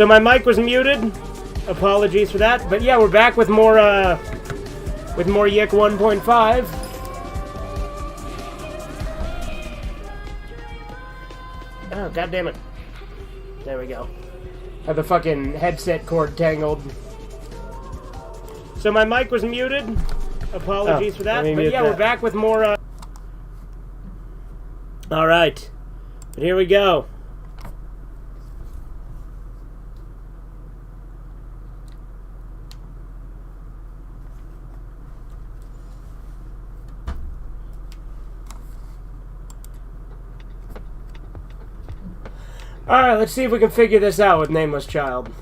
So my mic was muted. Apologies for that. But yeah, we're back with more Yiik 1.5. Oh, god damn it. There we go. Have the fucking headset cord tangled. So my mic was muted. Apologies for that. But yeah, we're back with more Alright. But here we go. Alright, let's see if we can figure this out with Nameless Child.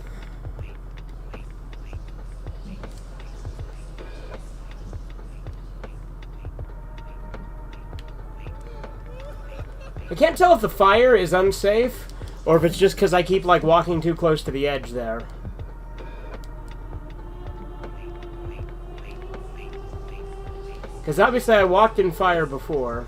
I can't tell if the fire is unsafe, or if it's just because I keep, like, walking too close to the edge there. Because obviously I walked in fire before.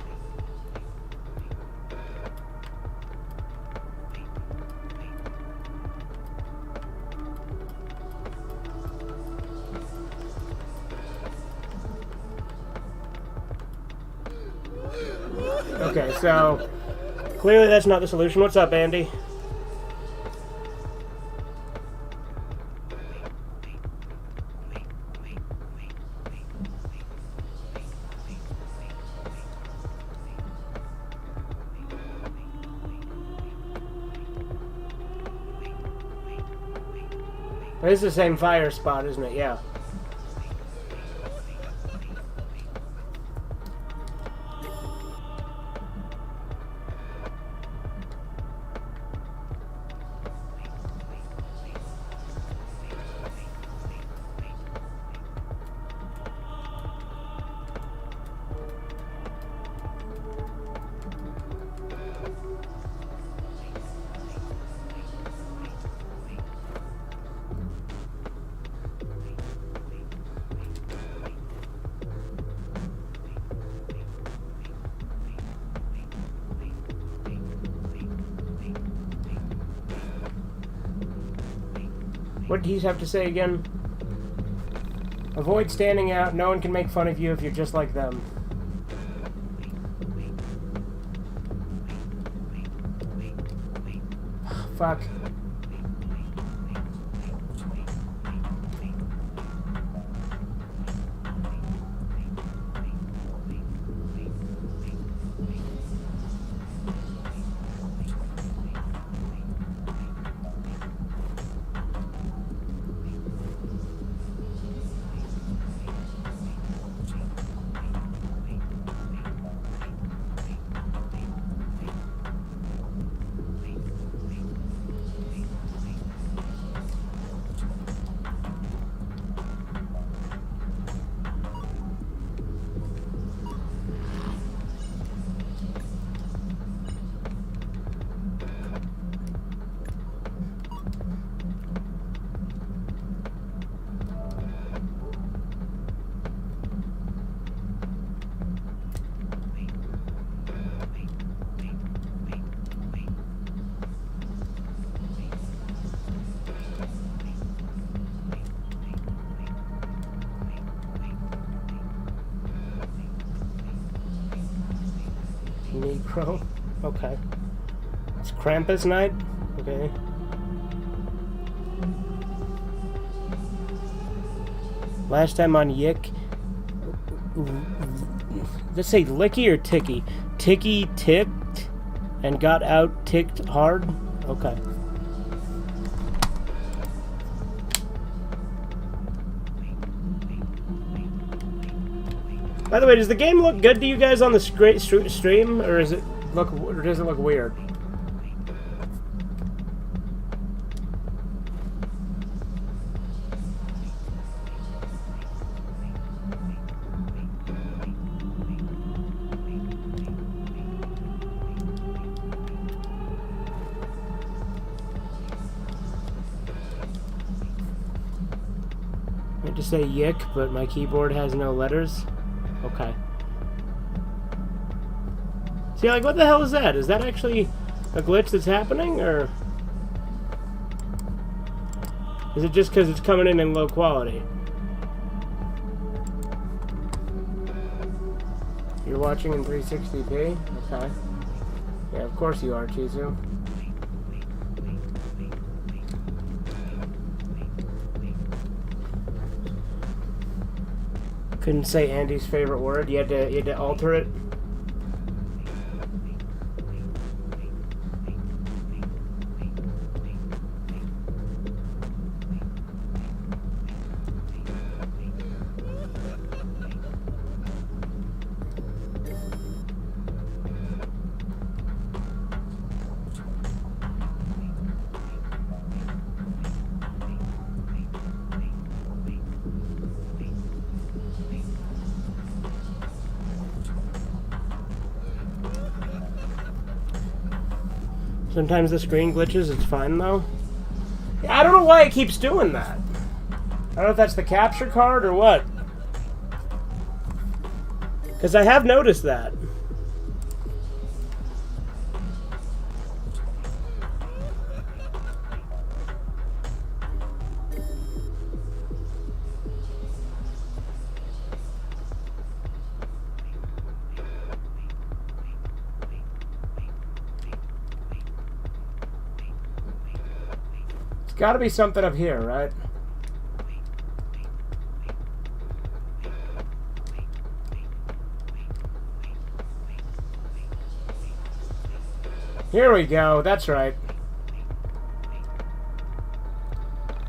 Okay, so clearly that's not the solution. What's up, Andy? This is the same fire spot, isn't it? Yeah. What did he have to say again? Avoid standing out. No one can make fun of you if you're just like them. Fuck. Necro? Okay. It's Krampus night? Okay. Last time on Yiik. Let's say Licky or Ticky? Ticky ticked and got out ticked hard? Okay. By the way, does the game look good to you guys on the stream, or does it look weird? I meant to say Yiik, but my keyboard has no letters. Okay. See, like, what the hell is that? Is that actually a glitch that's happening, or...? Is it just because it's coming in low quality? You're watching in 360p? Okay. Yeah, of course you are, Chizu. Couldn't say Andy's favorite word. You had to alter it. Sometimes the screen glitches, it's fine though. I don't know why it keeps doing that. I don't know if that's the capture card or what. Because I have noticed that. Gotta be something up here, right? Here we go, that's right.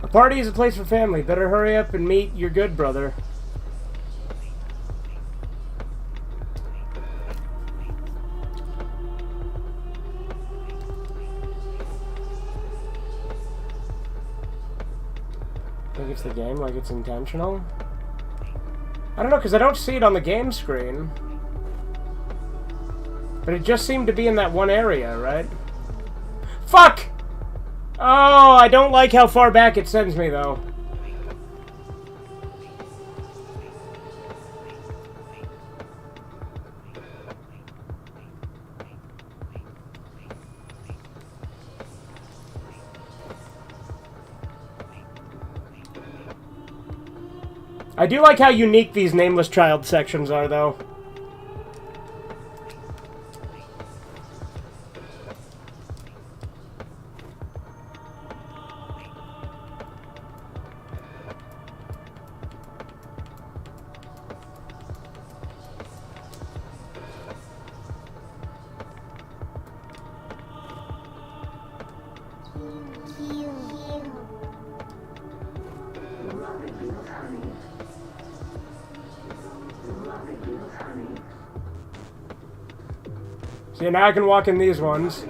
A party is a place for family. Better hurry up and meet your good brother. It's the game, like it's intentional. I don't know, because I don't see it on the game screen. But it just seemed to be in that one area, right? Fuck! Oh, I don't like how far back it sends me, though. I do like how unique these Nameless Child sections are, though. See, now I can walk in these ones.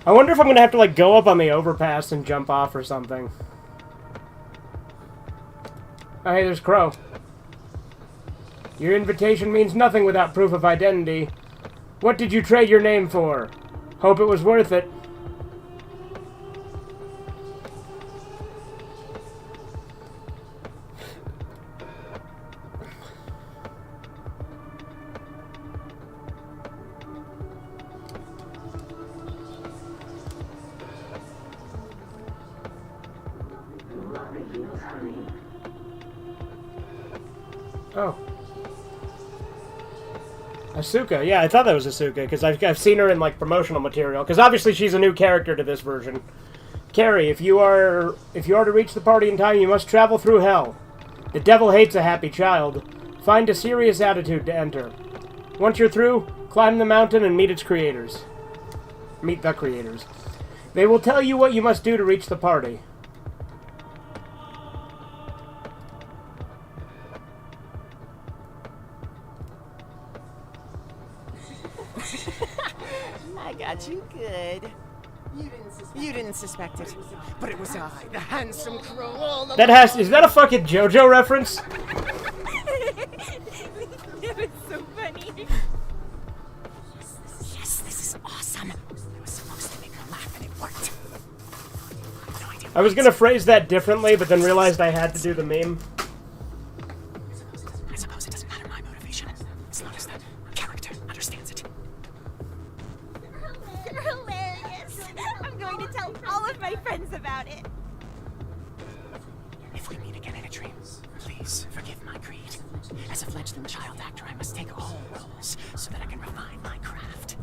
I wonder if I'm gonna have to, like, go up on the overpass and jump off or something. Oh, hey, there's Crow. Your invitation means nothing without proof of identity. What did you trade your name for? Hope it was worth it. Oh. Asuka. Yeah, I thought that was Asuka, because I've seen her in, like, promotional material. Because obviously she's a new character to this version. Carrie, if you are to reach the party in time, you must travel through hell. The devil hates a happy child. Find a serious attitude to enter. Once you're through, climb the mountain and meet its creators. Meet the creators. They will tell you what you must do to reach the party. I got you good. You didn't suspect it, but it was I, the handsome crow. Is that a fucking JoJo reference? It was so funny. Yes, this is awesome. I was supposed to make her laugh and it worked. No idea. I was gonna phrase that differently, but then realized I had to do the meme. I suppose it doesn't matter my motivation, as long as the character understands it. You're hilarious. I'm going to tell all of my friends about it. If we meet again in a dream, please forgive my greed. As a fledgling child actor, I must take all roles so that I can refine my craft.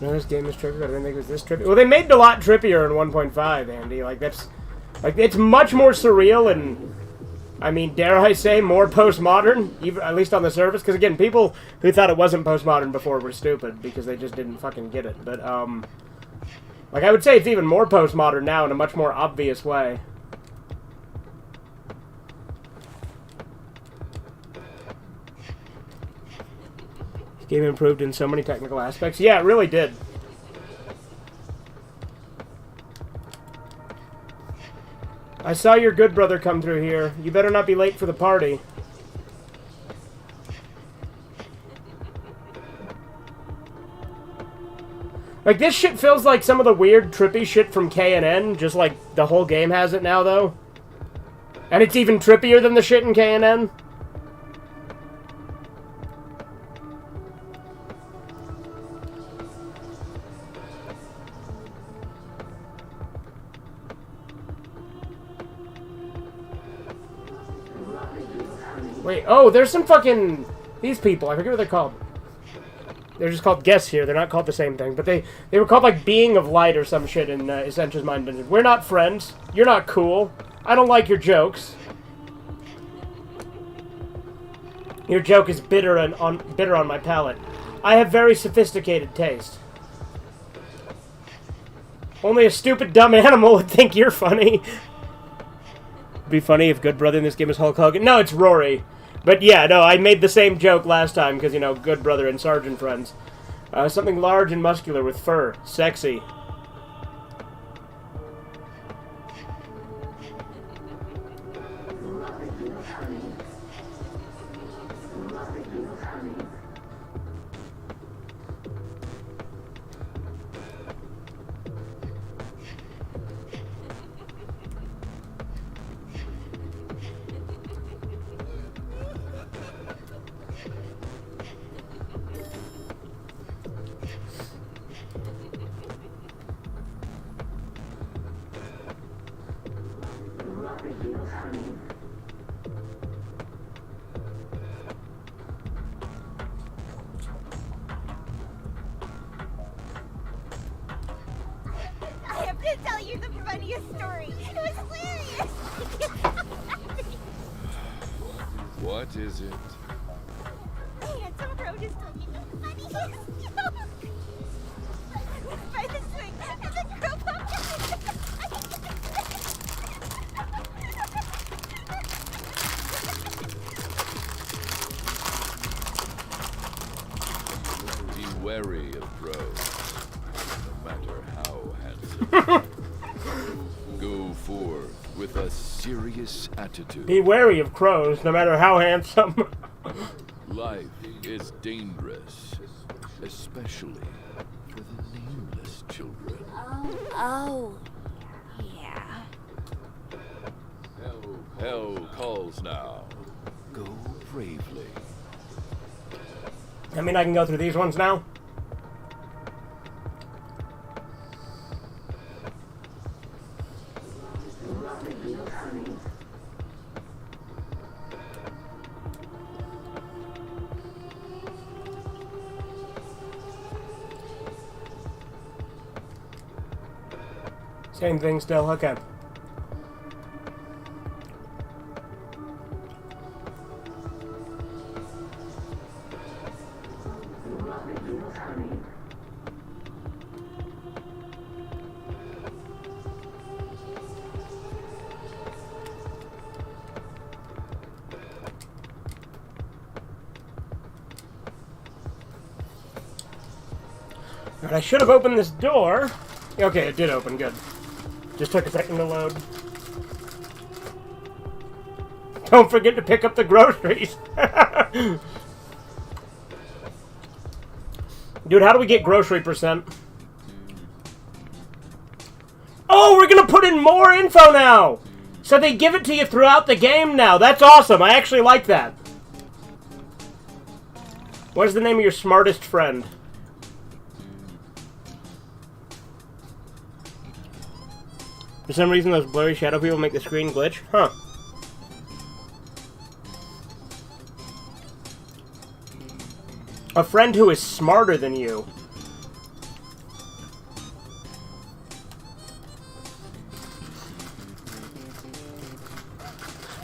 No, this game is trippy. I didn't think it was this trippy. Well, they made it a lot trippier in 1.5, Andy. Like, it's much more surreal and, I mean, dare I say, more postmodern, even at least on the surface. Because again, people who thought it wasn't postmodern before were stupid because they just didn't fucking get it. But like I would say, it's even more postmodern now in a much more obvious way. Game improved in so many technical aspects. Yeah, it really did. I saw your good brother come through here. You better not be late for the party. Like, this shit feels like some of the weird, trippy shit from K&N, just like the whole game has it now, though. And it's even trippier than the shit in K&N. Wait, oh, there's some fucking... These people, I forget what they're called. They're just called guests here. They're not called the same thing. But they were called, like, Being of Light or some shit in Essentia's Mind Dungeon. We're not friends. You're not cool. I don't like your jokes. Your joke is bitter on my palate. I have very sophisticated taste. Only a stupid, dumb animal would think you're funny. It'd be funny if good brother in this game is Hulk Hogan. No, it's Rory. But yeah, no, I made the same joke last time because, you know, good brother and sergeant friends. Something large and muscular with fur. Sexy. I have to tell you the funniest story. It was hilarious. What is it? Handsome Crow just told me the funniest joke. I was by the swing, and the crow popped out. Be wary of crows, no matter how handsome. Go forth with a serious attitude. Be wary of crows, no matter how handsome. Life is dangerous, especially for the nameless children. Oh. Yeah. Hell calls now. Go bravely. I mean, I can go through these ones now. Same thing still, okay. Alright, I should have opened this door. Okay, it did open, good. Just took a second to load. Don't forget to pick up the groceries. Dude, how do we get grocery percent? Oh, we're gonna put in more info now! So they give it to you throughout the game now. That's awesome. I actually like that. What is the name of your smartest friend? For some reason, those blurry shadow people make the screen glitch. Huh. A friend who is smarter than you.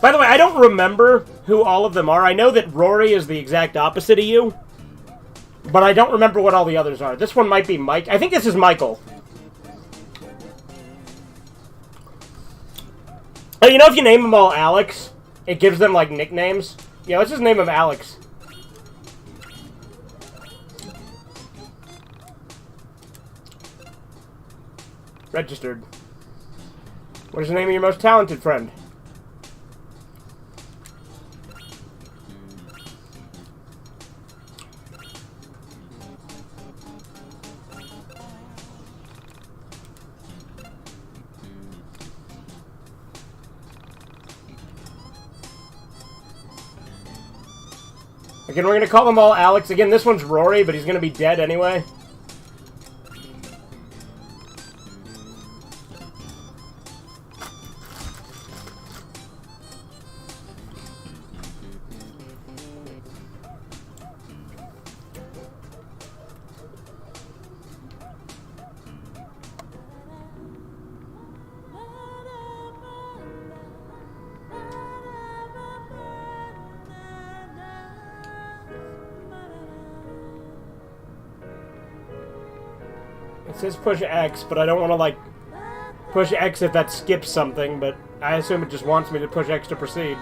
By the way, I don't remember who all of them are. I know that Rory is the exact opposite of you. But I don't remember what all the others are. This one might be Mike. I think this is Michael. Oh, you know if you name them all Alex, it gives them, like, nicknames? Yeah, let's just name him Alex. Registered. What is the name of your most talented friend? Again, we're going to call them all Alex. Again, this one's Rory, but he's going to be dead anyway. It says push X, but I don't want to, like, push X if that skips something, but I assume it just wants me to push X to proceed.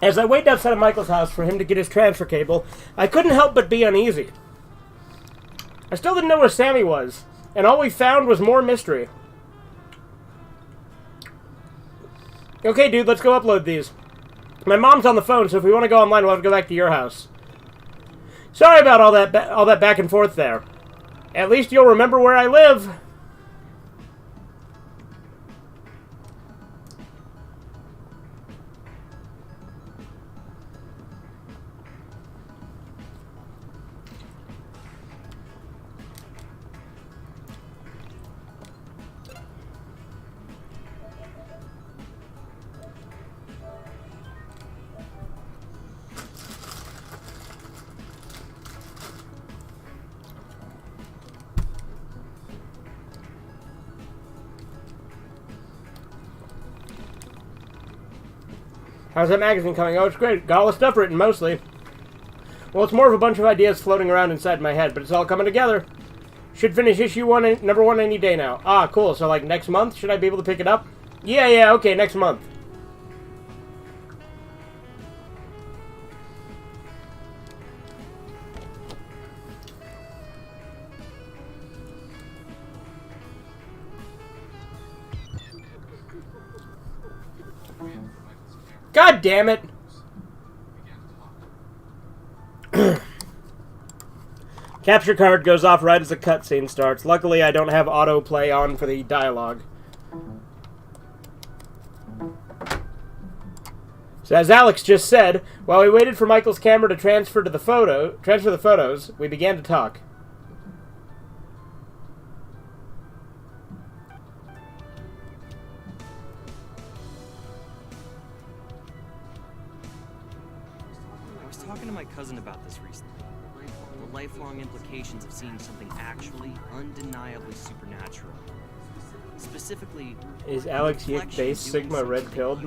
As I waited outside of Michael's house for him to get his transfer cable, I couldn't help but be uneasy. I still didn't know where Sammy was, and all we found was more mystery. Okay, dude, let's go upload these. My mom's on the phone, so if we want to go online, we'll have to go back to your house. Sorry about all that back and forth there. At least you'll remember where I live. How's that magazine coming? Oh, it's great. Got all the stuff written, mostly. Well, it's more of a bunch of ideas floating around inside my head, but it's all coming together. Should finish issue number 1 any day now. Ah, cool. So, like, next month? Should I be able to pick it up? Yeah, okay, next month. God damn it! Capture card goes off right as the cutscene starts. Luckily, I don't have autoplay on for the dialogue. So as Alex just said, while we waited for Michael's camera to transfer the photos, we began to talk. I was talking to my cousin about this recently. The lifelong implications of seeing something actually, undeniably supernatural. Specifically, is Alex Yiik base Sigma red pilled?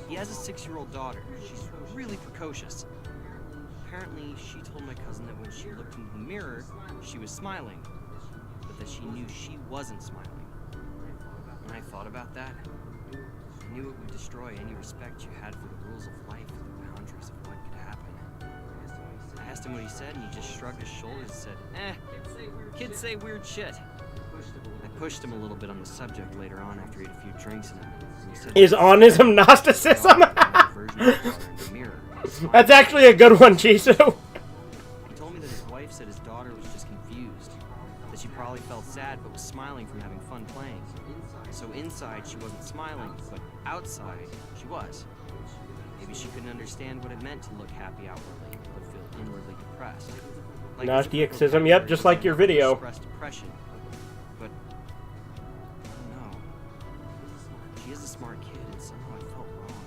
He has a 6-year-old daughter. She's really precocious. Apparently, she told my cousin that when she looked into the mirror, she was smiling, but that she knew she wasn't smiling. When I thought about that, I knew it would destroy any respect you had for the rules of life and the boundaries of what could happen. I asked him what he said, and he just shrugged his shoulders and said, kids say weird shit. I pushed him a little bit on the subject later on after he had a few drinks in him. He said, is onism Gnosticism? That's actually a good one, Chiso. He told me that his wife said his daughter was just confused, that she probably felt sad but was smiling from having fun playing. So inside she wasn't smiling, but outside she was. Maybe she couldn't understand what it meant to look happy outwardly, but feel inwardly depressed. Like Gnosticism, yep, just like your video. Depression, but I don't know. She is a smart kid, and somehow I felt wrong.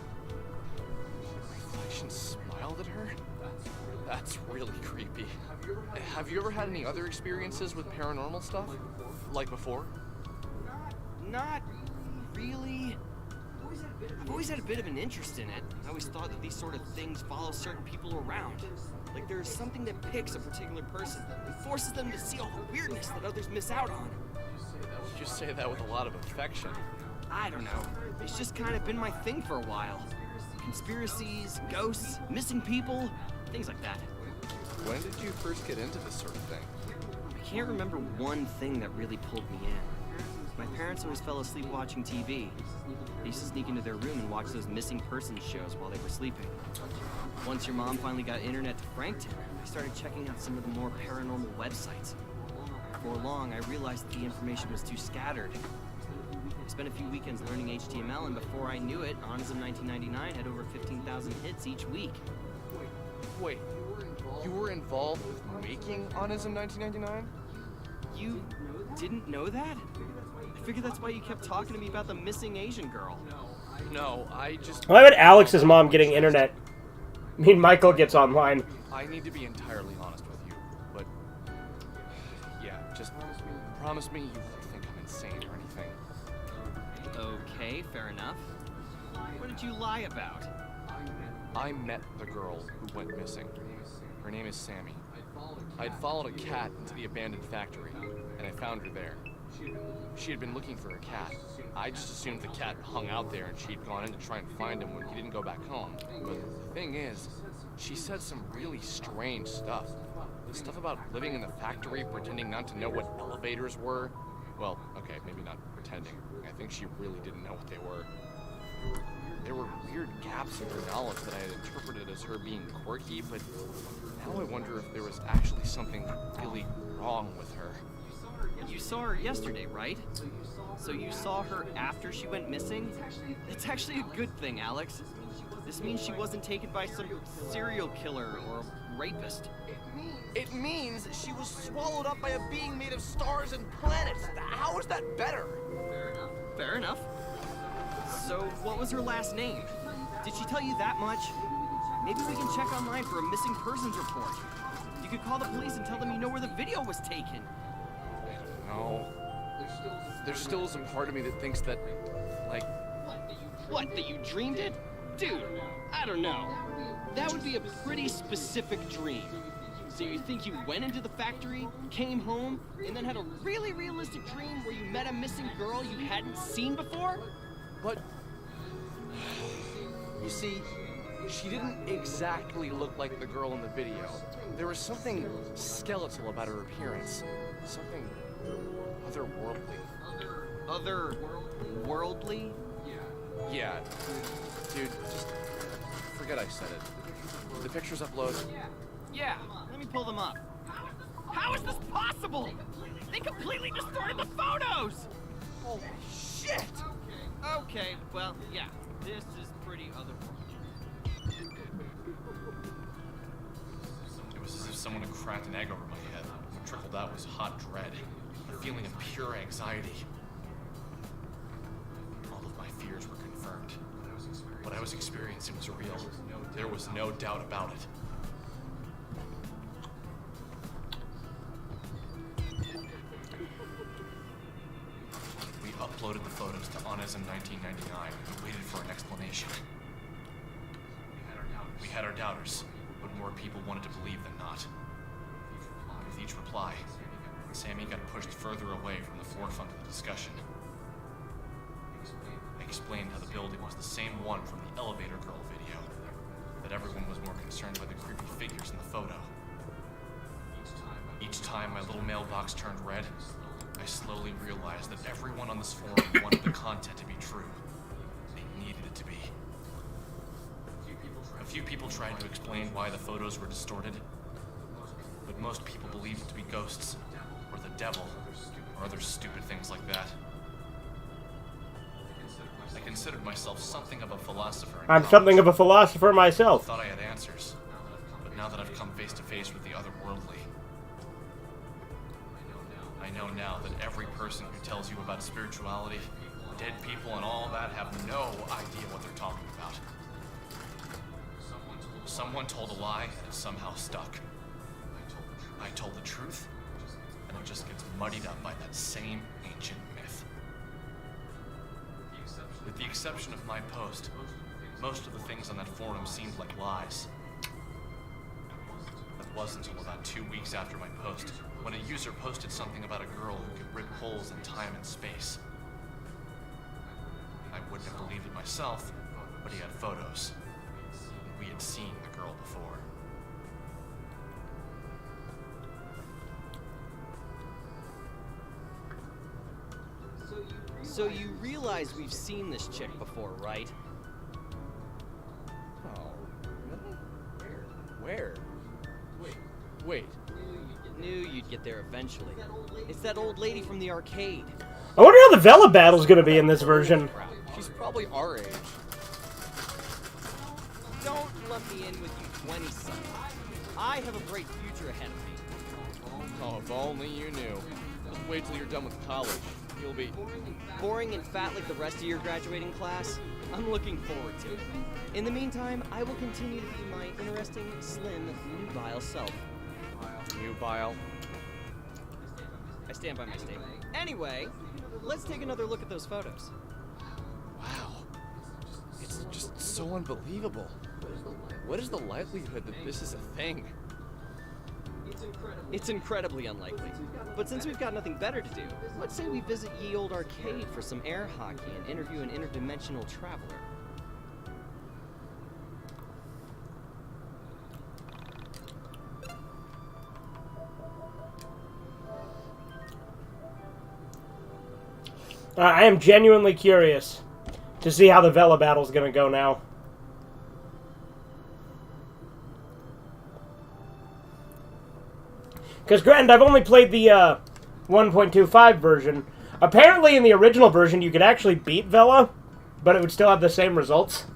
Reflection smiled at her? That's really creepy. Have you ever had any other experiences with paranormal stuff? Like before? Not really. I've always had a bit of an interest in it. I always thought that these sort of things follow certain people around. Like there's something that picks a particular person and forces them to see all the weirdness that others miss out on. You just say that with a lot of affection. I don't know. It's just kind of been my thing for a while. Conspiracies, ghosts, missing people, things like that. When did you first get into this sort of thing? I can't remember one thing that really pulled me in. My parents always fell asleep watching TV. They used to sneak into their room and watch those missing persons shows while they were sleeping. Once your mom finally got internet to Frankton, I started checking out some of the more paranormal websites. Before long, I realized that the information was too scattered. I spent a few weekends learning HTML, and before I knew it, Onism 1999 had over 15,000 hits each week. Wait, you were involved with making Onism 1999? You didn't know that? I figured that's why you kept talking to me about the missing Asian girl. No, I just... Why would Alex's mom getting internet mean Michael gets online? I need to be entirely honest with you, but... Yeah, just promise me you won't think I'm insane or anything. Okay, fair enough. What did you lie about? I met the girl who went missing. Her name is Sammy. I'd followed a cat into the abandoned factory, and I found her there. She had been looking for a cat. I just assumed the cat hung out there and she'd gone in to try and find him when he didn't go back home. But the thing is, she said some really strange stuff. Stuff about living in the factory, pretending not to know what elevators were. Well, okay, maybe not pretending. I think she really didn't know what they were. There were weird gaps in her knowledge that I had interpreted as her being quirky, but now I wonder if there was actually something really wrong with her. You saw her yesterday, right? So you saw her after she went missing? It's actually a good thing, Alex. This means she wasn't taken by some serial killer or a rapist. It means she was swallowed up by a being made of stars and planets. How is that better? Fair enough. So, what was her last name? Did she tell you that much? Maybe we can check online for a missing persons report. You could call the police and tell them you know where the video was taken. No. there still is a part of me that thinks that, like... What, that you dreamed it? Dude, I don't know. That would be a pretty specific dream. So you think you went into the factory, came home, and then had a really realistic dream where you met a missing girl you hadn't seen before? But... You see, she didn't exactly look like the girl in the video. There was something skeletal about her appearance. Something otherworldly. Otherworldly? Yeah. Dude, just forget I said it. The pictures upload. Yeah, let me pull them up. How is this possible? They completely distorted the photos! Holy shit! Okay, well, yeah, this is pretty otherworldly. It was as if someone had cracked an egg over my head. What trickled out was hot dread, a feeling of pure anxiety. All of my fears were confirmed. What I was experiencing was real. There was no doubt about it. We uploaded the photos to Onism 1999 and waited for an explanation. We had our doubters, but more people wanted to believe than not. With each reply, Sammy got pushed further away from the forefront of the discussion. I explained how the building was the same one from the elevator girl video, that everyone was more concerned by the creepy figures in the photo. Each time my little mailbox turned red, I slowly realized that everyone on this forum wanted the content to be true. They needed it to be. A few people tried to explain why the photos were distorted, but most people believed it to be ghosts, or the devil, or other stupid things like that. I considered myself something of a philosopher. I'm something of a philosopher I myself. thought I had answers, but now that I've come face to face with the otherworldly, I know now that every person who tells you about spirituality, dead people, and all that have no idea what they're talking about. Someone told a lie and it somehow stuck. I told the truth, and it just gets muddied up by that same ancient myth. With the exception of my post, most of the things on that forum seemed like lies. That wasn't until about 2 weeks after my post, when a user posted something about a girl who could rip holes in time and space. I wouldn't have believed it myself, but he had photos. We had seen the girl before. So you realize we've seen this chick before, right? Oh, really? Where? Wait. Knew you'd get there eventually. It's that old lady from the arcade. I wonder how the Vela battle's gonna be in this version. She's probably our age. Don't let me in with you 20-something. I have a bright future ahead of me. Oh, if only you knew. Just wait till you're done with college. You'll be... Boring and fat like the rest of your graduating class? I'm looking forward to it. In the meantime, I will continue to be my interesting, slim, nubile self. Nubile. I stand by my statement. Anyway, let's take another look at those photos. Wow. It's just so unbelievable. What is the likelihood that this is a thing? It's incredibly unlikely. But since we've got nothing better to do, let's say we visit Ye Olde Arcade for some air hockey and interview an interdimensional traveler. I am genuinely curious to see how the Vela battle's gonna go now. Because granted, I've only played the 1.25 version. Apparently in the original version you could actually beat Vela, but it would still have the same results.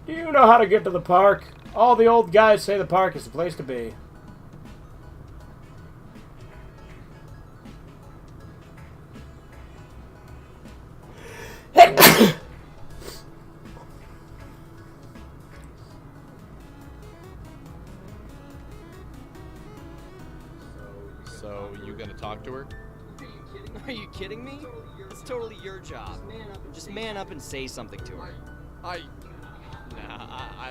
Do you know how to get to the park? All the old guys say the park is the place to be. gonna talk to her? Are you kidding me? It's totally your job. Just man up and say something to her. I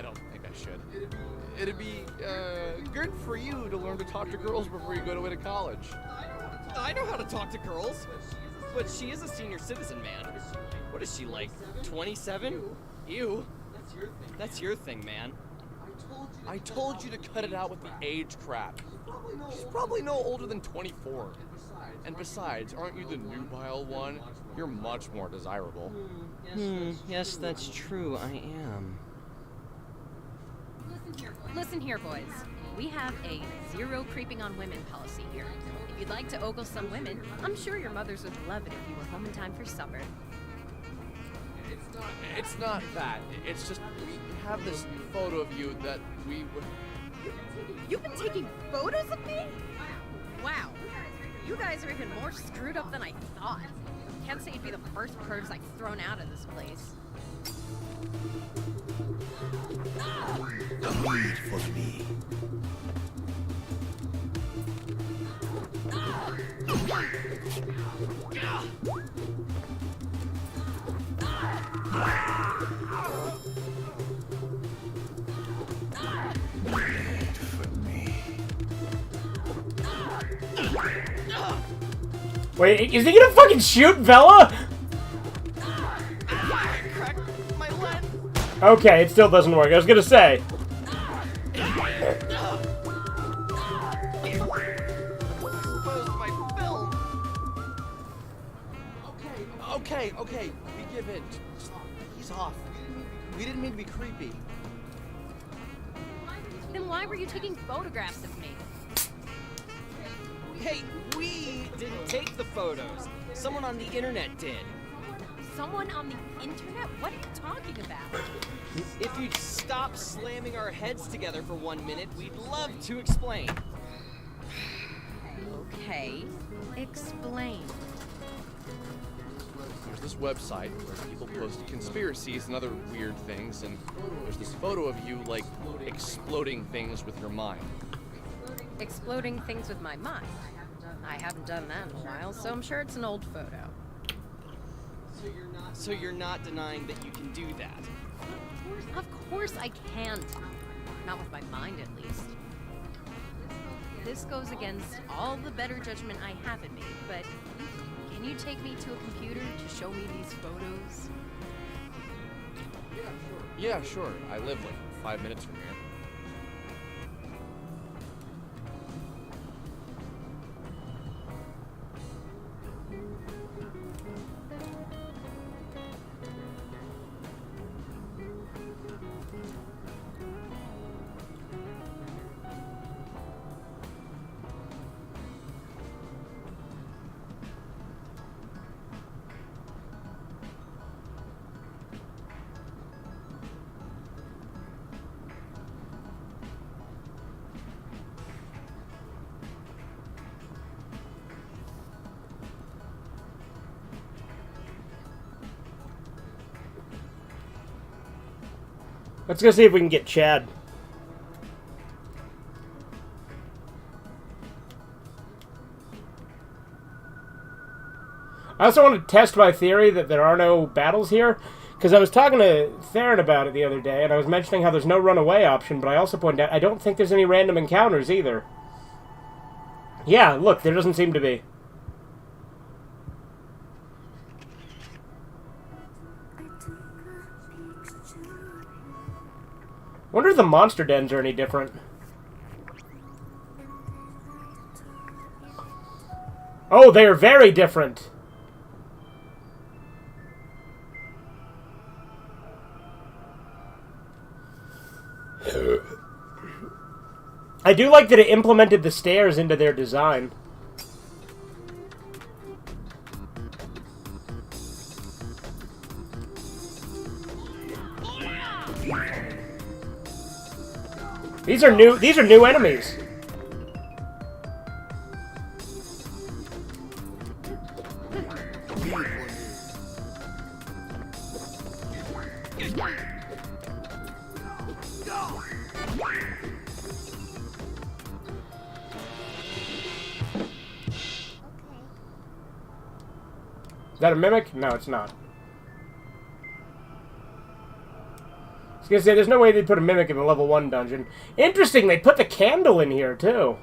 don't think I should. It'd be good for you to learn to talk to girls before you go away to college. I know how to talk to girls, but she is a senior citizen, man. What is she, like, 27? Ew. That's your thing, man. I told you to cut it out with the age crap. She's probably no older than 24. And besides, aren't you the nubile one? You're much more desirable. Yes, that's true, I am. Listen here, boys. We have a zero creeping on women policy here. If you'd like to ogle some women, I'm sure your mothers would love it if you were home in time for supper. It's not that. It's just we have this photo of you that we would... You've been taking photos of me? Wow. You guys are even more screwed up than I thought. Can't say you'd be the first pervs I've thrown out of this place. Wait for me. Wait for me. Wait, is he gonna fucking shoot Bella? Crack my leg. Okay, it still doesn't work. I was gonna say. Exposed my film. Okay, we give in. Just ease off. We didn't mean to be creepy. Then why were you taking photographs of me? Hey, we didn't take the photos. Someone on the internet did. Someone on the internet? What are you talking about? If you'd stop slamming our heads together for 1 minute, we'd love to explain. Okay, explain. There's this website where people post conspiracies and other weird things, and there's this photo of you, like, exploding things with your mind. Exploding things with my mind. I haven't done that in a while, so I'm sure it's an old photo. So you're not denying that you can do that? Of course I can't. Not with my mind, at least. This goes against all the better judgment I have in me, but can you take me to a computer to show me these photos? Yeah, sure. I live like 5 minutes from here. Let's go see if we can get Chad. I also want to test my theory that there are no battles here, because I was talking to Theron about it the other day, and I was mentioning how there's no runaway option, but I also pointed out I don't think there's any random encounters either. Yeah, look, there doesn't seem to be. Wonder if the monster dens are any different. Oh, they are very different. I do like that it implemented the stairs into their design. These are new enemies. Is that a mimic? No, it's not. I was gonna say, there's no way they'd put a mimic in a level 1 dungeon. Interesting, they put the candle in here, too.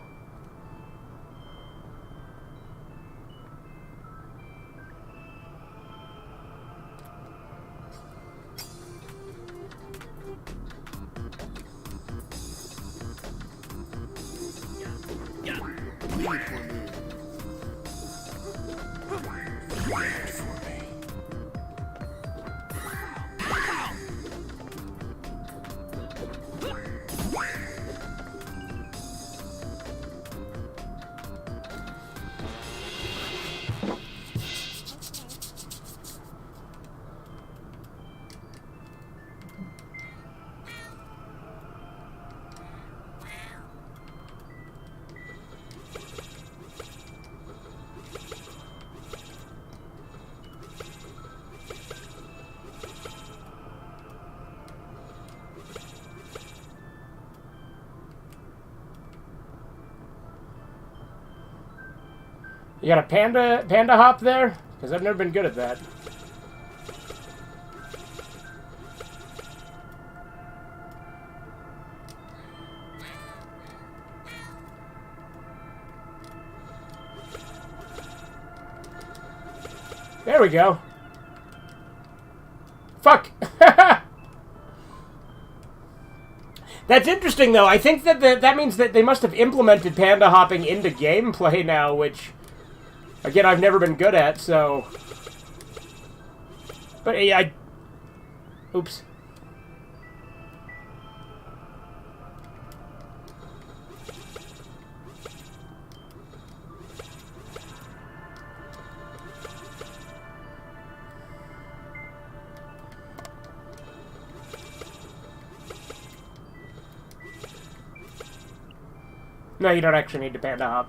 You got a panda hop there? Because I've never been good at that. There we go. Fuck! That's interesting, though. I think that that means that they must have implemented panda hopping into gameplay now, which... Again, I've never been good at, so... But, yeah, Oops. No, you don't actually need to panda hop.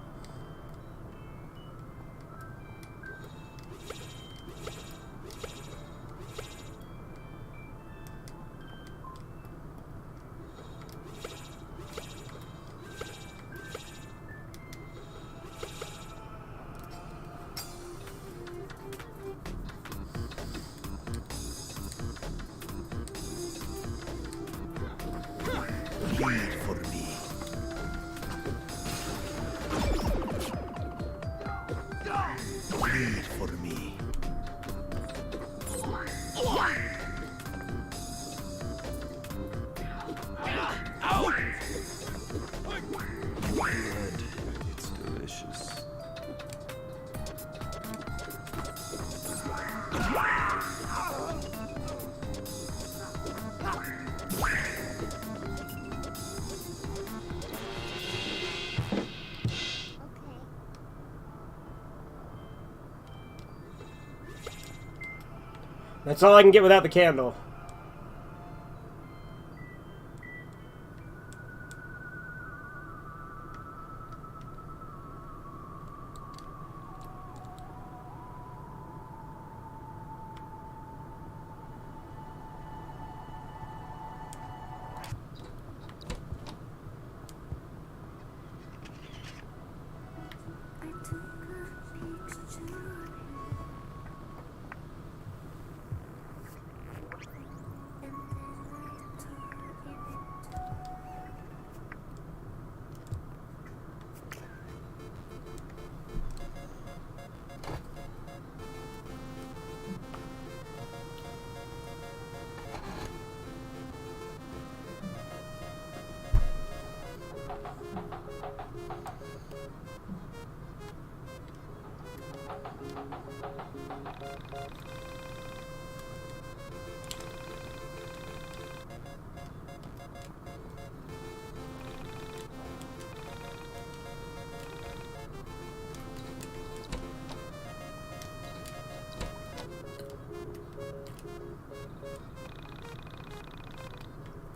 That's all I can get without the candle.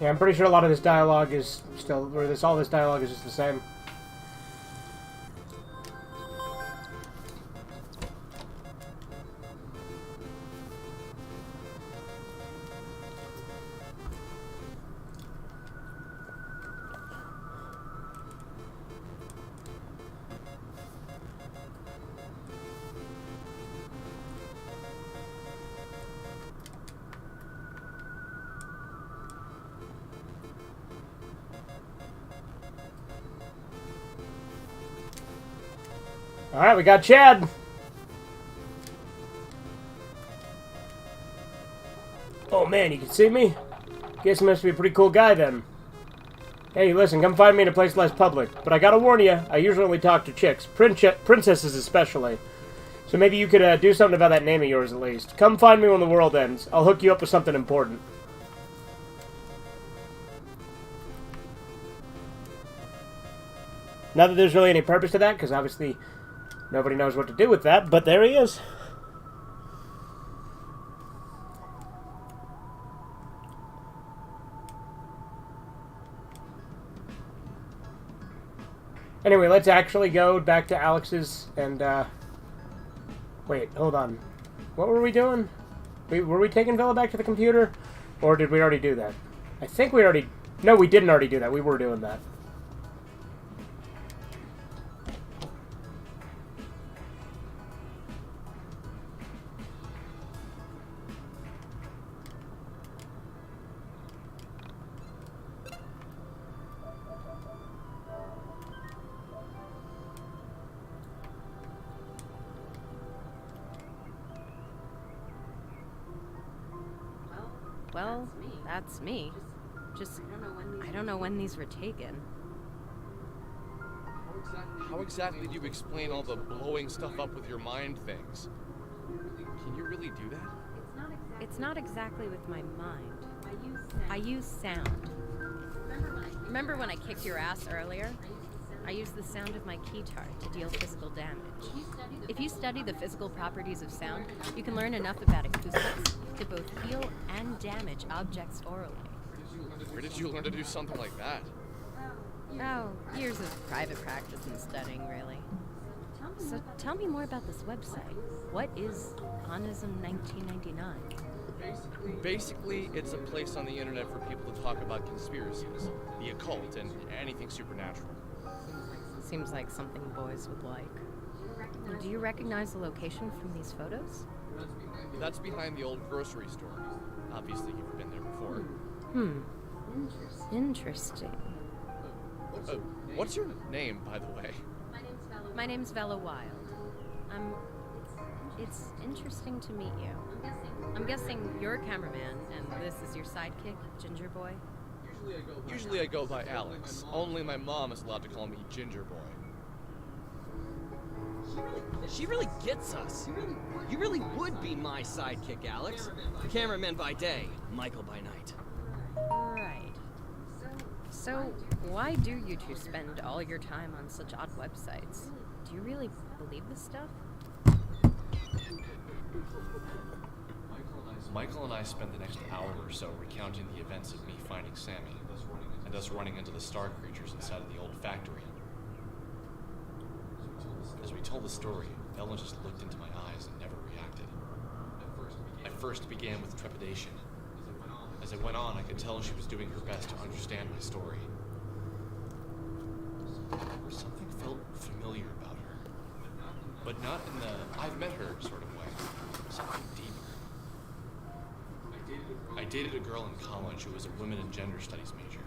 Yeah, I'm pretty sure a lot of this dialogue is still, or all this dialogue is just the same. Alright, we got Chad. Oh man, you can see me? Guess he must be a pretty cool guy then. Hey, listen, come find me in a place less public. But I gotta warn you, I usually only talk to chicks. Princesses especially. So maybe you could do something about that name of yours at least. Come find me when the world ends. I'll hook you up with something important. Not that there's really any purpose to that, because obviously nobody knows what to do with that, but there he is. Anyway, let's actually go back to Alex's and, wait, hold on. What were we doing? Were we taking Villa back to the computer? Or did we already do that? I think we already... No, we didn't already do that. We were doing that. Well, that's me. Just, I don't know when these were taken. How exactly do you explain all the blowing stuff up with your mind things? Can you really do that? It's not exactly with my mind. I use sound. Remember when I kicked your ass earlier? I use the sound of my keytar to deal physical damage. If you study the physical properties of sound, you can learn enough about acoustics to both heal and damage objects orally. Where did you learn to do something like that? Oh, years of private practice and studying, really. So tell me more about this website. What is Onism 1999? Basically, it's a place on the internet for people to talk about conspiracies, the occult, and anything supernatural. Seems like something boys would like. Do you recognize the location from these photos? That's behind the old grocery store. Obviously, you've been there before. Interesting. What's your name, by the way? My name's Vella Wild. It's interesting to meet you. I'm guessing you're a cameraman, and this is your sidekick, Ginger Boy? Usually I go by Alex. Only my mom is allowed to call me Ginger Boy. She really gets us. You really would be my sidekick, Alex. Cameraman by day, Michael by night. Right. So, why do you two spend all your time on such odd websites? Do you really believe this stuff? Michael and I spent the next hour or so recounting the events of me finding Sammy, and us running into the star creatures inside of the old factory. As we told the story, Ellen just looked into my eyes and never reacted. I first began with trepidation. As it went on, I could tell she was doing her best to understand my story. Something felt familiar about her, but not in the I've met her sort of way. Something deeper. I dated a girl in college who was a women and gender studies major.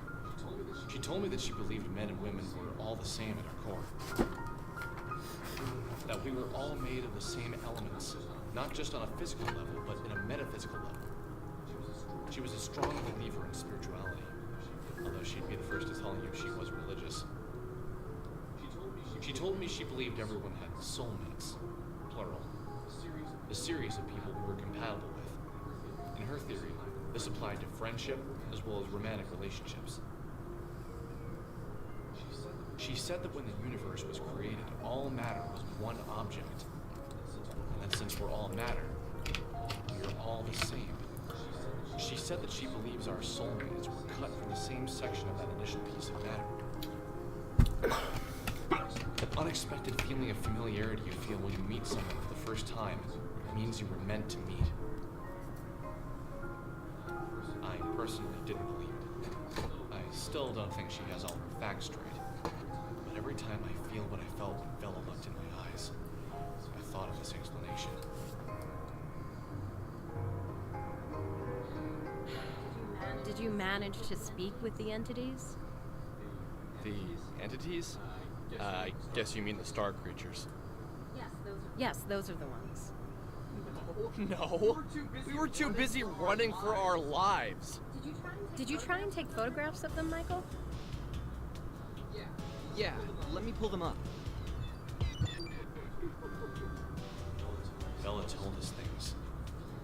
She told me that she believed men and women were all the same at our core. That we were all made of the same elements, not just on a physical level, but in a metaphysical level. She was a strong believer in spirituality, although she'd be the first to tell you she was religious. She told me she believed everyone had soulmates, plural, a series of people we were compatible with. In her theory, this applied to friendship as well as romantic relationships. She said that when the universe was created, all matter was one object, and that since we're all matter, we are all the same. She said that she believes our soulmates were cut from the same section of that initial piece of matter. That unexpected feeling of familiarity you feel when you meet someone for the first time means you were meant to meet. I personally didn't believe it. I still don't think she has all her facts straight. But every time I feel what I felt when Bella looked in my eyes, I thought of this explanation. Did you manage to speak with the entities? The entities? I guess you mean the star creatures. Yes, those are the ones. No. We were too busy running for our lives. Did you try and take photographs of them, Michael? Yeah, let me pull them up. Bella told us things.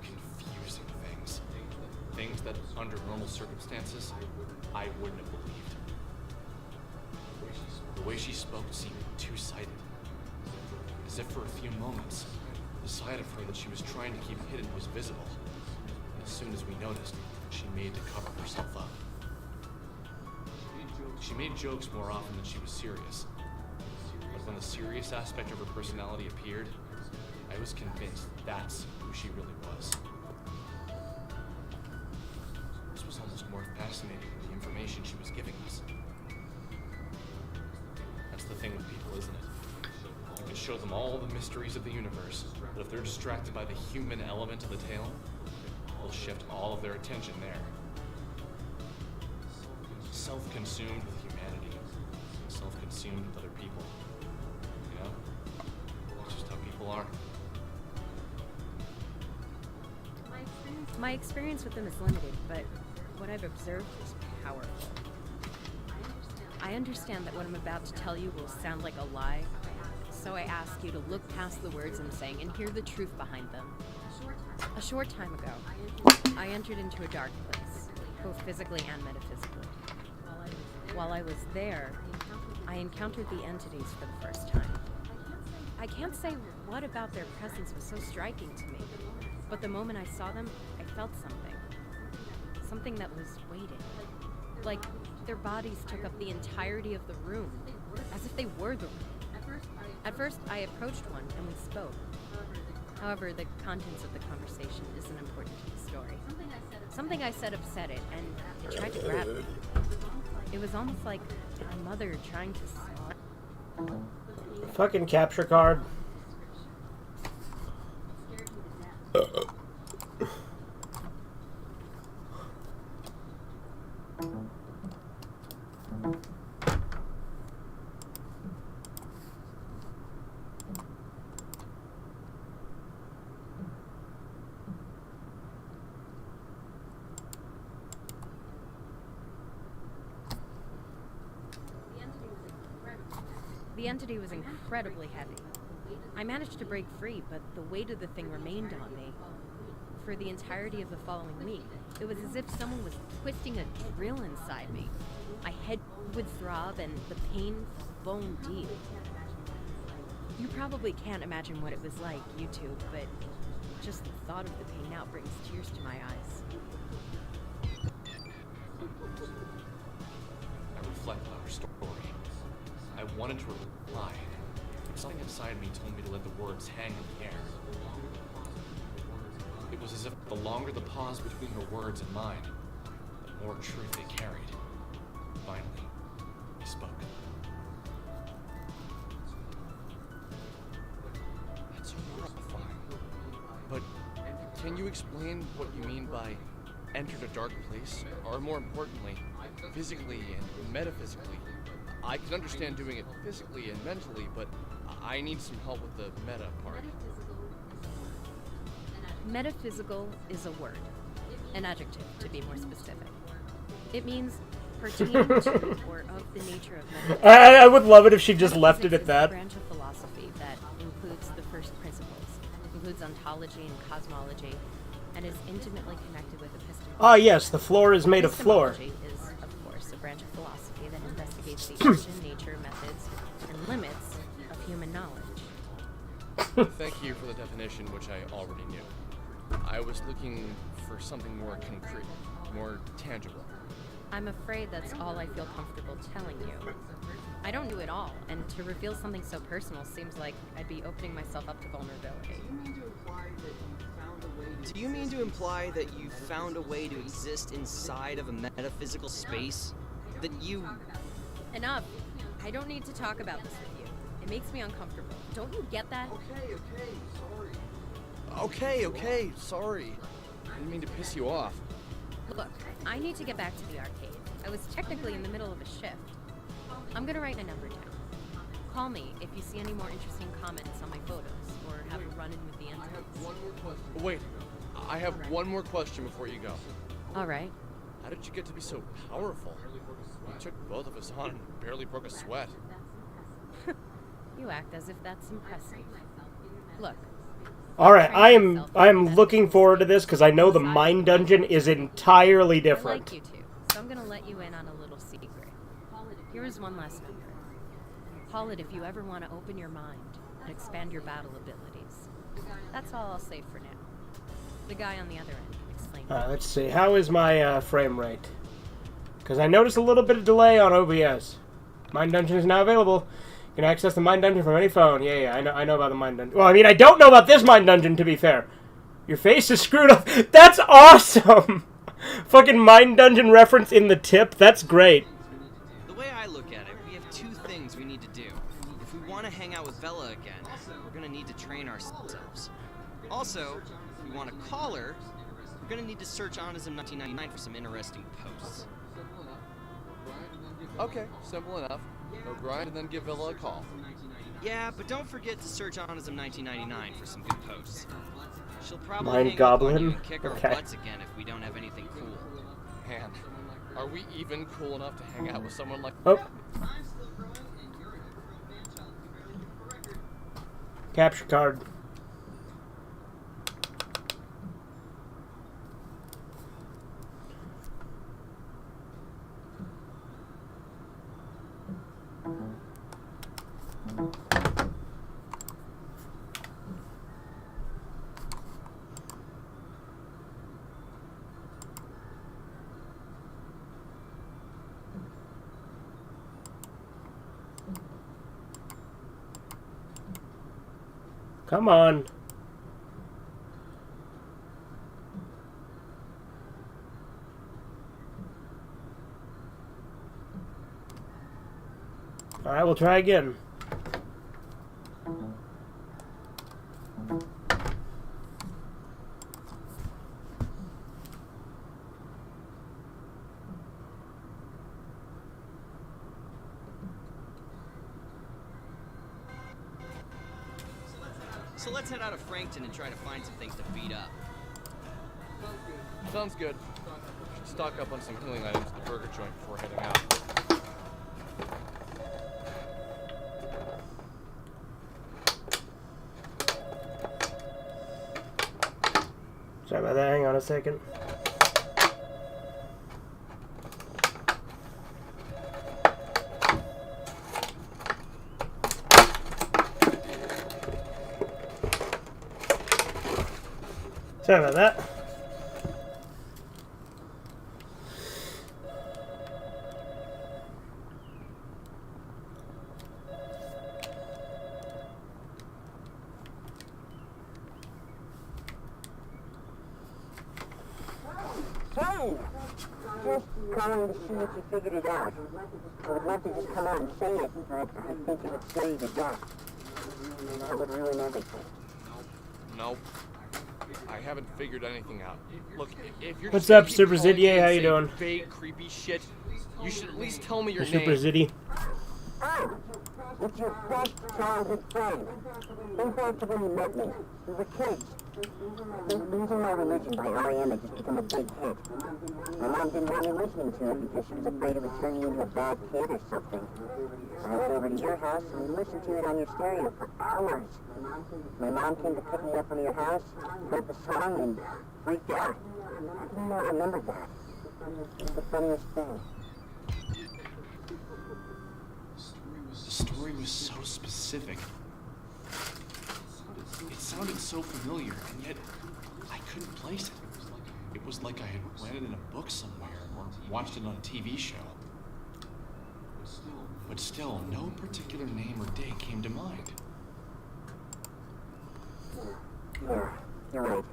Confusing things. Things that, under normal circumstances, I wouldn't have believed. The way she spoke seemed two-sided. As if for a few moments, the side of her that she was trying to keep hidden was visible. And as soon as we noticed, she made to cover herself up. She made jokes more often than she was serious. But when the serious aspect of her personality appeared, I was convinced that's who she really was. This was almost more fascinating than the information she was giving us. That's the thing with people, isn't it? You can show them all the mysteries of the universe, but if they're distracted by the human element of the tale, they'll shift all of their attention there. Self-consumed with humanity, self-consumed with other people. You know? It's just how people are. My experience with them is limited, but what I've observed is powerful. I understand that what I'm about to tell you will sound like a lie, so I ask you to look past the words I'm saying and hear the truth behind them. A short time ago, I entered into a dark place, both physically and metaphysically. While I was there, I encountered the entities for the first time. I can't say what about their presence was so striking to me, but the moment I saw them, I felt something. Something that was waiting. Like their bodies took up the entirety of the room, as if they were the room. At first, I approached one and we spoke. However, the contents of the conversation isn't important to the story. Something I said upset it, and it tried to grab me. It was almost like a mother trying to swallow. Fucking capture card. The entity was incredibly heavy. I managed to break free, but the weight of the thing remained on me. For the entirety of the following week, it was as if someone was twisting a drill inside me. My head would throb and the pain bone deep. You probably can't imagine what it was like, you two, but just the thought of the pain now brings tears to my eyes. I reflect on her story. I wanted to reply, but something inside me told me to let the words hang in the air. It was as if the longer the pause between her words and mine, the more truth they carried. Finally, he spoke. That's horrifying. But can you explain what you mean by entered a dark place? Or more importantly, physically and metaphysically? I can understand doing it physically and mentally, but I need some help with the meta part. Metaphysical is a word, an adjective to be more specific. It means pertaining to or of the nature of metaphysics. I would love it if she just left it at that. It's a branch of philosophy that includes the first principles, includes ontology and cosmology, and is intimately connected with epistemology. Ah, yes, the floor is made of floor. Epistemology is, of course, a branch of philosophy that investigates the origin, nature, methods, and limits of human knowledge. Thank you for the definition, which I already knew. I was looking for something more concrete, more tangible. I'm afraid that's all I feel comfortable telling you. I don't do it all, and to reveal something so personal seems like I'd be opening myself up to vulnerability. Do you mean to imply that you found a way to exist inside of a metaphysical space? That you... Enough. I don't need to talk about this with you. It makes me uncomfortable. Don't you get that? Okay, sorry. I didn't mean to piss you off. Look, I need to get back to the arcade. I was technically in the middle of a shift. I'm gonna write a number down. Call me if you see any more interesting comments on my photos, or have a run-in with the interns. Wait, I have one more question before you go. All right. How did you get to be so powerful? You took both of us on and barely broke a sweat. You act as if that's impressive. Look. All right, I am looking forward to this because I know the mine dungeon is entirely I different. like you two, so I'm gonna let you in on a little secret. Here is one last number. Call it if you ever want to open your mind and expand your battle abilities. That's all I'll say for now. The guy on the other end can explain. Let's see. How is my frame rate? Because I noticed a little bit of delay on OBS. Mine dungeon is now available. You can access the mine dungeon from any phone. Yeah, I know about the mine dungeon. Well, I mean, I don't know about this mine dungeon, to be fair. Your face is screwed up. That's awesome! Fucking mine dungeon reference in the tip. That's great. The way I look at it, we have two things we need to do. If we want to hang out with Bella again, we're going to need to train ourselves. Also, if we want to call her, we're going to need to search Onism 1999 for some interesting posts. Okay, simple enough. Go grind and then give Villa a call. Yeah, but don't forget to search Onism 1999 for some good posts. She'll probably Mind hang Goblin? up on you and kick our Okay. butts again if we don't have anything cool. Man, are we even cool enough to hang out with someone like... Oh. Capture card. Come on. Alright, we'll try again. So let's head out of Frankton and try to find some things to beat up. Sounds good. Should stock up on some healing items at the burger joint before heading out. Sorry about that, hang on a second. Sorry about that. Hey! Just calling to see if you figured it out. I would love to just come out and say it, but I think it would scare you to death. That would ruin everything. Nope. I haven't figured anything out. Look, if you're What's just gonna up, keep Super calling Ziddy? me and How you saying doing? Vague, creepy shit. You should at least tell me your name. Super Ziddy. Oh! It's your best childhood friend. Think back to when you met me. We were kids. Losing My Religion by R.E.M. had just become a big hit. My mom didn't want me listening to it because she was afraid it would turn you into a bad kid or something. I went over to your house and we listened to it on your stereo for hours. My mom came to pick me up from your house, heard the song, and freaked out. I did not remember that. It's the funniest thing. The story was so specific. It sounded so familiar, and yet I couldn't place it. It was like I had read it in a book somewhere or watched it on a TV show. But still, no particular name or date came to mind. Yeah, you're right.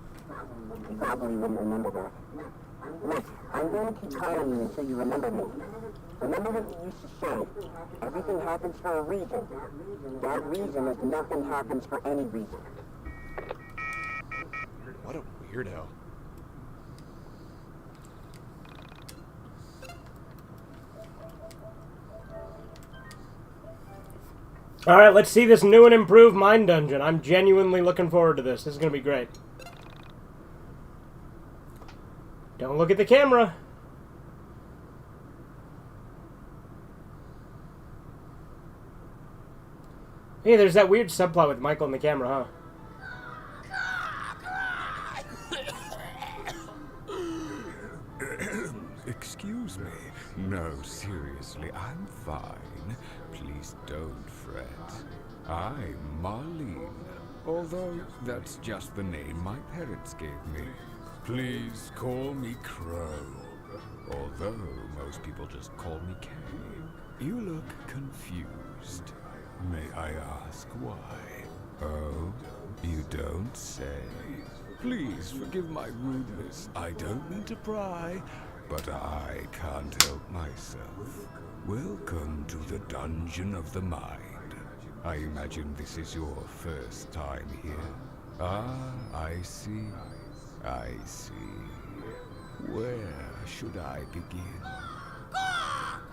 You probably wouldn't remember that. Look, I'm going to keep calling you until you remember me. Remember what you used to say. Everything happens for a reason. That reason is nothing happens for any reason. What a weirdo. Alright, let's see this new and improved mine dungeon. I'm genuinely looking forward to this. This is going to be great. Don't look at the camera. Hey, there's that weird subplot with Michael and the camera, huh? Excuse me. No, seriously, I'm fine. Please don't fret. I'm Marlene. Although that's just the name my parents gave me. Please call me Crow. Although most people just call me Kay. You look confused. May I ask why? Oh, you don't say. Please forgive my rudeness. I don't mean to pry, but I can't help myself. Welcome to the Dungeon of the Mind. I imagine this is your first time here. Ah, I see. I see. Where should I begin?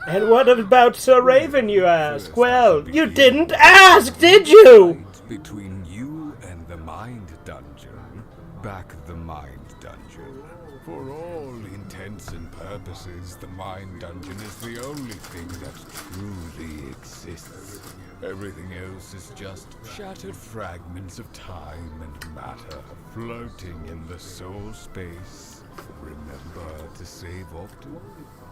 And what about Sir Raven, you ask? Well, you didn't ask, did you? Between you and the Mind Dungeon, back the Mind Dungeon. For all intents and purposes, the Mind Dungeon is the only thing that truly exists. Everything else is just shattered fragments of time and matter floating in the soul space. Remember to save often.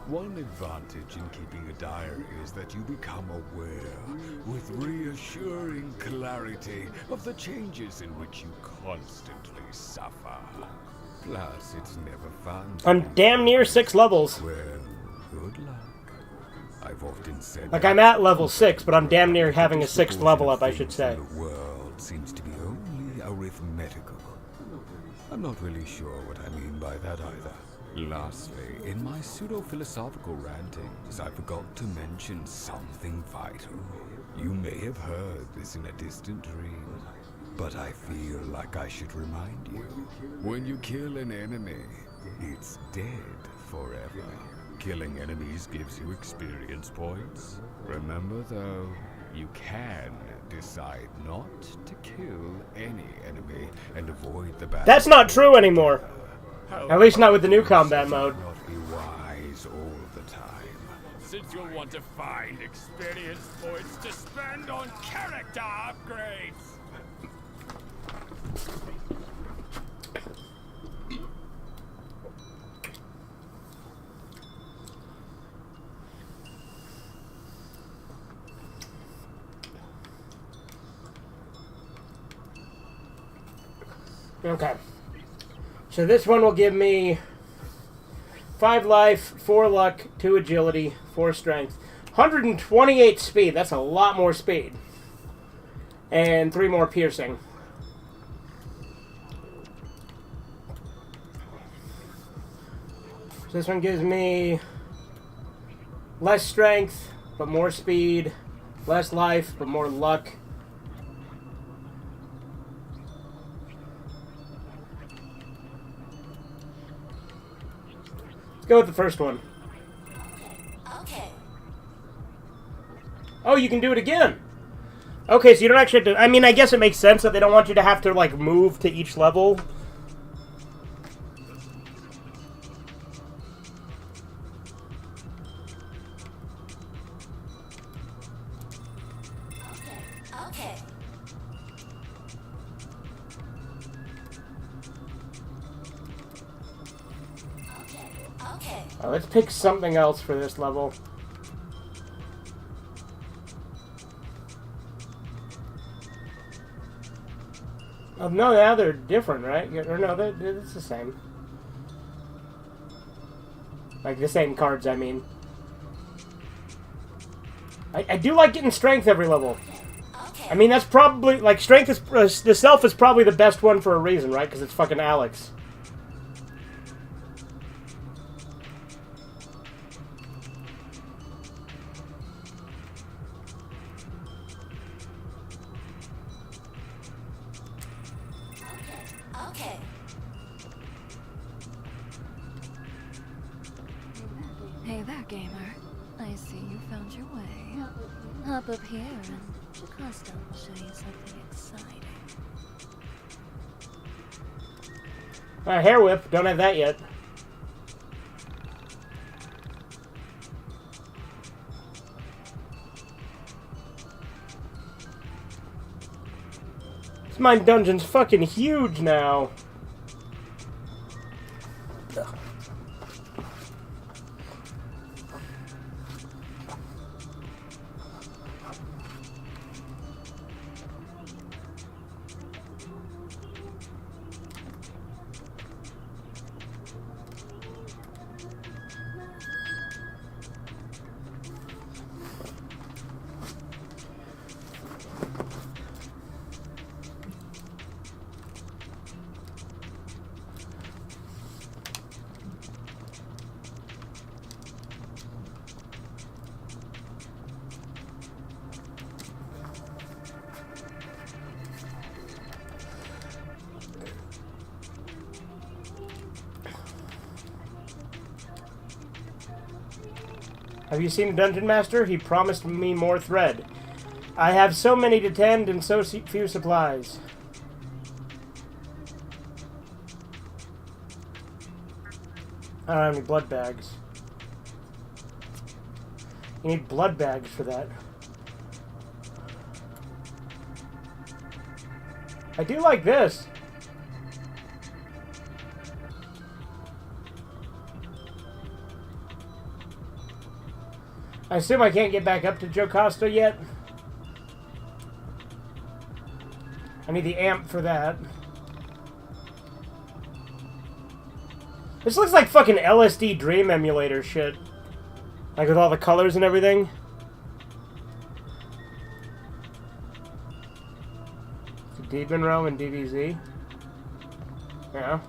One advantage in keeping a diary is that you become aware, with reassuring clarity, of the changes in which you constantly suffer. Plus, it's never fun. I'm damn near 6 levels. Well, good luck. I've often said like, I'm at level 6, but I'm damn near having a 6th level up, I should say. The world seems to be only arithmetical. I'm not really sure what I mean by that either. Lastly, in my pseudo-philosophical rantings, I forgot to mention something vital. You may have heard this in a distant dream, but I feel like I should remind you. When you kill an enemy, it's dead forever. Killing enemies gives you experience points. Remember, though, you can decide not to kill any enemy and avoid the battle. That's not true anymore. At least not with the new combat mode. Not be wise all the time. Since you'll want to find experience points to spend on character upgrades. Okay. So this one will give me 5 life, 4 luck, 2 agility, 4 strength, 128 speed. That's a lot more speed. And 3 more piercing. So this one gives me less strength, but more speed, less life, but more luck. Let's go with the first one. Okay. Oh, you can do it again. Okay, so you don't actually have to... I mean, I guess it makes sense that they don't want you to have to, like, move to each level. Okay. Okay. Let's pick something else for this level. Oh, no, now they're different, right? Or no, it's the same. Like, the same cards, I mean. I do like getting strength every level. Okay. I mean, that's probably... Like, strength is... the self is probably the best one for a reason, right? Because it's fucking Alex. Okay. Hey there, gamer. I see you found your way. Hop up here and Costa will show you something exciting. Hair whip. Don't have that yet. This mine dungeon's fucking huge now. Have you seen a dungeon master? He promised me more thread. I have so many to tend and so few supplies. I don't have any blood bags. You need blood bags for that. I do like this. I assume I can't get back up to Jocasta yet. I need the amp for that. This looks like fucking LSD Dream Emulator shit. Like with all the colors and everything. It's a Demon Realm and DBZ. Yeah.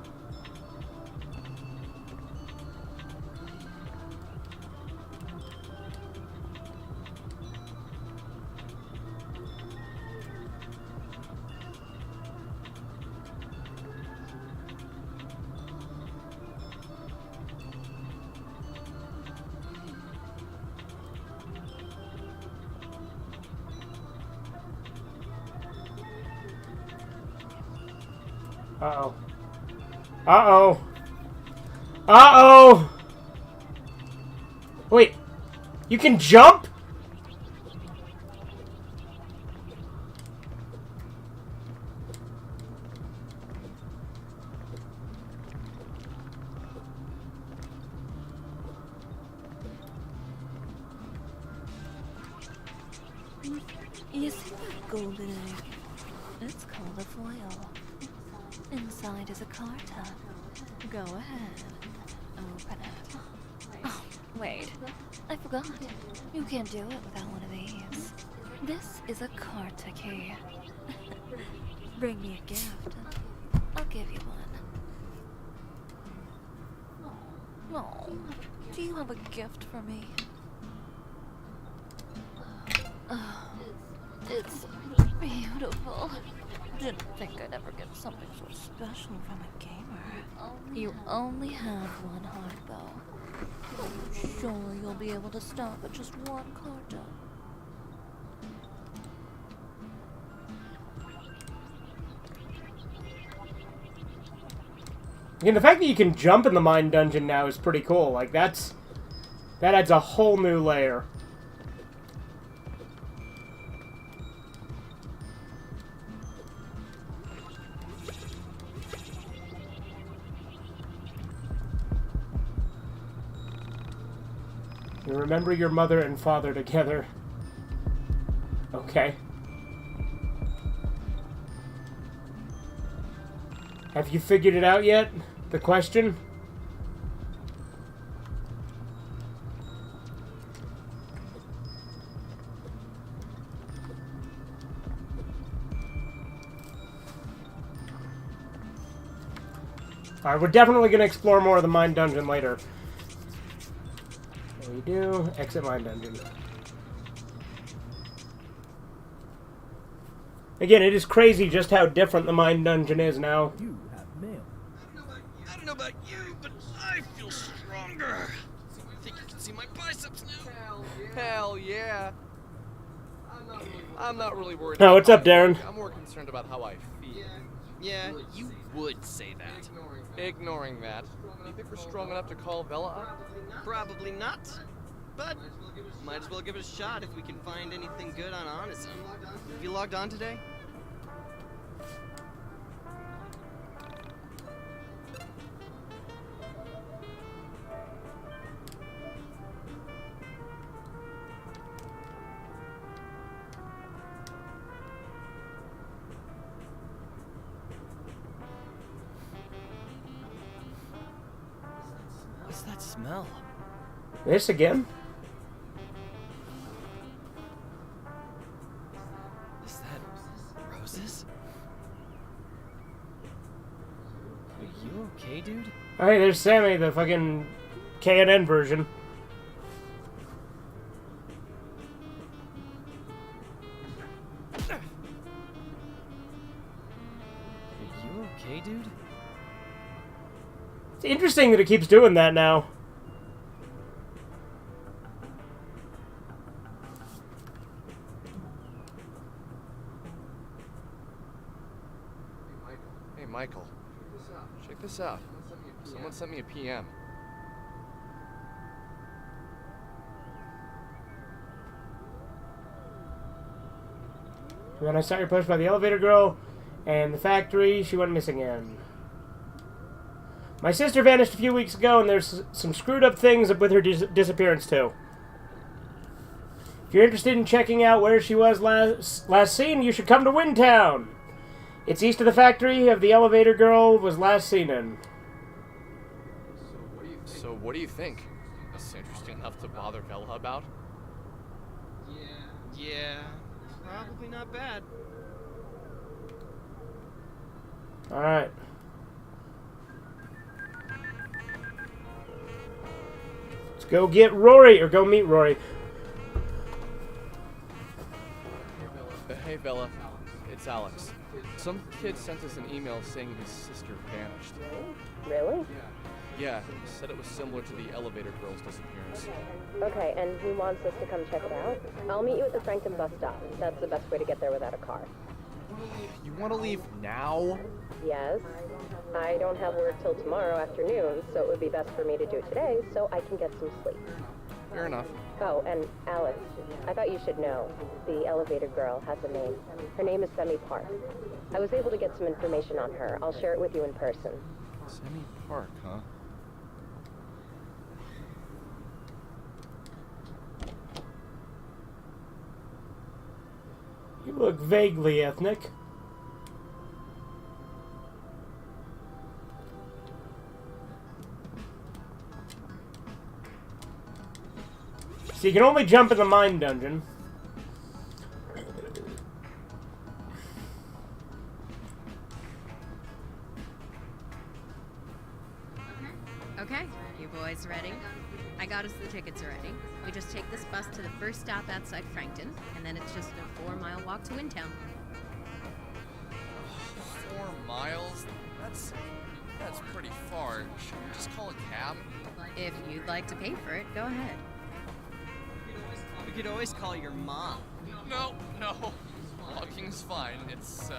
Uh-oh. Uh-oh. Uh-oh! Wait. You can jump? You see that golden egg? It's called a foil. Inside is a carta. Go ahead. Open it. Oh, wait. I forgot. You can't do it without one of these. This is a carta key. Bring me a gift. I'll give you one. Oh, do you have a gift for me? Oh, it's beautiful. Didn't think I'd ever get something so special from a gamer. You only have one heart, though. Sure, you'll be able to stop at just one carta. Again, the fact that you can jump in the mine dungeon now is pretty cool. Like, that adds a whole new layer. You remember your mother and father together. Okay. Have you figured it out yet? The question? Alright, we're definitely going to explore more of the mine dungeon later. There we do. Exit mine dungeon. Again, it is crazy just how different the mine dungeon is now. You have mail. I don't know about you, but I feel stronger. I think you can see my biceps now. Hell yeah. I'm not really worried. Oh, about what's up, my Darren? work. I'm more concerned about how I feel. Yeah, you would say that. Ignoring that, you think we're strong enough to call Vela up? Probably not. But might as well give it a shot if we can find anything good on Honesty. Have you logged on today? What's that smell? This again? Is that roses? Are you okay, dude? Oh, hey, there's Sammy, the fucking K&N version. Are you okay, dude? It's interesting that it keeps doing that now. Hey, Michael. Check this out. Someone sent me a PM. When I saw your post by the elevator girl and the factory, she went missing again. My sister vanished a few weeks ago, and there's some screwed up things up with her disappearance, too. If you're interested in checking out where she was last seen, you should come to Windtown. It's east of the factory of the elevator girl was last seen in. So what do you think? That's interesting enough to bother Vela about? Yeah, probably not bad. Alright. Let's go get Rory, or go meet Rory. Hey, Vela. It's Alex. Some kid sent us an email saying his sister vanished. Really? Yeah, said it was similar to the elevator girl's disappearance. Okay, and he wants us to come check it out? I'll meet you at the Frankton bus stop. That's the best way to get there without a car. You want to leave now? Yes. I don't have work till tomorrow afternoon, so it would be best for me to do it today so I can get some sleep. Fair enough. Oh, and Alex, I thought you should know. The elevator girl has a name. Her name is Semi Park. I was able to get some information on her. I'll share it with you in person. Semi Park, huh? You look vaguely ethnic. So you can only jump in the mine dungeon. Okay, you boys ready? I got us the tickets already. We just take this bus to the first stop outside Frankton, and then it's just a 4-mile walk to Windtown. 4 miles? That's pretty far. Should we just call a cab? If you'd like to pay for it, go ahead. We could always call your mom. No. Walking's fine. It's,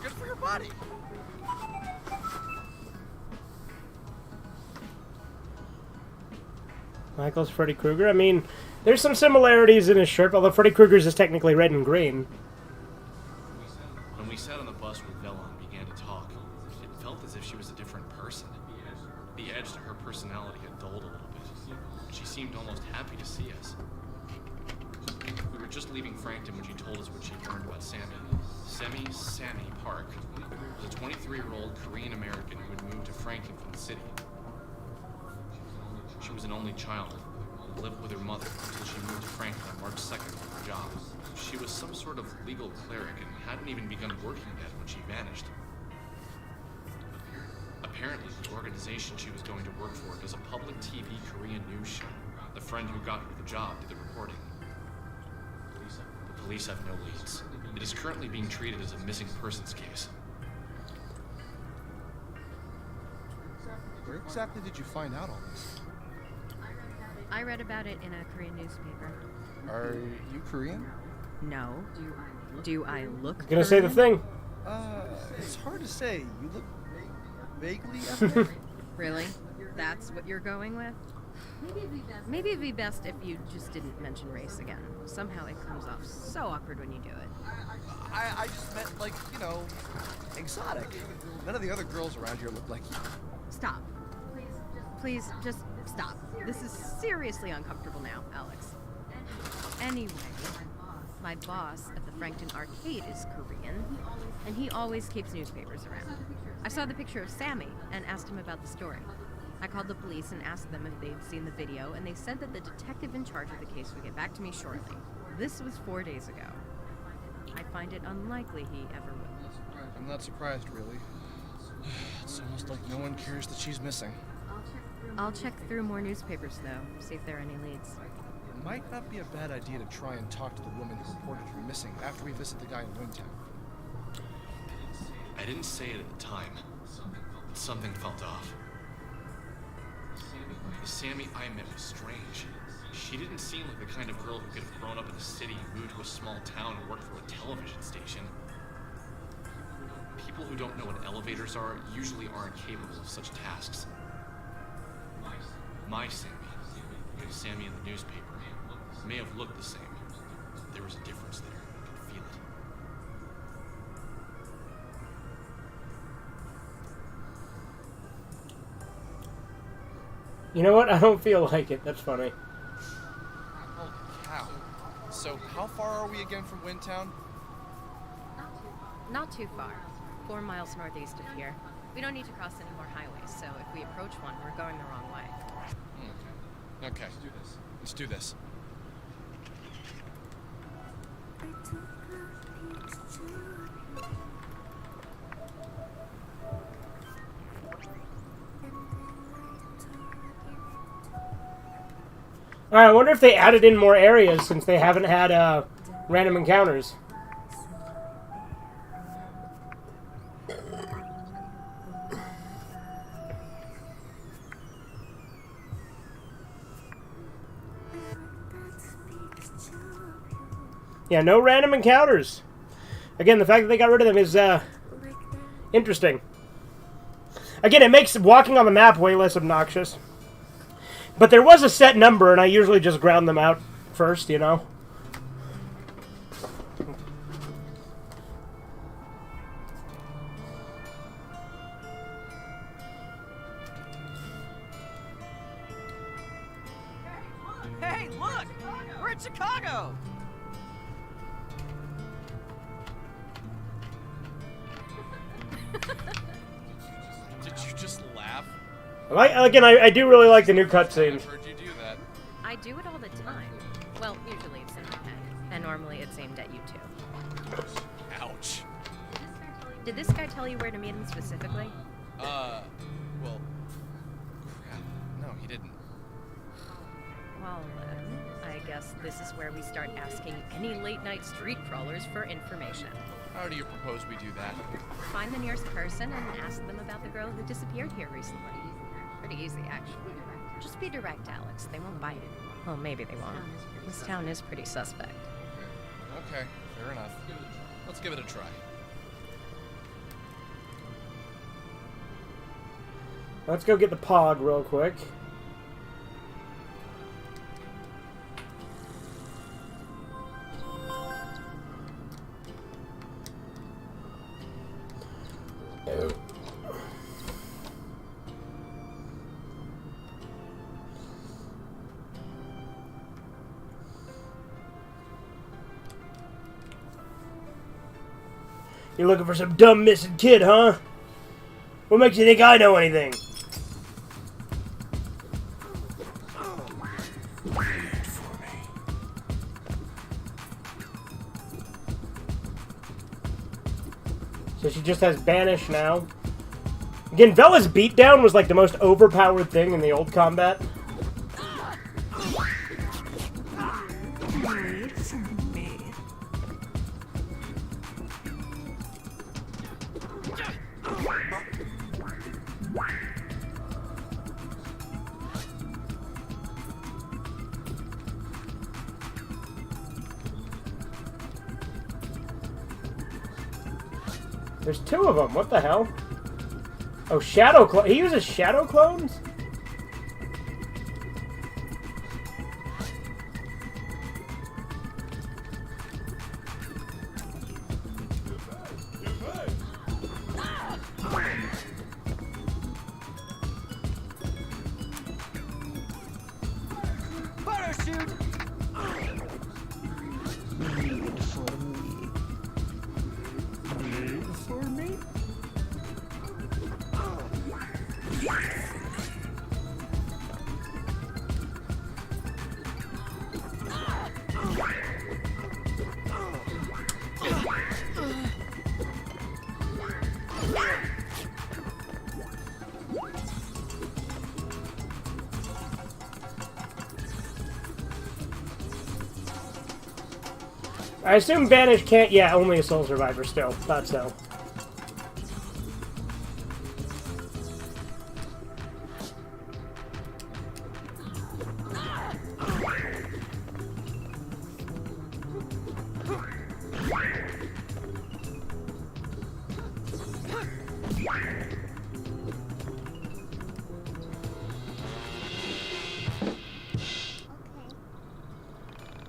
good for your body. Michael's Freddy Krueger. I mean, there's some similarities in his shirt, although Freddy Krueger's is technically red and green. When we sat on the bus with Vela and began to talk, it felt as if she was a different person. The edge to her personality had dulled a little bit. She seemed almost happy to see us. We were just leaving Frankton when she told us what she'd learned about Sammy. Sammy Park was a 23-year-old Korean-American who had moved to Frankton from the city. She was an only child and lived with her mother until she moved to Frankton on March 2nd for her job. She was some sort of legal cleric and hadn't even begun working yet when she vanished. Apparently, the organization she was going to work for does a public TV Korean news show. The friend who got her the job did the reporting. The police have no leads. It is currently being treated as a missing persons case. Where exactly did you find out all this? I read about it in a Korean newspaper. Are you Korean? No. Do I look Gonna say the thing. It's hard to say. You look vaguely ethnic. Really? That's what you're going with? Maybe it'd be best if you just didn't mention race again. Somehow it comes off so awkward when you do it. I just meant, like, you know, exotic. None of the other girls around here look like you. Stop. Please, just stop. This is seriously uncomfortable now, Alex. Anyway, my boss at the Frankton Arcade is Korean, and he always keeps newspapers around. I saw the picture of Sammy and asked him about the story. I called the police and asked them if they'd seen the video, and they said that the detective in charge of the case would get back to me shortly. This was 4 days ago. I find it unlikely he ever will. I'm not surprised, really. It's almost like no one cares that she's missing. I'll check through more newspapers, though, see if there are any leads. It might not be a bad idea to try and talk to the woman who reported her missing after we visit the guy in Windtown. I didn't say it at the time. Something felt off. The Sammy I met was strange. She didn't seem like the kind of girl who could have grown up in the city, moved to a small town, and worked for a television station. People who don't know what elevators are usually aren't capable of such tasks. My Sammy, and Sammy in the newspaper, may have looked the same. There was a difference there. I could feel it. You know what? I don't feel like it. That's funny. Holy cow. So, how far are we again from Windtown? Not too far. 4 miles northeast of here. We don't need to cross any more highways, so if we approach one, we're going the wrong way. Okay. Let's do this. Alright, I wonder if they added in more areas since they haven't had random encounters. Yeah, no random encounters. Again, the fact that they got rid of them is interesting. Again, it makes walking on the map way less obnoxious. But there was a set number, and I usually just ground them out first, you know? Hey, look! We're in Chicago! Did you just laugh? I do really like the new cutscenes. I've heard you do that. I do it all the time. Well, usually it's in my head, and normally it's aimed at you too. Ouch. Did this guy tell you where to meet him specifically? Well, crap. No, he didn't. Well, I guess this is where we start asking any late-night street crawlers for information. How do you propose we do that? Find the nearest person and ask them about the girl who disappeared here recently. Pretty easy, actually. Just be direct, Alex. They won't bite. Well, maybe they won't. This town is pretty suspect. Okay, fair enough. Let's give it a try. Let's go get the Pog real quick. You're looking for some dumb missing kid, huh? What makes you think I know anything? So she just has Banish now. Again, Vela's beatdown was like the most overpowered thing in the old combat. There's two of them. What the hell? Oh, shadow clone. He uses shadow clones? Parachute! I assume Banish can't... Yeah, only a soul survivor still. Thought so.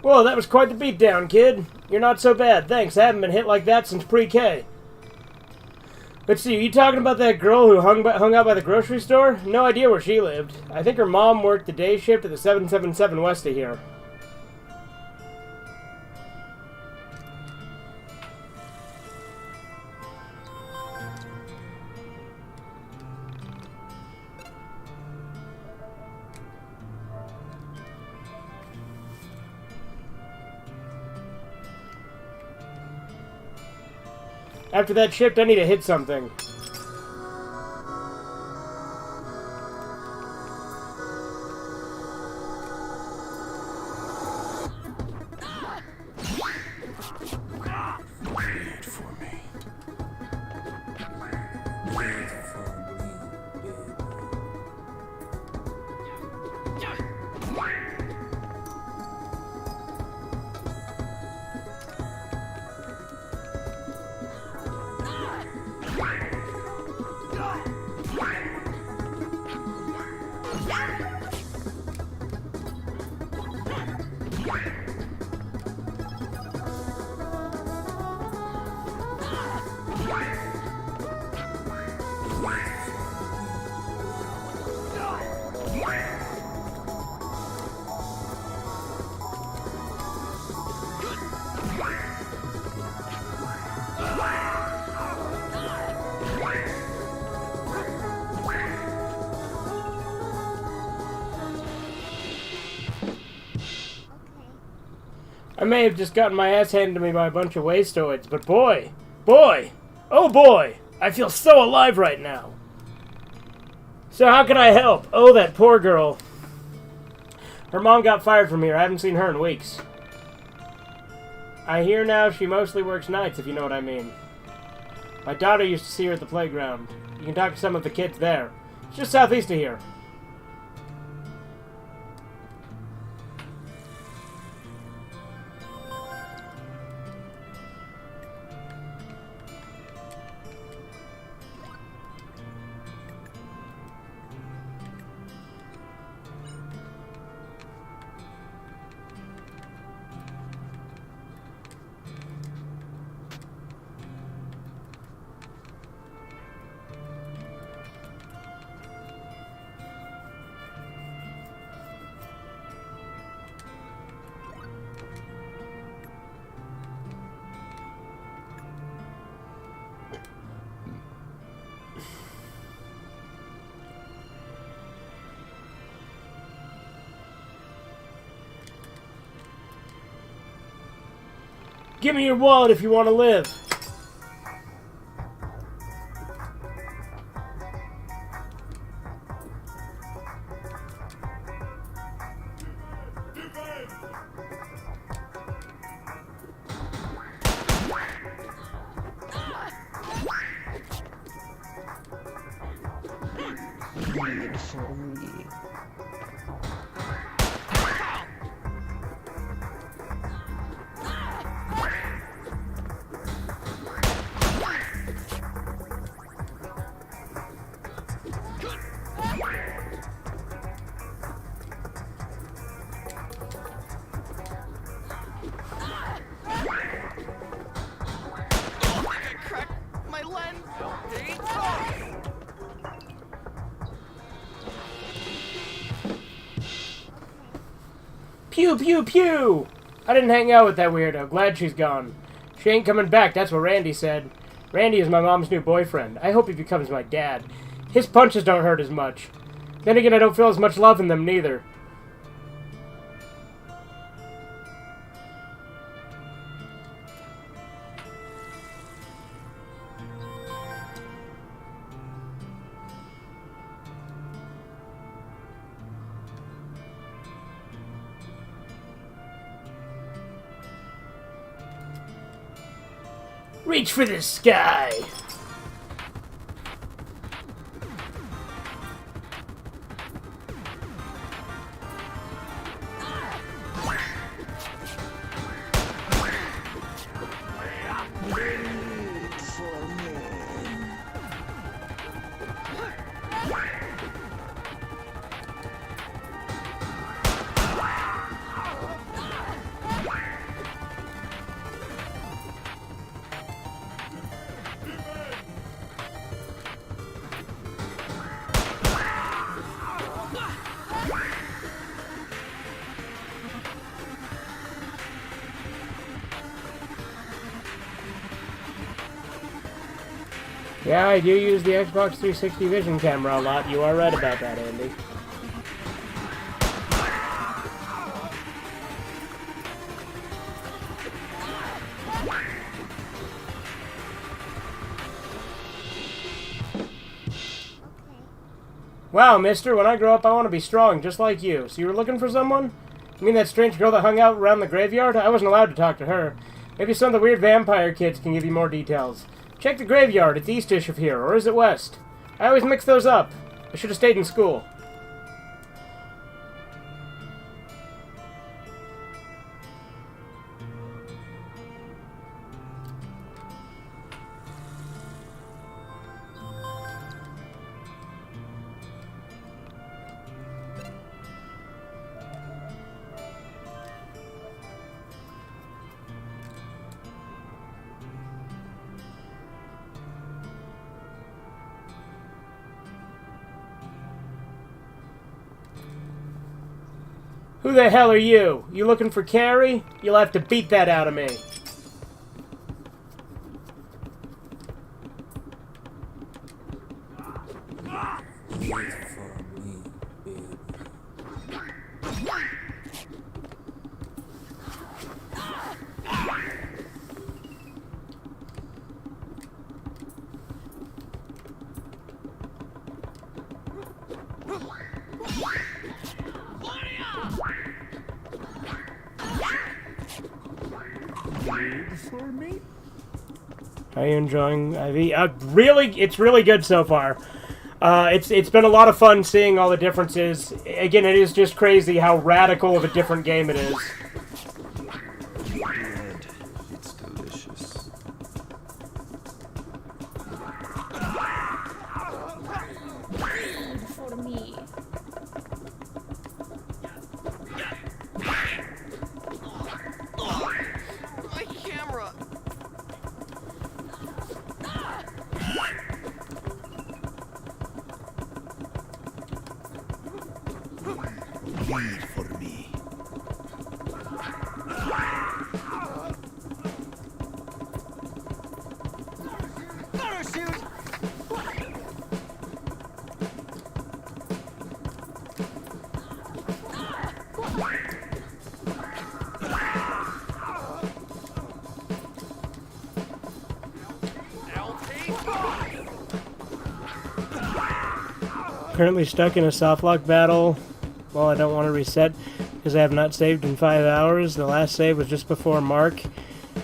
Whoa, that was quite the beatdown, kid. You're not so bad. Thanks, I haven't been hit like that since pre-K. Let's see, are you talking about that girl who hung out by the grocery store? No idea where she lived. I think her mom worked the day shift at the 777 west of here. After that shift, I need to hit something. Wait for me. Wait for me. I may have just gotten my ass handed to me by a bunch of wastoids, but boy, oh boy, I feel so alive right now. So how can I help? Oh, that poor girl. Her mom got fired from here. I haven't seen her in weeks. I hear now she mostly works nights, if you know what I mean. My daughter used to see her at the playground. You can talk to some of the kids there. It's just southeast of here. Give me your wallet if you want to live. Wait for me. Pew, pew, pew! I didn't hang out with that weirdo. Glad she's gone. She ain't coming back, that's what Randy said. Randy is my mom's new boyfriend. I hope he becomes my dad. His punches don't hurt as much. Then again, I don't feel as much love in them, neither. Reach for the sky! Yeah, I do use the Xbox 360 Vision camera a lot. You are right about that, Andy. Wow, mister, when I grow up I want to be strong, just like you. So you were looking for someone? You mean that strange girl that hung out around the graveyard? I wasn't allowed to talk to her. Maybe some of the weird vampire kids can give you more details. Check the graveyard. It's east-ish of here, or is it west? I always mix those up. I should have stayed in school. Who the hell are you? You looking for Carrie? You'll have to beat that out of me. Are you enjoying IV? It's really good so far. It's been a lot of fun seeing all the differences. Again, it is just crazy how radical of a different game it is. Bread. It's delicious. For me. My camera! Bleed for me. Parachute! Currently stuck in a softlock battle. Well, I don't want to reset because I have not saved in 5 hours. The last save was just before Mark,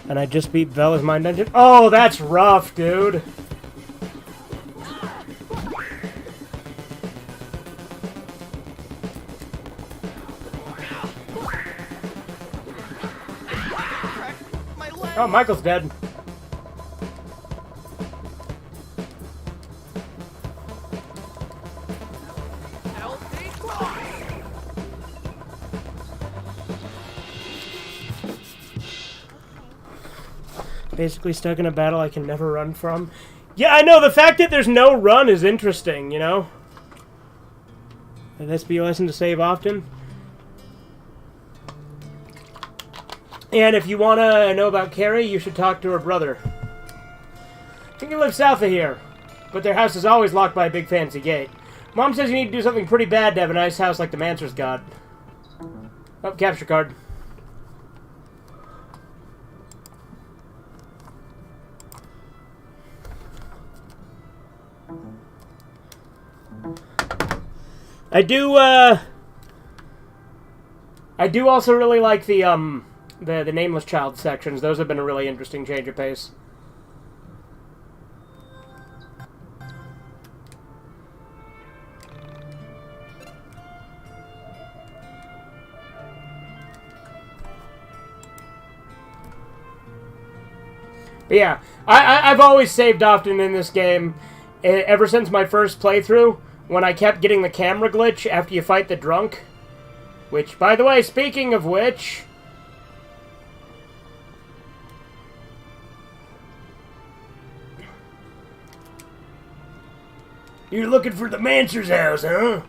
and I just beat Bella's Mine Dungeon. Oh, that's rough, dude. Oh, Michael's dead. Basically stuck in a battle I can never run from. Yeah, I know, the fact that there's no run is interesting, you know? Would this be a lesson to save often? And if you want to know about Carrie, you should talk to her brother. I think he lives south of here, but their house is always locked by a big fancy gate. Mom says you need to do something pretty bad to have a nice house like the Mancer's got. Oh, capture card. I do also really like the Nameless Child sections. Those have been a really interesting change of pace. But yeah, I've always saved often in this game, ever since my first playthrough, when I kept getting the camera glitch after you fight the drunk. Which, by the way, speaking of which... You're looking for the Mancer's house, huh?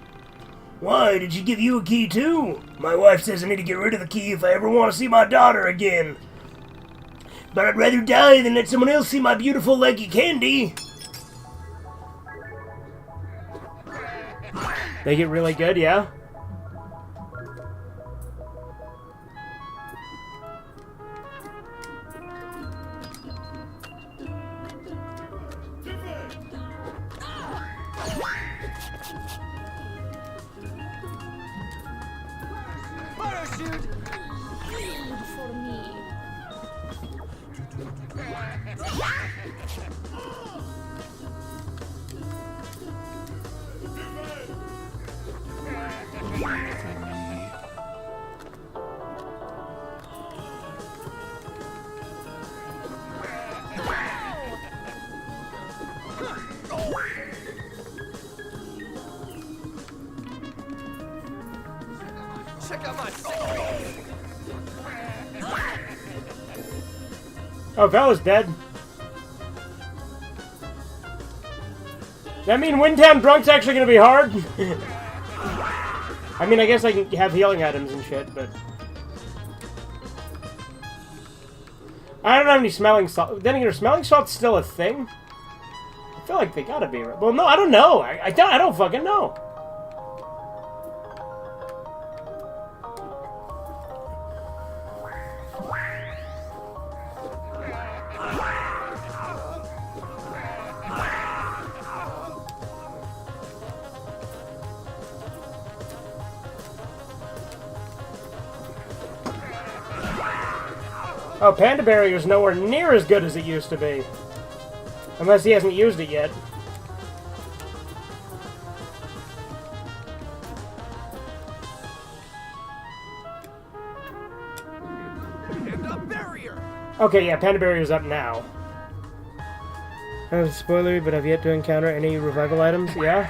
Why, did she give you a key too? My wife says I need to get rid of the key if I ever want to see my daughter again. But I'd rather die than let someone else see my beautiful leggy candy. They get really good, yeah? Parachute! For me. Check out my Oh, Bella's dead. Does that mean Windtown Drunk's actually gonna be hard? I mean, I guess I can have healing items and shit, but... I don't have any smelling salt. Then again, are smelling salts still a thing? I feel like they gotta be. Well, no, I don't know. I don't fucking know. Oh, Panda Berry is nowhere near as good as it used to be. Unless he hasn't used it yet. And a barrier. Okay, yeah, Panda Berry is up now. Spoilery, but I've yet to encounter any revival items. Yeah?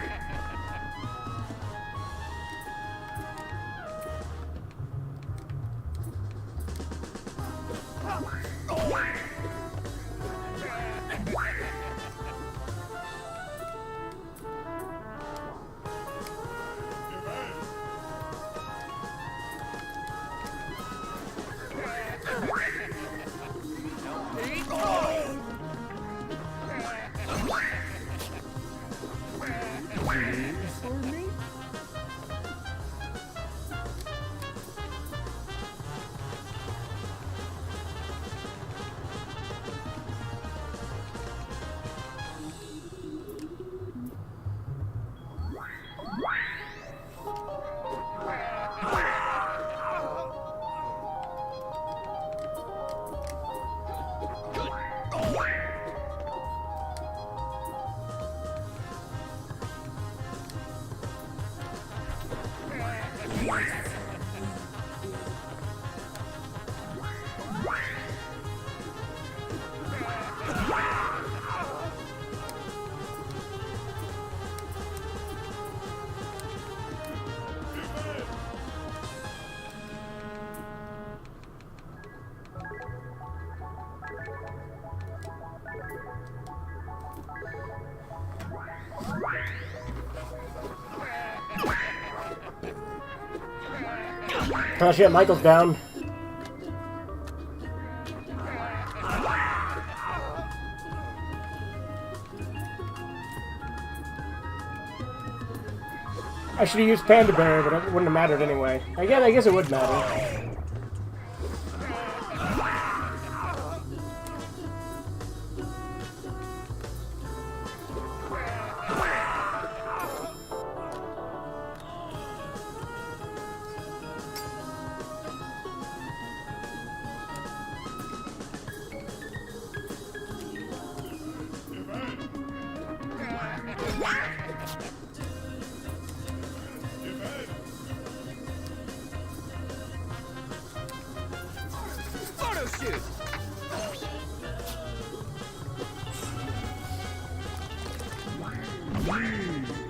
Oh shit, Michael's down. I should have used Panda Bear, but it wouldn't have mattered anyway. I guess it would matter. Photo shoot!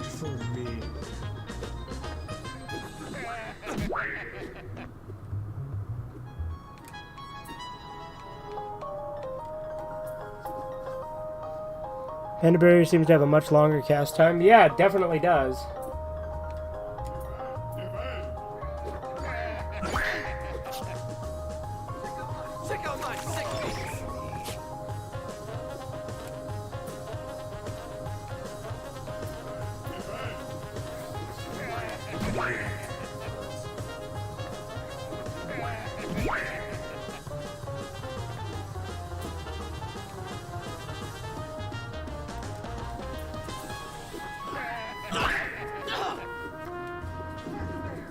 For me. Panda Bear seems to have a much longer cast time. Yeah, it definitely does. Check out my sick piece!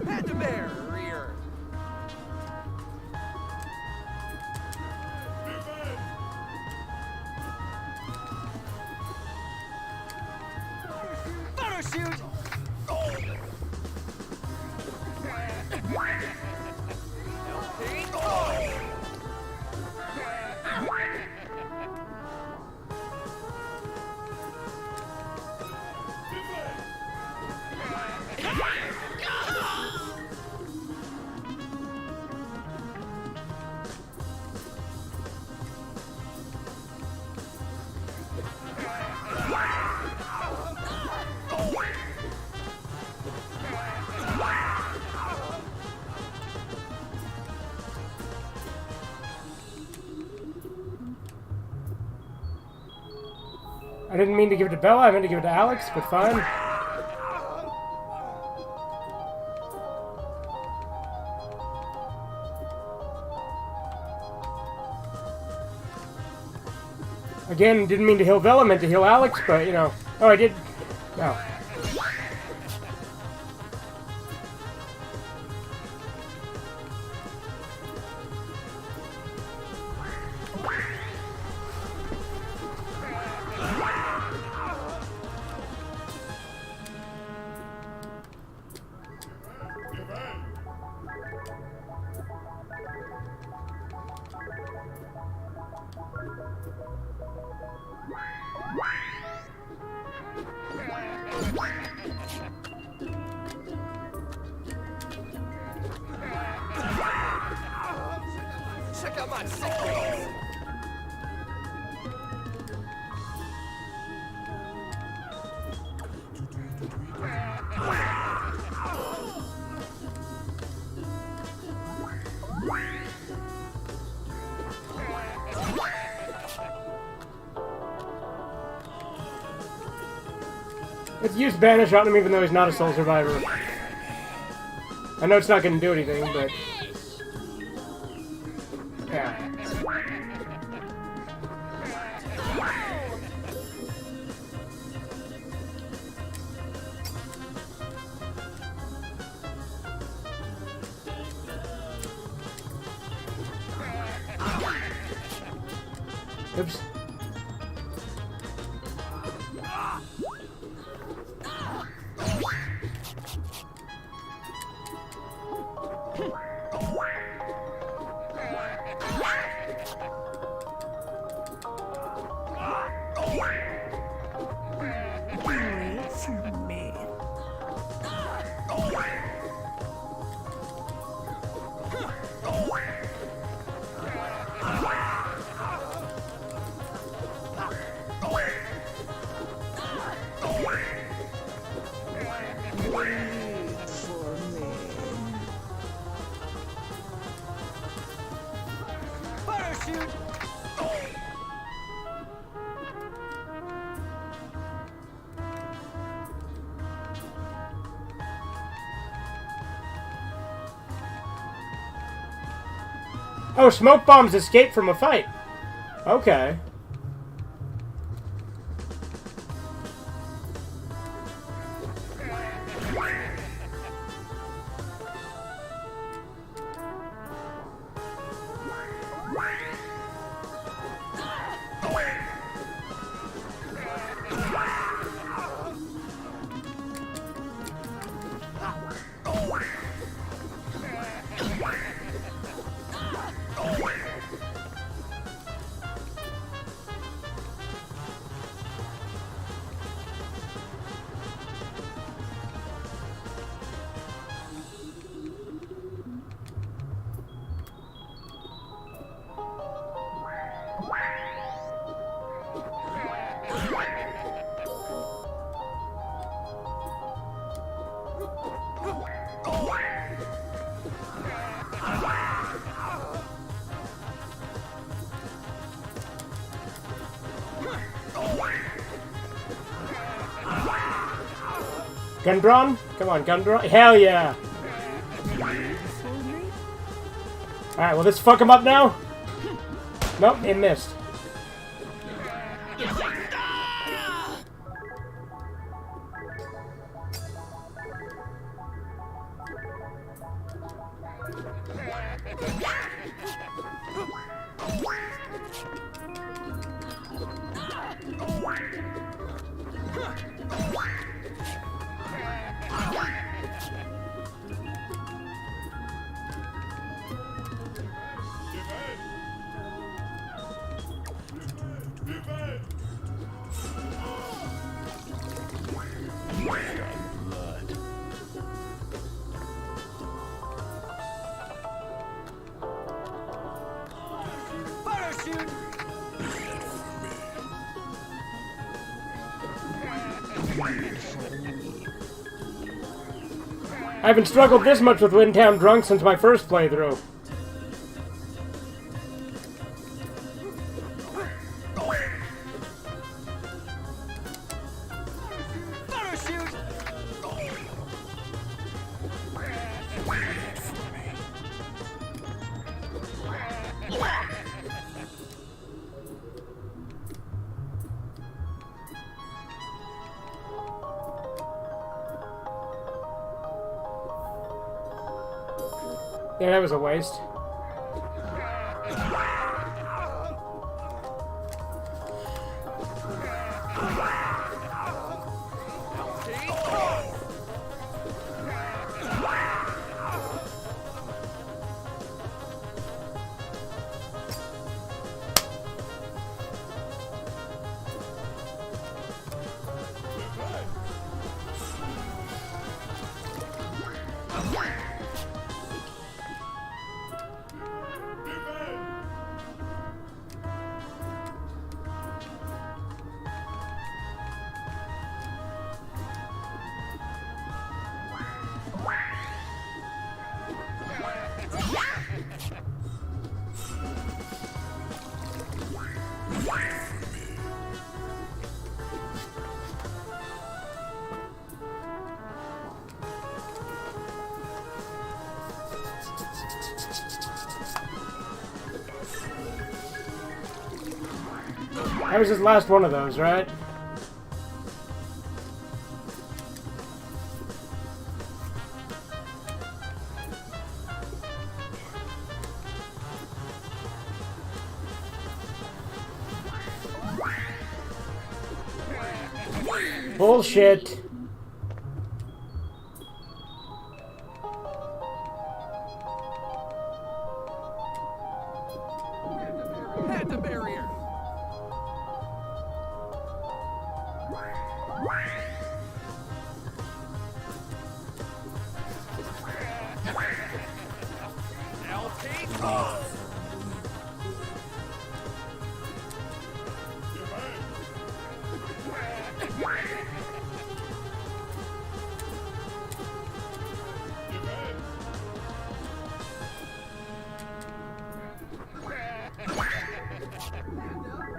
Panda Bear rear! Photo shoot! I didn't mean to give it to Bella, I meant to give it to Alex, but fine. Again, didn't mean to heal Bella, meant to heal Alex, but, you know. Oh, I did. No. Check out my sick piece! Let's use Banish on him even though he's not a soul survivor. I know it's not going to do anything, but... yeah. Oops. Oh, smoke bombs escape from a fight. Okay. Gun drawn? Come on, gun drawn. Hell yeah! Alright, will this fuck him up now? Nope, it missed. I haven't struggled this much with Windtown Drunk since my first playthrough. Yeah, that was a waste. That was his last one of those, right? Bullshit. Had the barrier.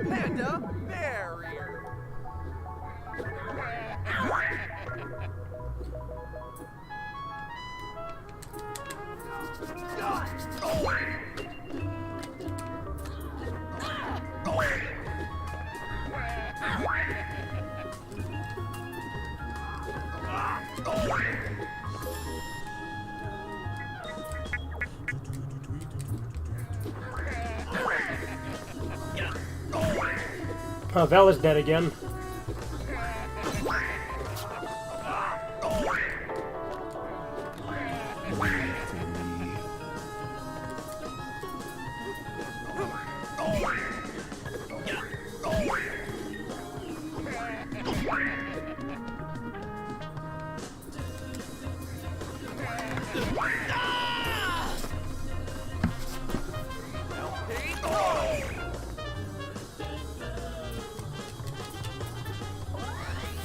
Panda barrier. Oh, Vel is dead again.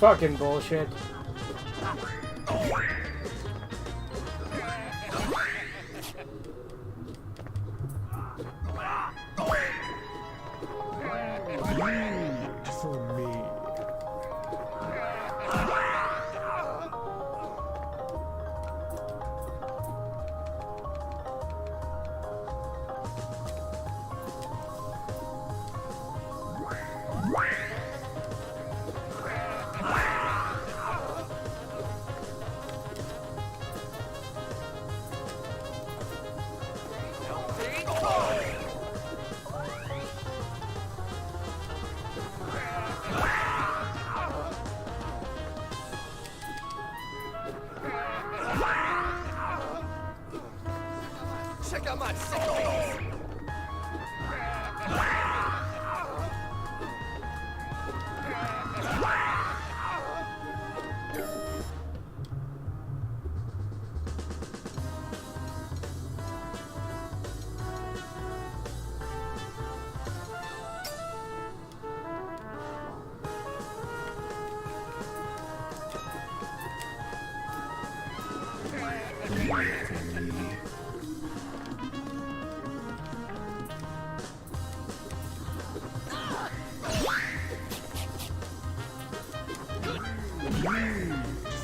Fucking bullshit. For me. Check out my sick.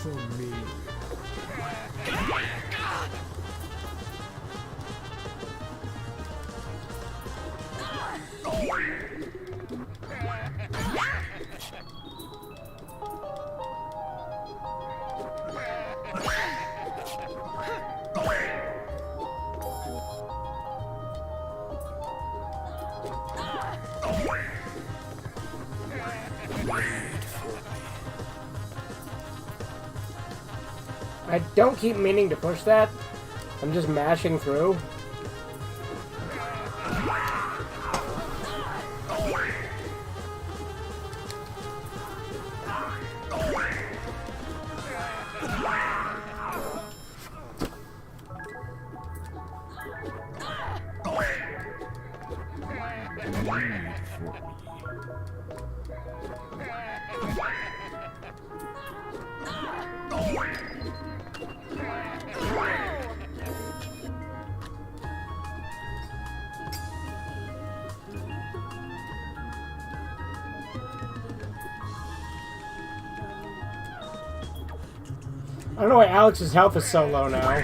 For me. I don't keep meaning to push that. I'm just mashing through. I don't know why Alex's health is so low now.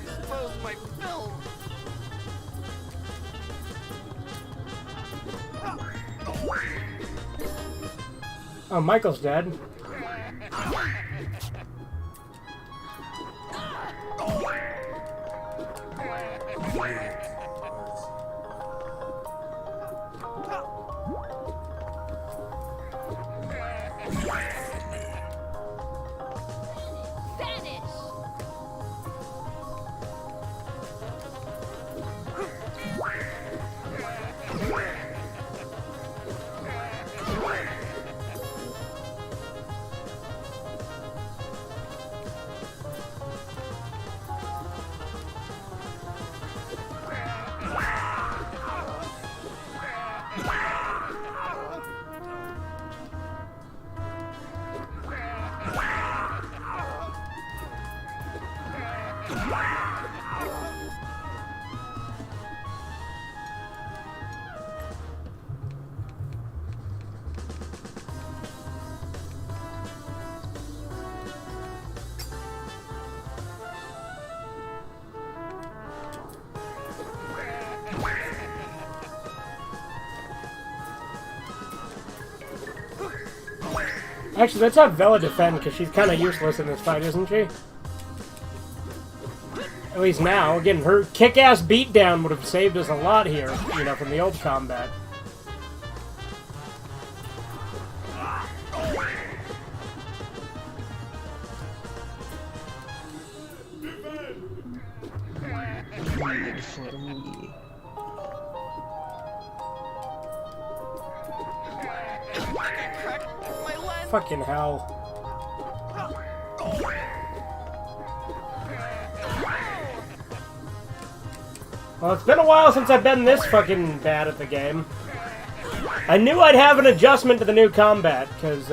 Exposed my film. Oh, Michael's dead. Actually, let's have Vela defend, because she's kind of useless in this fight, isn't she? At least now. Again, her kick-ass beatdown would have saved us a lot here, you know, from the old combat. Bleed for me. Fucking hell. Well, it's been a while since I've been this fucking bad at the game. I knew I'd have an adjustment to the new combat, because,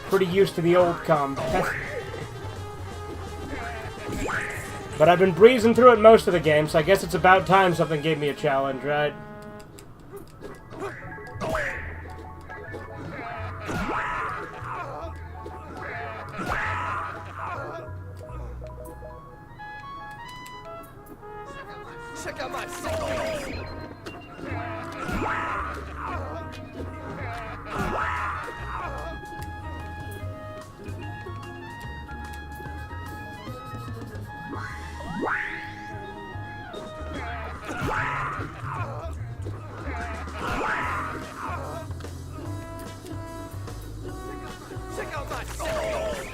pretty used to the old combat. But I've been breezing through it most of the game, so I guess it's about time something gave me a challenge, right? Check out my sickness! Check out my sickness!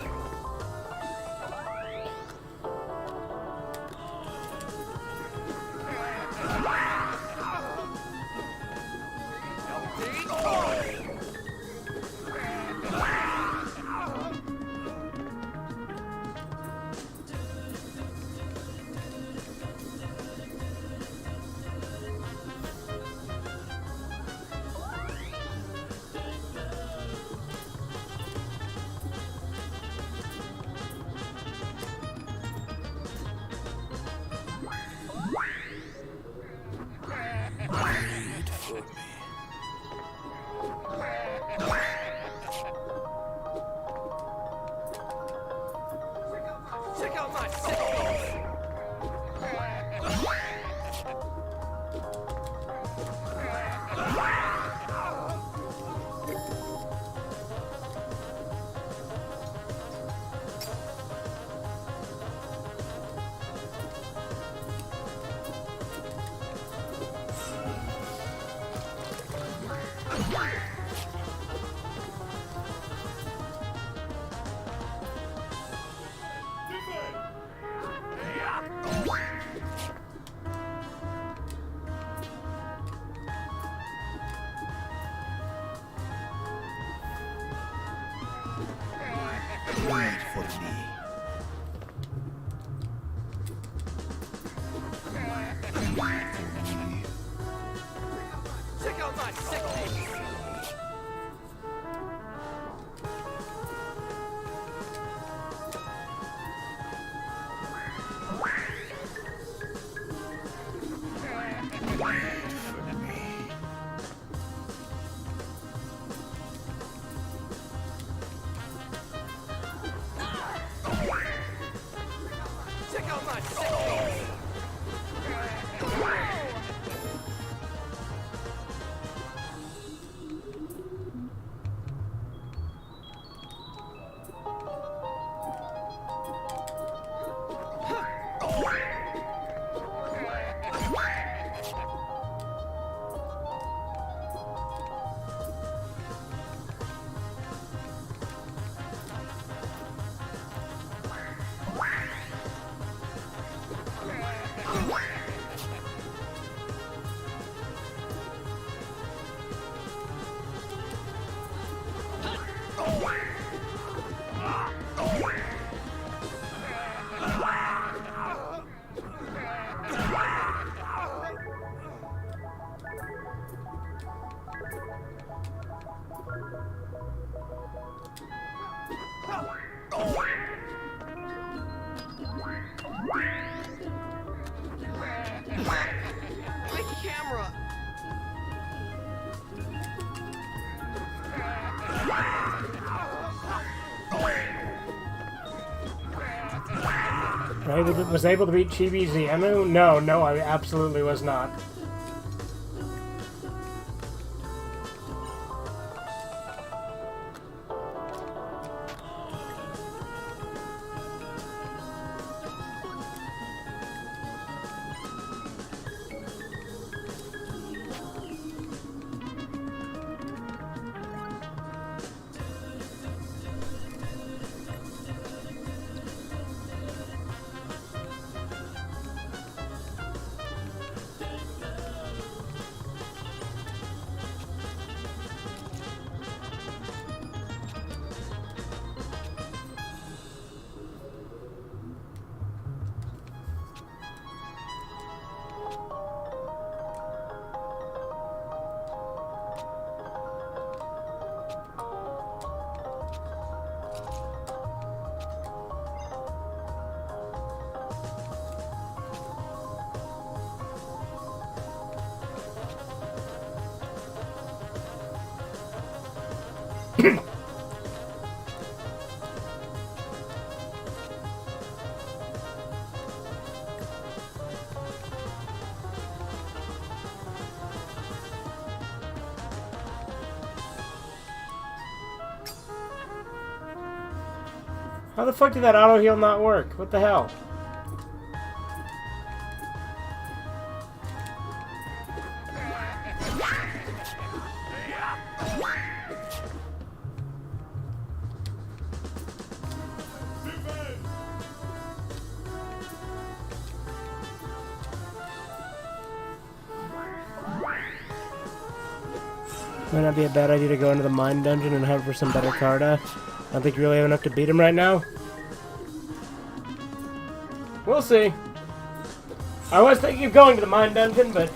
Check out my sickness! Bleed for me. Bleed for me. Check out my sickness! Check out my sickness! My camera! I was able to beat Chibi Ziemu? No, I absolutely was not. How the fuck did that auto heal not work? What the hell? Might not be a bad idea to go into the mine dungeon and hunt for some better Carta. I don't think you really have enough to beat him right now. We'll see. I was thinking of going to the mine dungeon, but...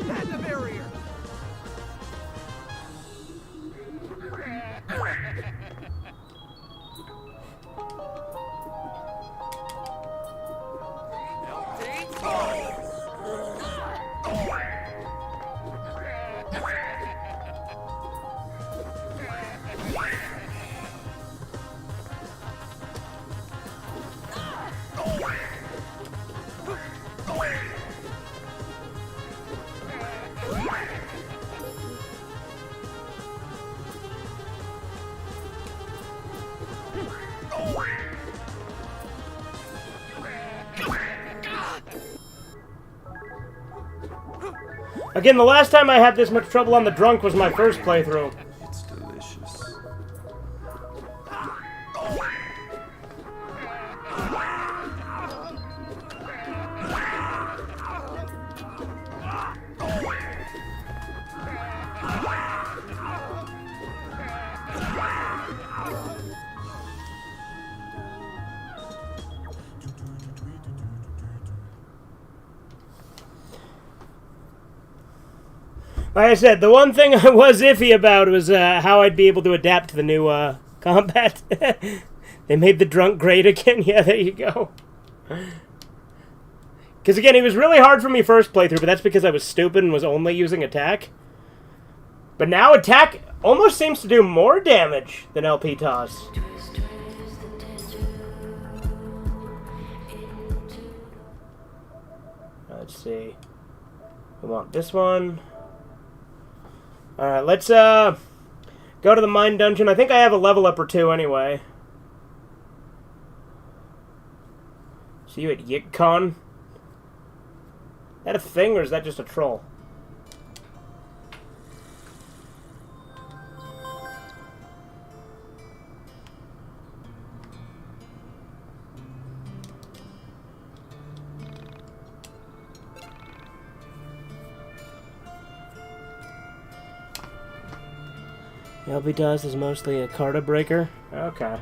At the barrier! Again, the last time I had this much trouble on the drunk was my first playthrough. It's delicious. Like I said, the one thing I was iffy about was how I'd be able to adapt to the new combat. They made the drunk great again. Yeah, there you go. Because again, it was really hard for me first playthrough, but that's because I was stupid and was only using attack. But now attack almost seems to do more damage than LP toss. Let's see. We want this one. Alright, let's go to the mine dungeon. I think I have a level up or two anyway. See you at Yiik I.V? Is that a thing or is that just a troll? LP Toss is mostly a Carta breaker? Okay.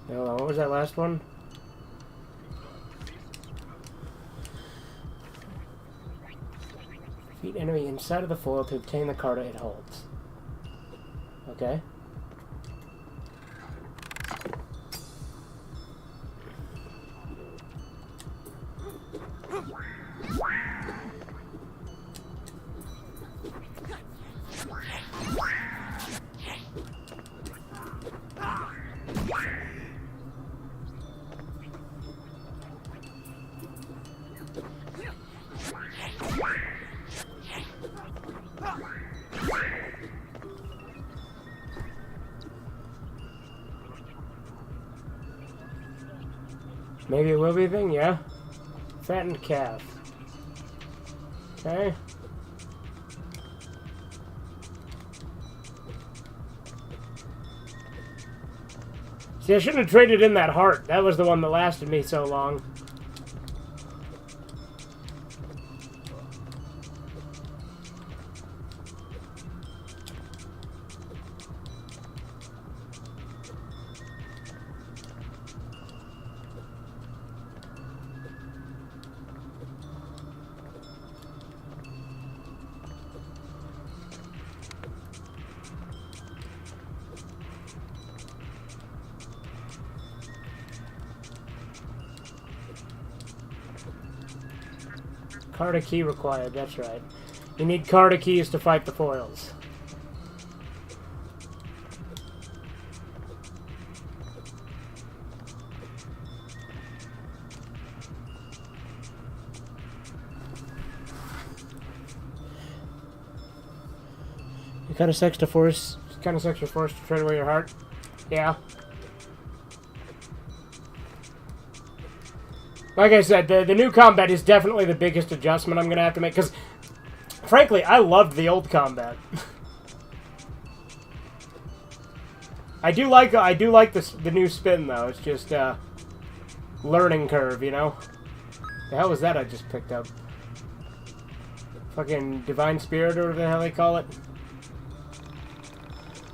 Hold on, what was that last one? Defeat enemy inside of the foil to obtain the Carta it holds. Okay. Maybe it will be a thing, yeah. Fattened calf. Okay. See, I shouldn't have traded in that heart. That was the one that lasted me so long. Carta key required, that's right. You need Carta keys to fight the foils. You kind of sex to force to trade away your heart. Yeah. Like I said, the new combat is definitely the biggest adjustment I'm gonna have to make, because frankly, I loved the old combat. I do like the new spin though. It's just learning curve, you know. The hell was that I just picked up? Fucking divine spirit or whatever the hell they call it.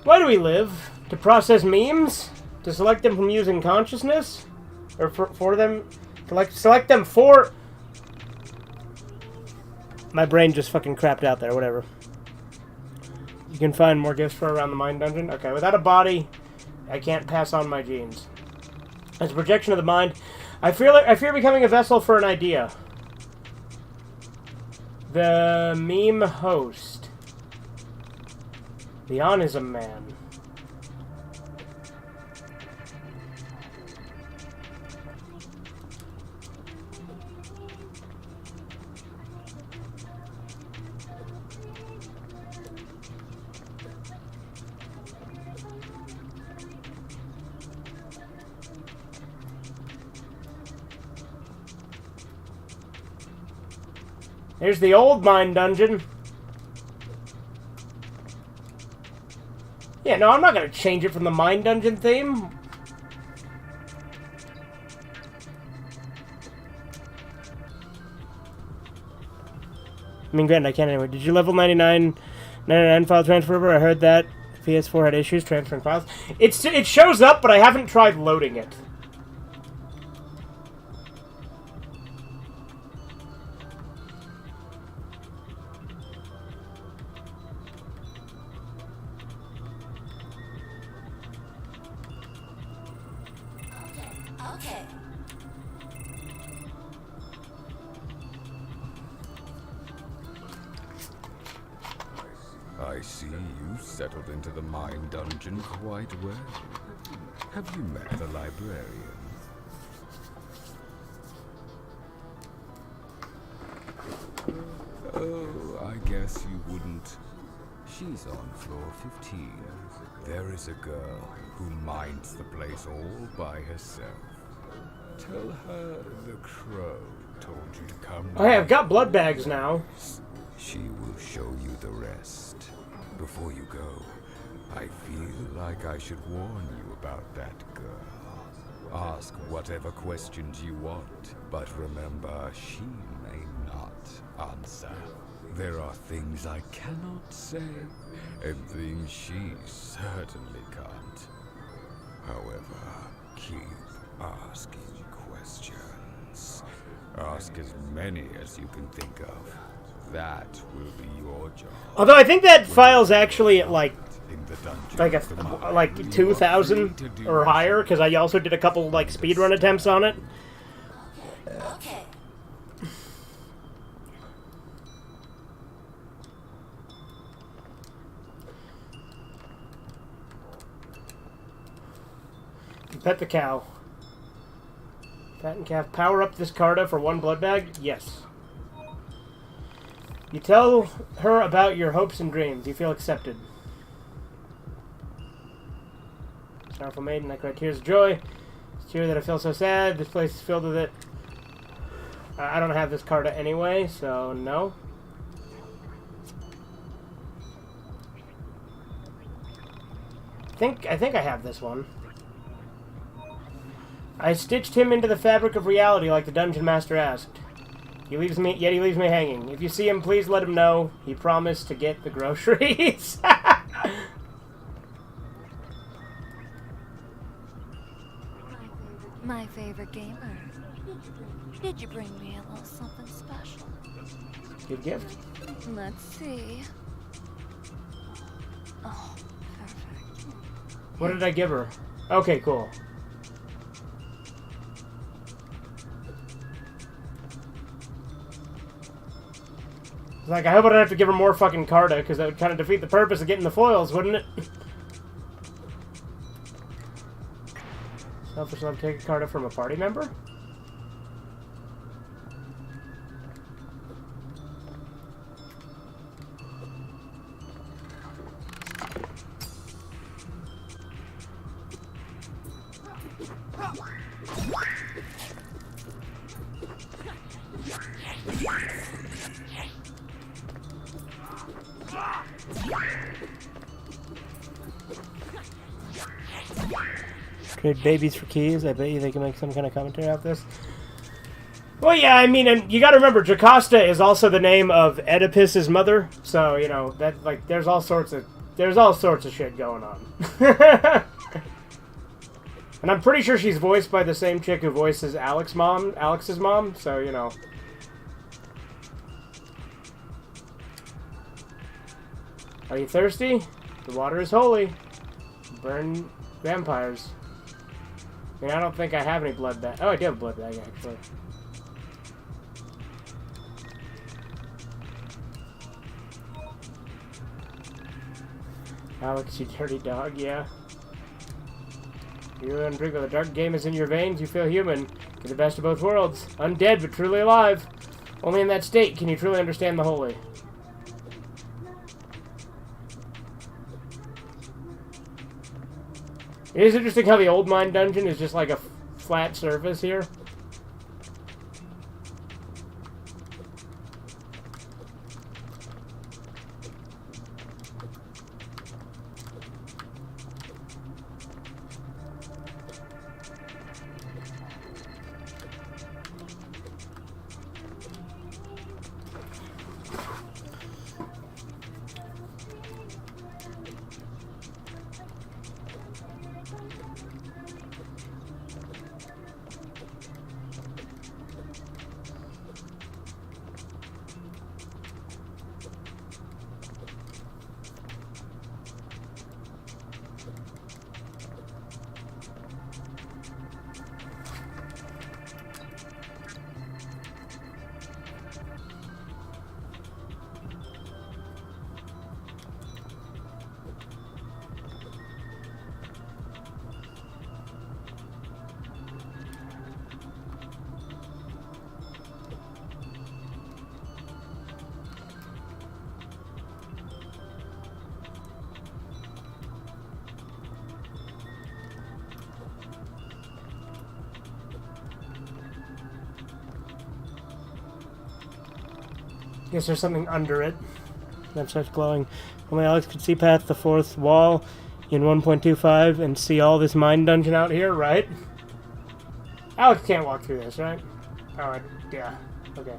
Why do we live? To process memes? To select them from using consciousness? Or for them? To select them for... My brain just fucking crapped out there, whatever. You can find more gifts for around the mind dungeon. Okay, without a body, I can't pass on my genes. As a projection of the mind, I fear becoming a vessel for an idea. The meme host. The Onism Man. There's the old mine dungeon. Yeah, no, I'm not going to change it from the mine dungeon theme. I mean, granted, I can't anyway. Did you level 99 file transfer over? I heard that PS4 had issues transferring files. It shows up, but I haven't tried loading it. I see you settled into the mine dungeon quite well. Have you met the librarian? Oh, I guess you wouldn't. She's on floor 15. There is a girl who minds the place all by herself. Tell her the crow told you to come. Oh, hey, I've got blood bags now. She will show you the rest. Before you go, I feel like I should warn you about that girl. Ask whatever questions you want, but remember, she may not answer. There are things I cannot say, and things she certainly can't. However, keep asking questions. Ask as many as you can think of. That will be your job. Although I think that file's actually at like 2,000 or higher, because I also did a couple like speedrun attempts on it. Okay. Pet the cow. Fatten calf. Power up this Carta for 1 blood bag? Yes. You tell her about your hopes and dreams. You feel accepted. Sorrowful maiden, I cry tears of joy. It's true that I feel so sad. This place is filled with it. I don't have this Carta anyway, so no. I think I have this one. I stitched him into the fabric of reality like the dungeon master asked. He leaves me hanging. If you see him, please let him know. He promised to get the groceries. My favorite gamer. Did you bring me a little something special? Good gift. Let's see. Oh, perfect. What did I give her? Okay, cool. Like, I hope I don't have to give her more fucking Carta, because that would kind of defeat the purpose of getting the foils, wouldn't it? Selfish love, take a Carta from a party member? Trade babies for keys. I bet you they can make some kind of commentary out of this. Well, yeah, I mean, and you got to remember, Jocasta is also the name of Oedipus's mother, so you know that like there's all sorts of shit going on. And I'm pretty sure she's voiced by the same chick who voices Alex's mom. So you know. Are you thirsty? The water is holy. Burn vampires. I mean, I don't think I have any blood bag. Oh, I do have a blood bag, actually. Alex, you dirty dog, yeah. You and drink of the dark game is in your veins, you feel human. You're the best of both worlds. Undead, but truly alive. Only in that state can you truly understand the holy. It is interesting how the old mine dungeon is just like a flat surface here. Guess there's something under it. That starts glowing. Only Alex could see past the fourth wall in 1.25 and see all this mine dungeon out here, right? Alex can't walk through this, right? Oh, yeah. Okay.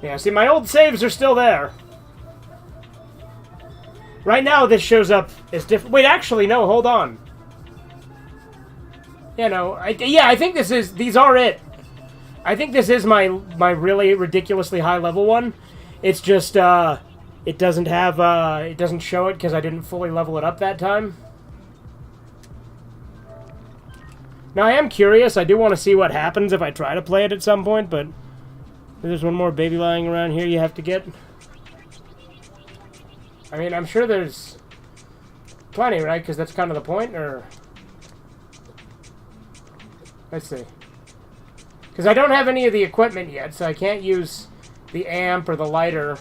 Yeah, see, my old saves are still there. Right now, this shows up as different. Wait, actually, no, hold on. You know, I think these are it. I think this is my really ridiculously high level one. It's just, it doesn't have, it doesn't show it because I didn't fully level it up that time. Now, I am curious. I do want to see what happens if I try to play it at some point, but there's one more baby lying around here you have to get. I mean, I'm sure there's plenty, right? Because that's kind of the point, or... Let's see. Because I don't have any of the equipment yet, so I can't use the amp or the lighter.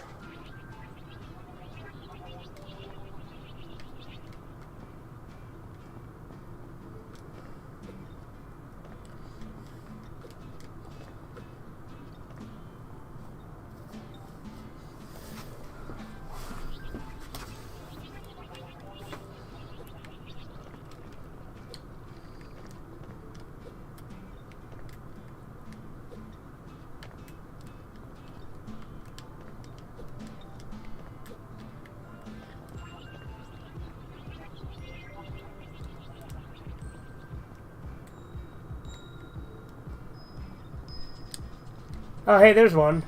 Oh, hey, there's one.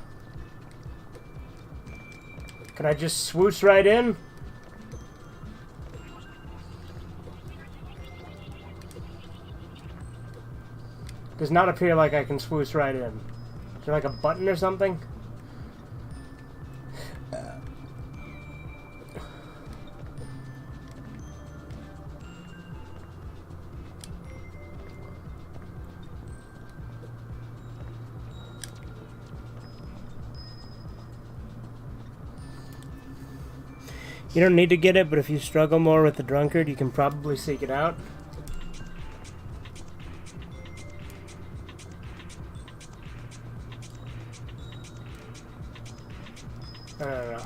Can I just swoosh right in? Does not appear like I can swoosh right in. Is there like a button or something? You don't need to get it, but if you struggle more with the drunkard, you can probably seek it out. I don't know.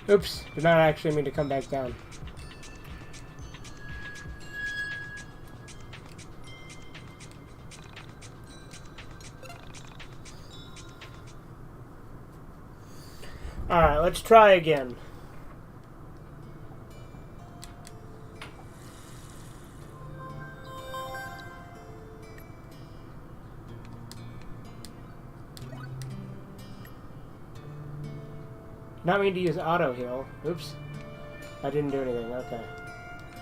Oops, did not actually mean to come back down. Alright, let's try again. Not mean to use auto heal. Oops. I didn't do anything. Okay.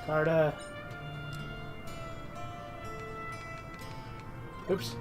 Carta. Oops.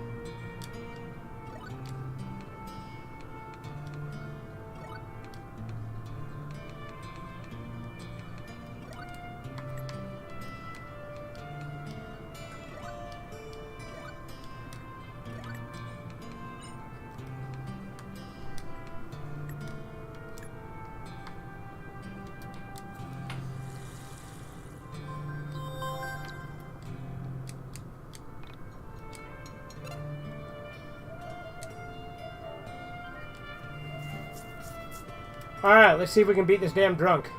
Alright, let's see if we can beat this damn drunk.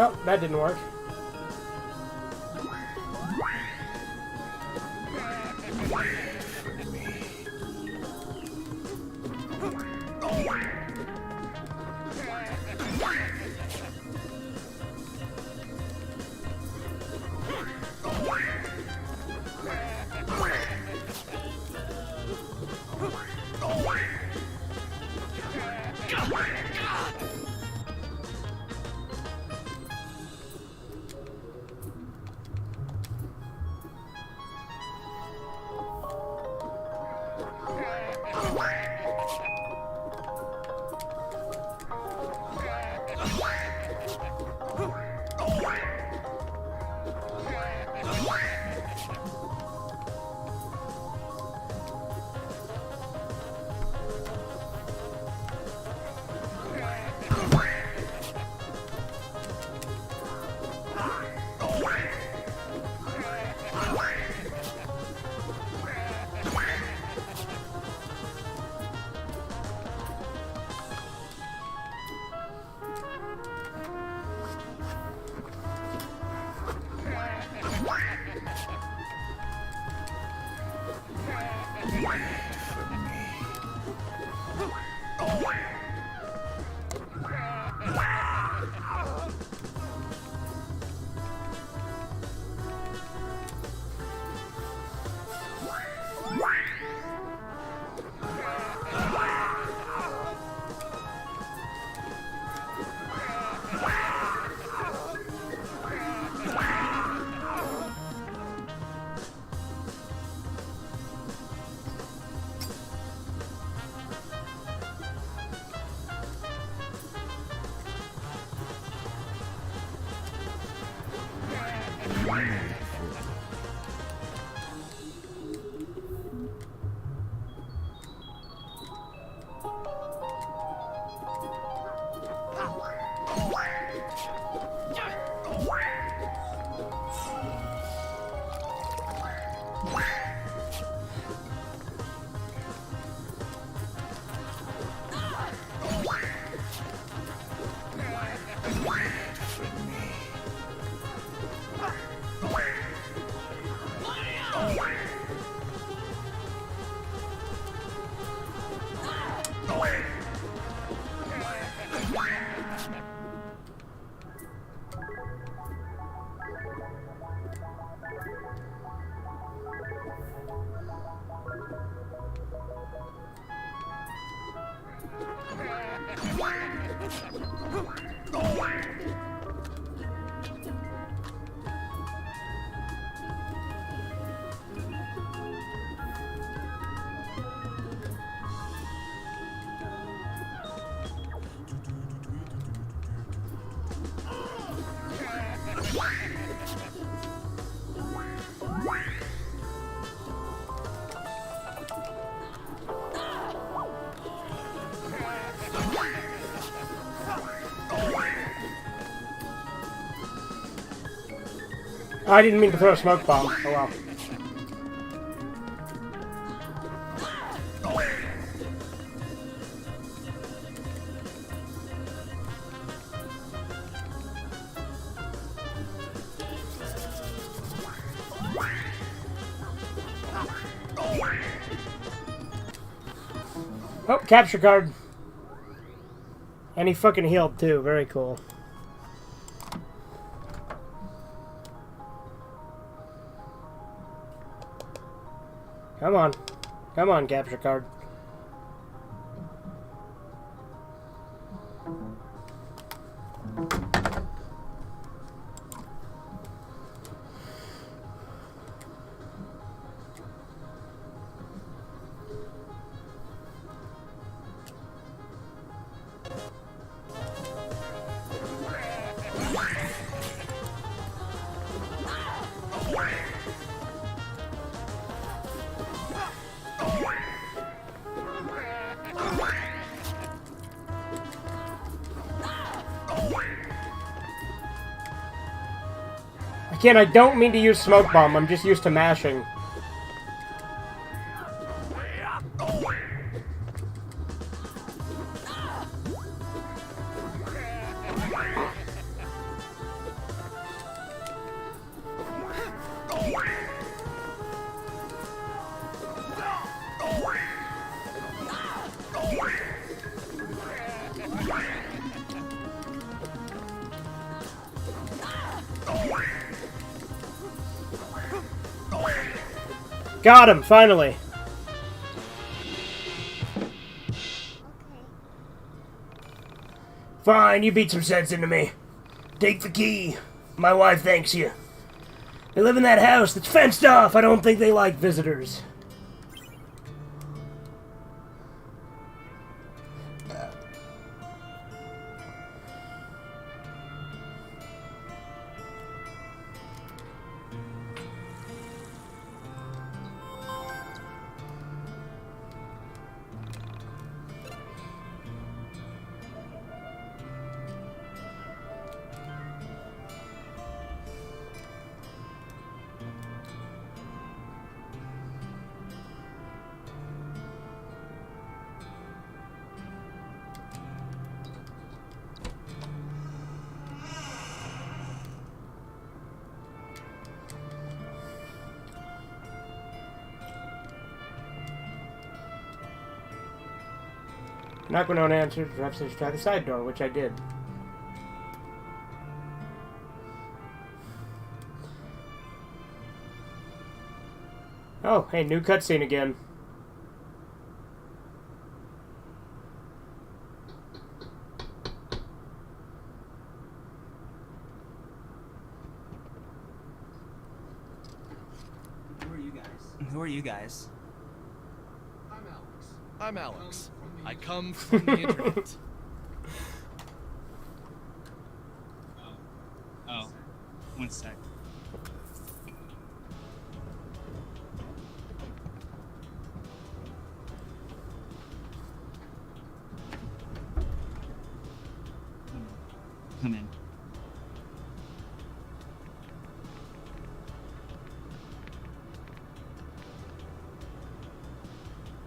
Oh, that didn't work. I didn't mean to throw a smoke bomb. Oh well. Oh, capture card. And he fucking healed too. Very cool. Come on. Come on, capture card. Again, I don't mean to use smoke bomb. I'm just used to mashing. Got him, finally. Fine, you beat some sense into me. Take the key. My wife thanks you. They live in that house that's fenced off. I don't think they like visitors. Knock when no one answers, perhaps I should try the side door, which I did. Oh, hey, new cutscene again. Who are you guys? Who are you guys? I'm Alex. I come from the internet. Oh, one sec. Come in.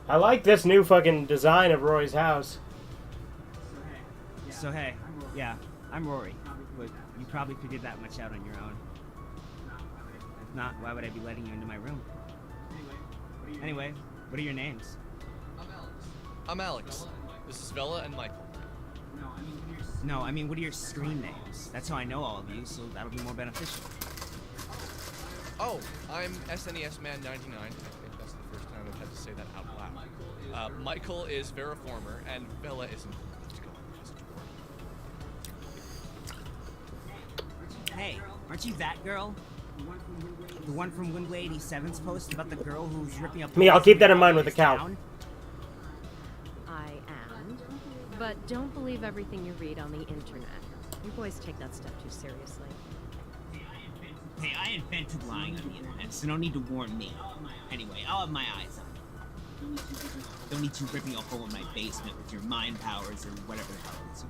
I like this new fucking design of Rory's house. So hey, yeah, I'm Rory, but you probably figured that much out on your own. not, why would I be letting you into my room? Anyway, what are your names? I'm Alex. This is Vela and Michael. No, I mean, what are your screen names? That's how I know all of you, so that'll be more beneficial. Oh, I'm SNES Man 99. I think that's the first time I've had to say that out loud. Michael is Veriformer, and Vela is Hey, aren't you that girl? The one from Windway 87's post about the girl who's ripping up... Me, I'll keep that in mind with the cow. I am. But don't believe everything you read on the internet. You boys take that stuff too seriously. Hey, I invented lying on the internet, so no need to warn me. Anyway, I'll have my eyes on. Don't need you ripping a hole in my basement with your mind powers or whatever the hell it's.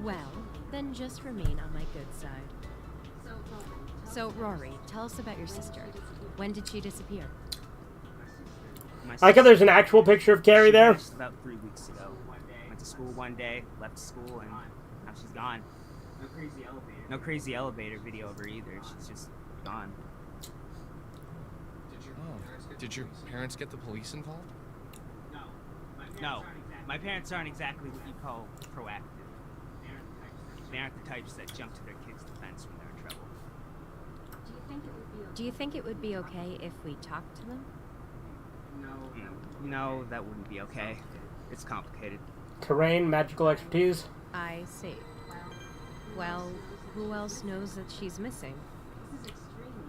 Well, then just remain on my good side. So, Rory, tell us about your sister. When did she disappear? I like how there's an actual picture of Carrie there. About 3 weeks ago. Went to school one day, left school, and now she's gone. No crazy elevator video of her either. She's just gone. Oh, did your parents get the police involved? No, my parents aren't exactly what you call proactive. They aren't the types that jump to their kids' defense when they're in trouble. Do you think it would be okay if we talked to them? No, that wouldn't be okay. It's complicated. Terrain, magical expertise. I see. Well, who else knows that she's missing?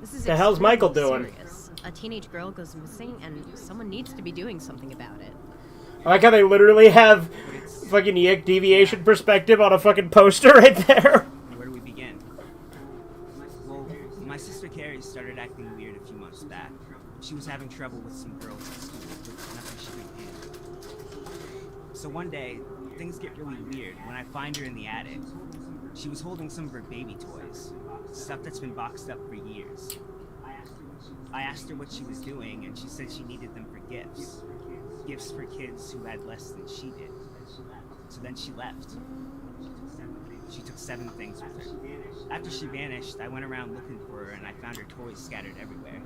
This is the hell's Michael extremely doing? serious. A teenage girl goes missing, and someone needs to be doing something about it. I like how they literally have fucking Yiik deviation perspective on a fucking poster right there. Where do we begin? Well, my sister Carrie started acting weird a few months back. She was having trouble with some girls at school, but nothing she could handle. So one day, things get really weird when I find her in the attic. She was holding some of her baby toys, stuff that's been boxed up for years. I asked her what she was doing, and she said she needed them for gifts. Gifts for kids who had less than she did. So then she left. She took 7 things with her. After she vanished, I went around looking for her, and I found her toys scattered everywhere.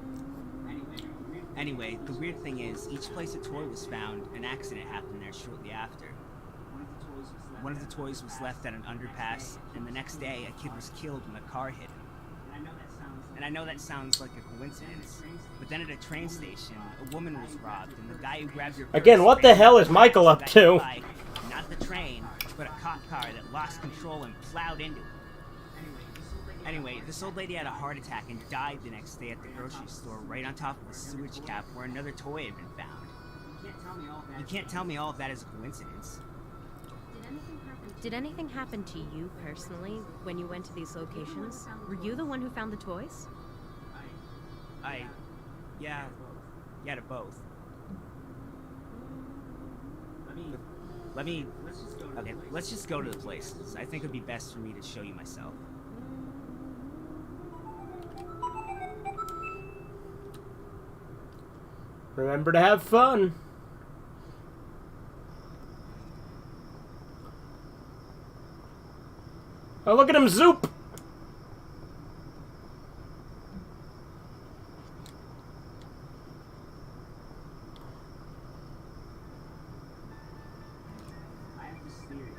Anyway, the weird thing is, each place a toy was found, an accident happened there shortly after. One of the toys was left at an underpass, and the next day, a kid was killed when a car hit him. And I know that sounds like a coincidence, but then at a train station, a woman was robbed, and the guy who grabbed your purse... Again, what the hell is Michael up to? Not the train, but a cop car that lost control and plowed into him. Anyway, this old lady had a heart attack and died the next day at the grocery store, right on top of a sewage cap where another toy had been found. You can't tell me all of that is a coincidence. Did anything happen to you personally when you went to these locations? Were you the one who found the toys? Yeah, to both. Okay, let's just go to the places. I think it'd be best for me to show you myself. Remember to have fun. Oh, look at him zoop!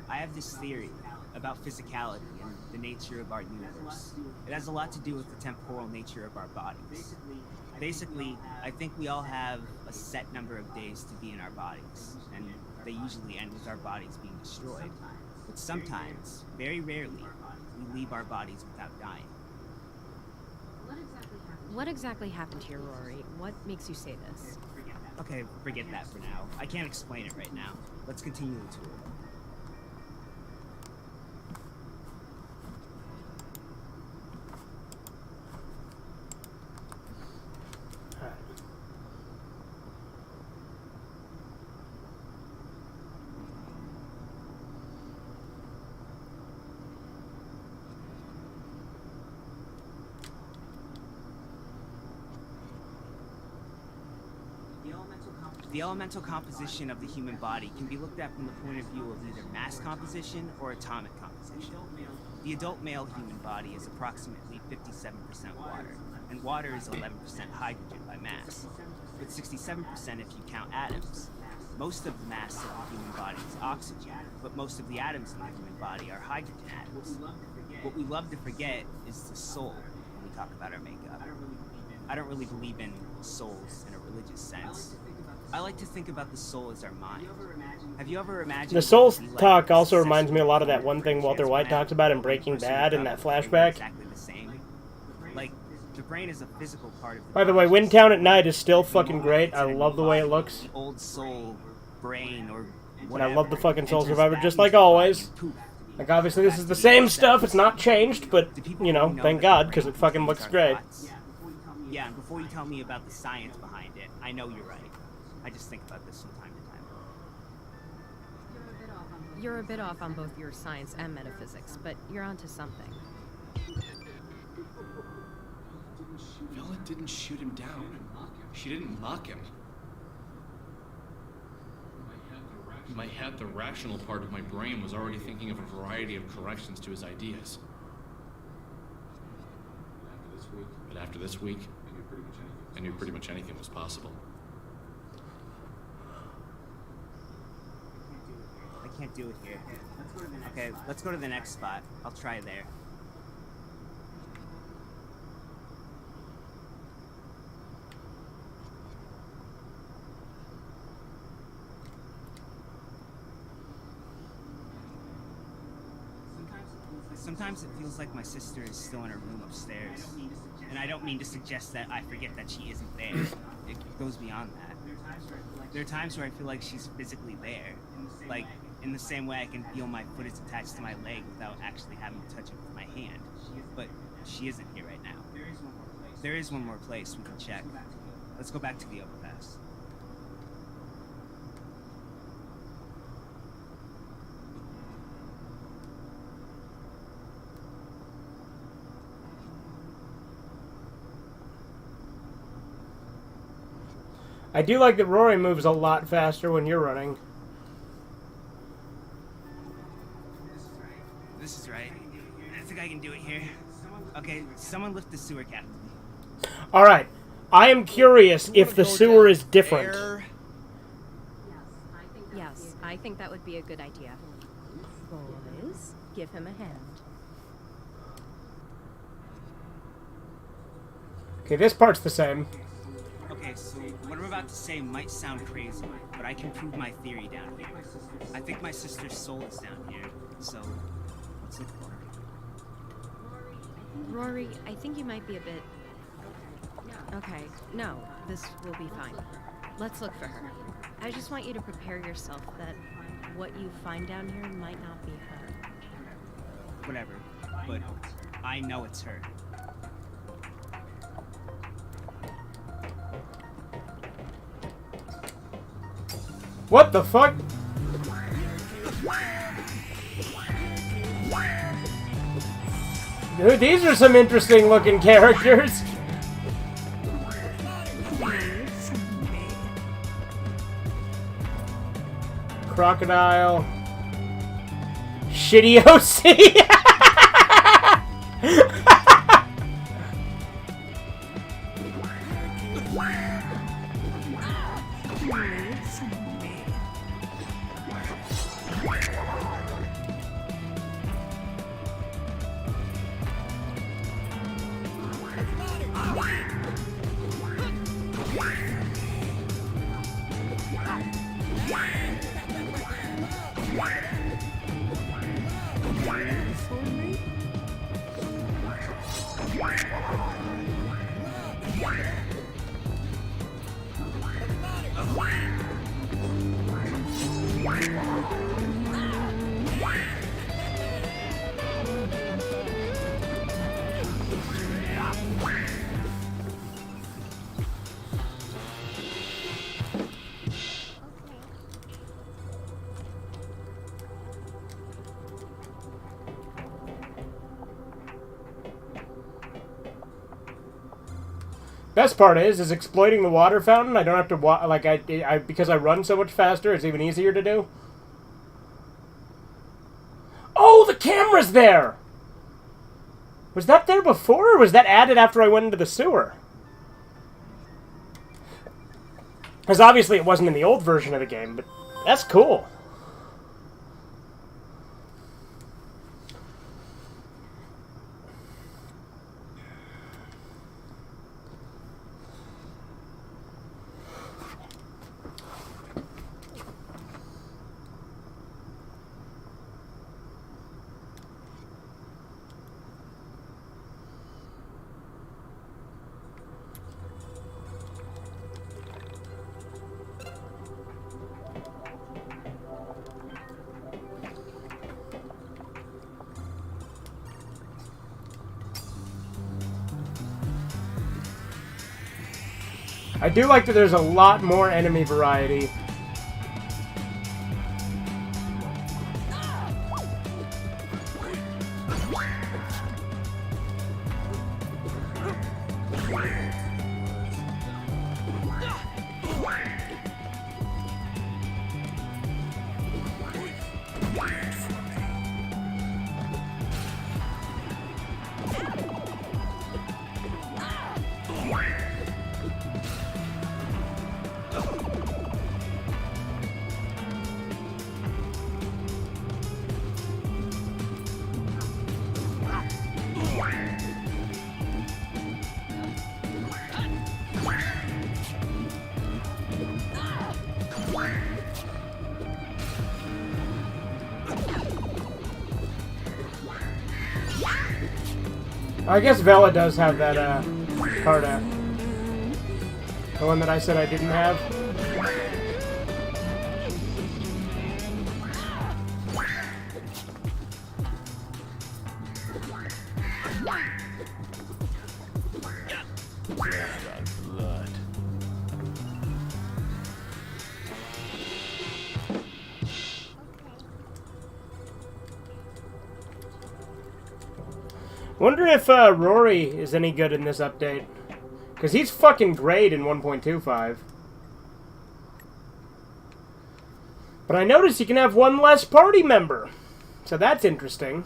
I have this theory about physicality and the nature of our universe. It has a lot to do with the temporal nature of our bodies. Basically, I think we all have a set number of days to be in our bodies, and they usually end with our bodies being destroyed. But sometimes, very rarely, we leave our bodies without dying. What exactly happened to you, Rory? What makes you say this? Okay, forget that for now. I can't explain it right now. Let's continue the tour. The elemental composition of the human body can be looked at from the point of view of either mass composition or atomic composition. The adult male human body is approximately 57% water. and water is 11% hydrogen by mass, but 67% if you count atoms. Most of the mass of the human body is oxygen, but most of the atoms in the human body are hydrogen atoms. What we love to forget is the soul when we talk about our makeup. I don't really believe in souls in a religious sense. I like to think about the soul as our mind. Have you ever imagined... The soul talk also reminds me a lot of that one thing Walter White talks about in Breaking Bad in that flashback. Exactly the same. Like, the brain is a physical part of the By the way, Windtown at night is still fucking great. I love the way it looks. The old soul, brain, or And whatever. I love the fucking Soul Survivor, just like always. Like, obviously this is the same stuff, it's not changed, but, you know, thank God, because it fucking looks great. Yeah, and before you tell me about the science behind it, I know you're right. I just think about this from time to time. You're a bit off on both your science and metaphysics, but you're onto something. Vela didn't shoot him down. She didn't mock him. In my head, the rational part of my brain was already thinking of a variety of corrections to his ideas. But after this week, I knew pretty much anything was possible. I can't do it here. Okay, let's go to the next spot. I'll try there. Sometimes it feels like my sister is still in her room upstairs. And I don't mean to suggest that I forget that she isn't there. It goes beyond that. There are times where I feel like she's physically there. Like, in the same way I can feel my foot is attached to my leg without actually having to touch it with my hand. But she isn't here right now. There is one more place we can check. Let's go back to the overpass. I do like that Rory moves a lot faster when you're running. This is right. I think I can do it here. Okay, someone lift the sewer cap. Alright. I am curious if the sewer is different. Yes, I think that would be a good idea. Boys, give him a hand. Okay, this part's the same. Okay, so what I'm about to say might sound crazy, but I can prove my theory down here. I think my sister's soul is down here, so let's look for her. Rory, I think you might be a bit... Okay, no, this will be fine. Let's look for her. I just want you to prepare yourself that what you find down here might not be her. Whatever, but I know it's her. What the fuck? Dude, these are some interesting looking characters. Crocodile. Shitty OC. Best part is exploiting the water fountain. I don't have to like I because I run so much faster. It's even easier to do. Oh, the camera's there. Was that there before, or was that added after I went into the sewer? Because obviously it wasn't in the old version of the game, but that's cool. I do like that there's a lot more enemy variety. I guess Vela does have that, Carta. The one that I said I didn't have. Blood. Wonder if Rory is any good in this update. Because he's fucking great in 1.25. But I noticed you can have one less party member. So that's interesting.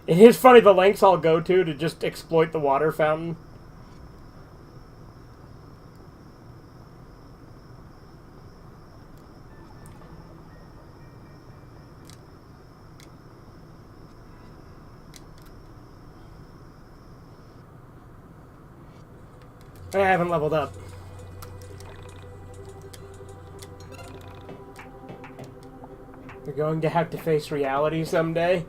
It is funny the lengths I'll go to just exploit the water fountain. I haven't leveled up. You're going to have to face reality someday.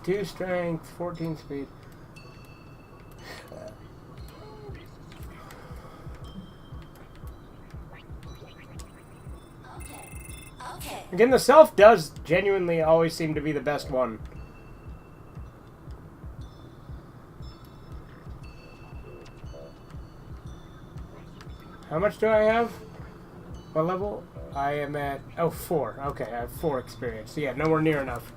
Two strength, 14 speed. Again, the self does genuinely always seem to be the best one. How much do I have? What level? I am at... Oh, 4. Okay, I have 4 experience. So yeah, nowhere near enough.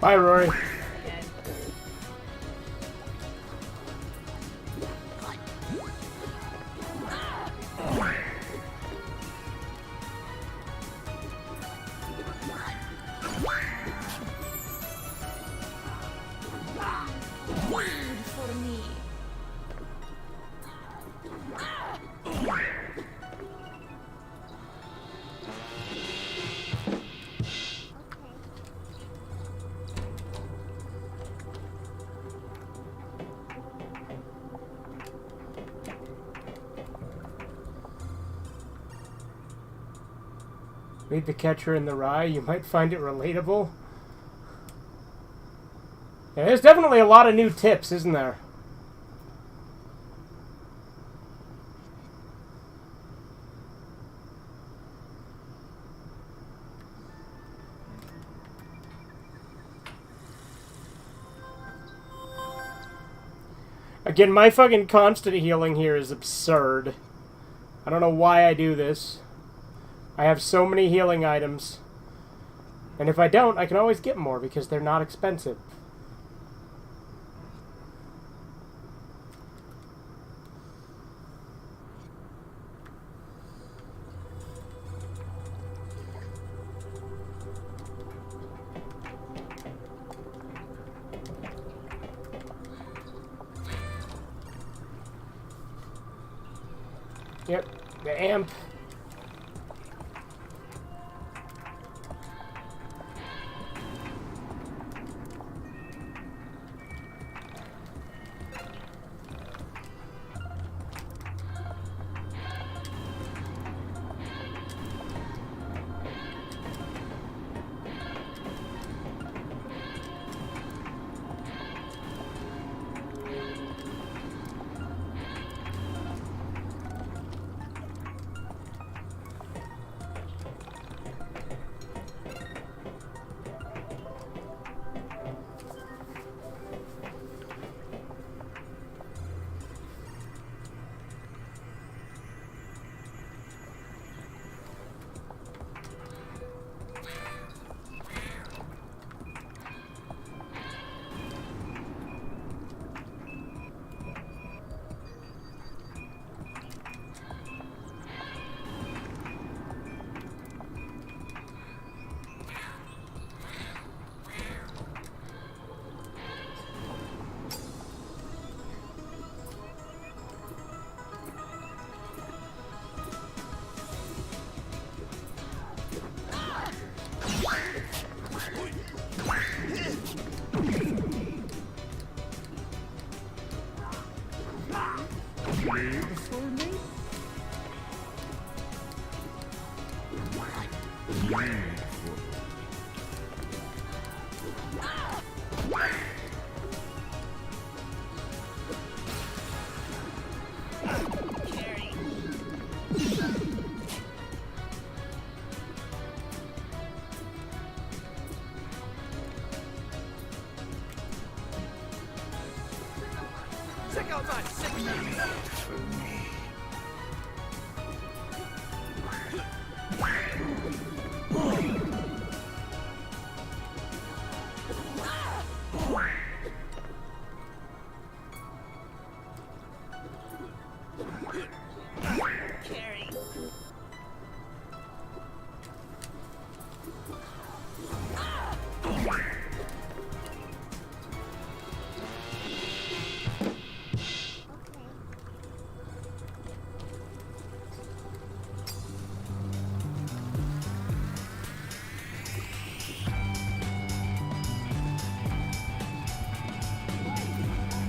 Bye, Rory. For me. Read The Catcher in the Rye. You might find it relatable. Yeah, there's definitely a lot of new tips, isn't there? Again, my fucking constant healing here is absurd. I don't know why I do this. I have so many healing items. And if I don't, I can always get more because they're not expensive. Yep, the amp. Check out my sickness! For me.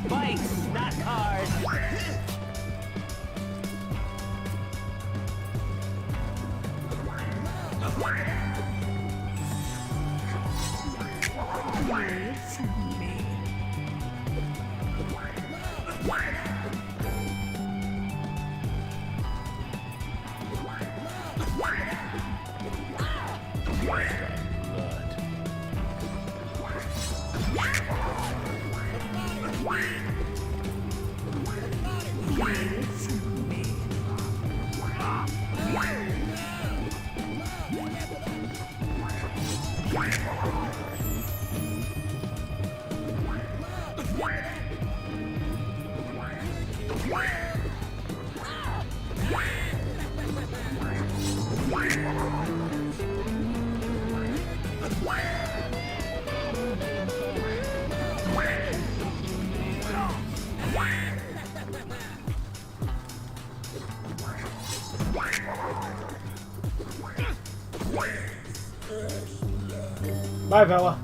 Bikes, not cars. Bye, Bella.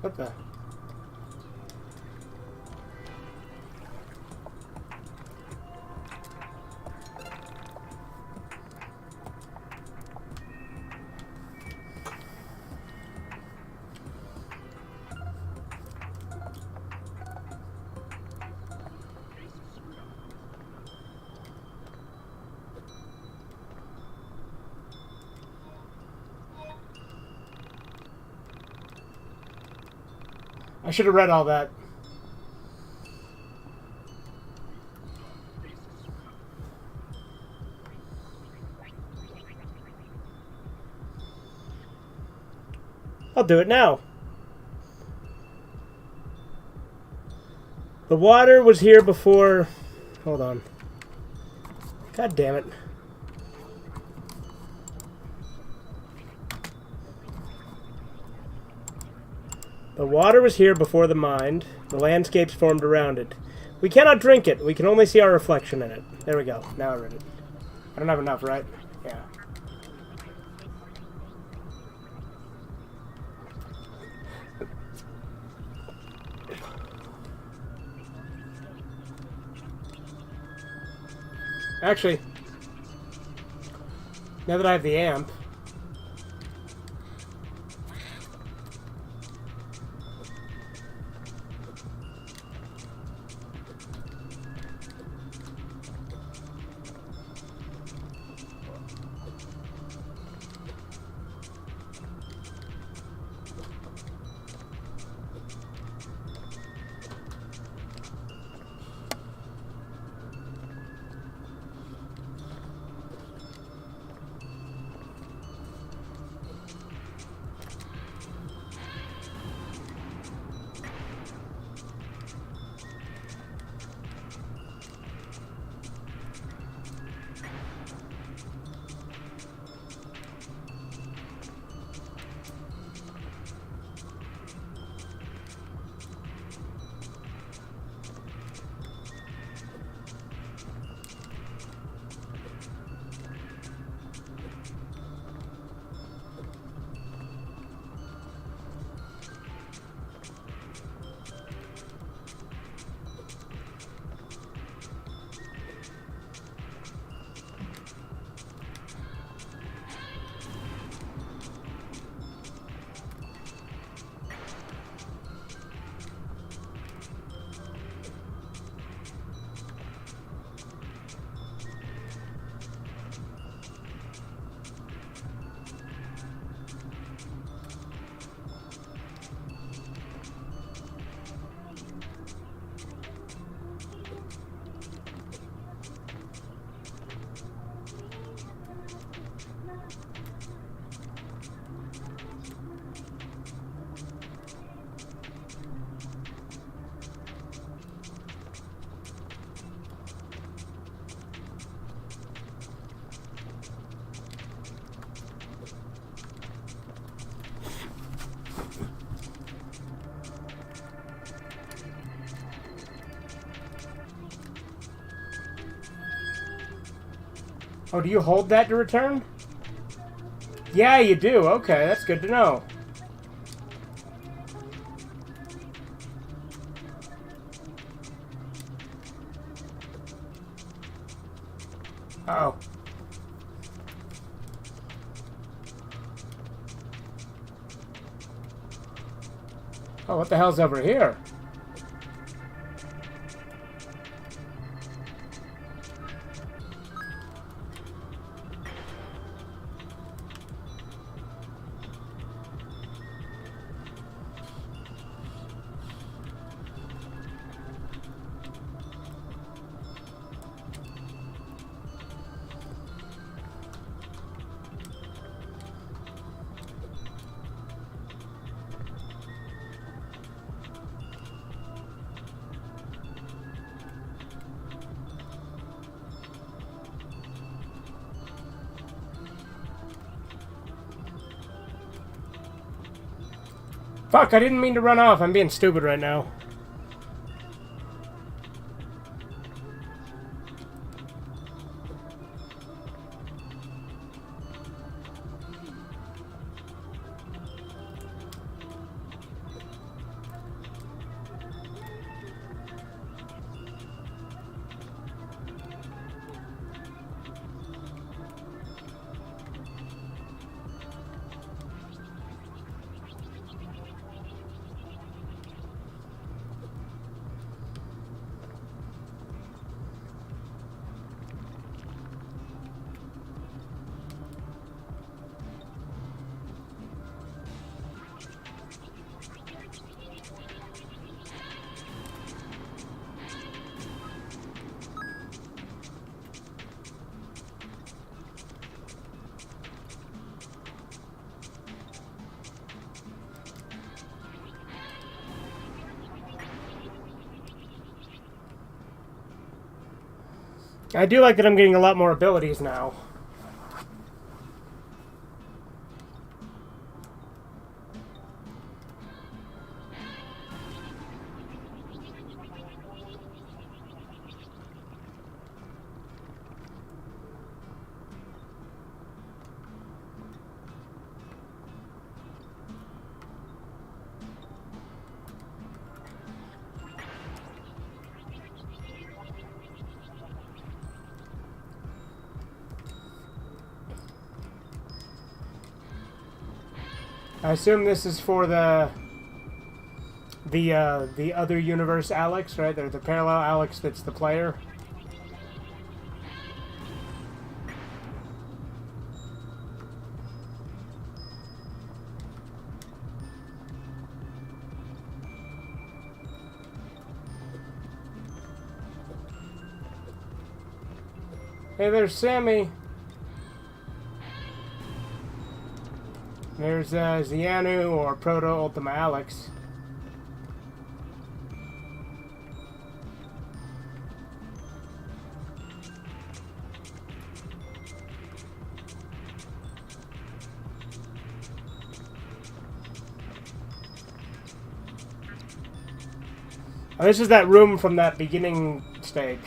What the? I should have read all that. I'll do it now. The water was here before... Hold on. God damn it. The water was here before the mind. The landscapes formed around it. We cannot drink it. We can only see our reflection in it. There we go. Now I read it. I don't have enough, right? Yeah. Actually, now that I have the amp, oh, do you hold that to return? Yeah, you do. Okay, that's good to know. Uh-oh. Oh, what the hell's over here? Fuck, I didn't mean to run off. I'm being stupid right now. I do like that I'm getting a lot more abilities now. I assume this is for the other universe Alex, right? The parallel Alex that's the player. Hey, there's Sammy. There's Xianu or Proto-Ultima Alex. Oh, this is that room from that beginning stage.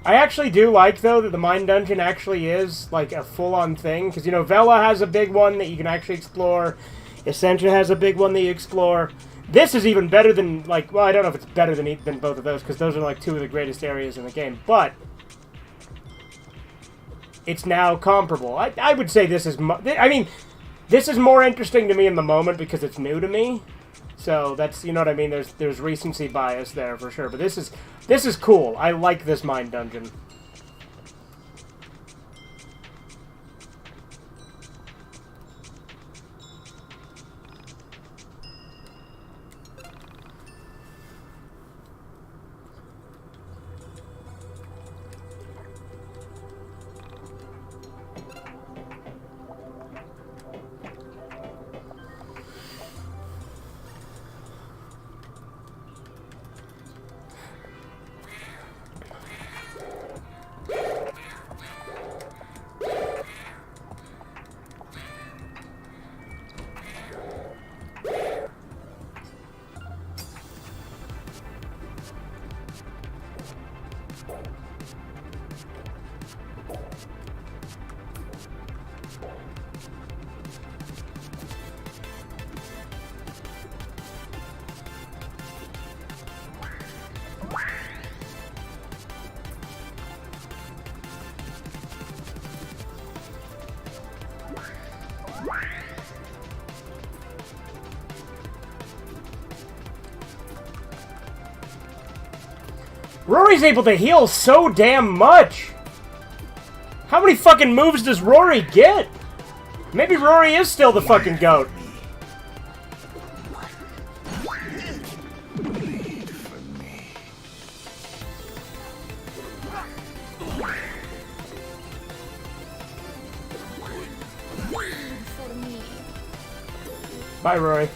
I actually do like, though, that the Mine Dungeon actually is, like, a full-on thing. Because, you know, Vela has a big one that you can actually explore. Essentia has a big one that you explore. This is even better than, like, well, I don't know if it's better than both of those, because those are, like, two of the greatest areas in the game. But it's now comparable. I would say this is, I mean, this is more interesting to me in the moment because it's new to me. So that's, you know what I mean? There's recency bias there for sure. But this is cool. I like this Mine Dungeon. Rory's able to heal so damn much! How many fucking moves does Rory get? Maybe Rory is still the fucking GOAT. Bye, Rory.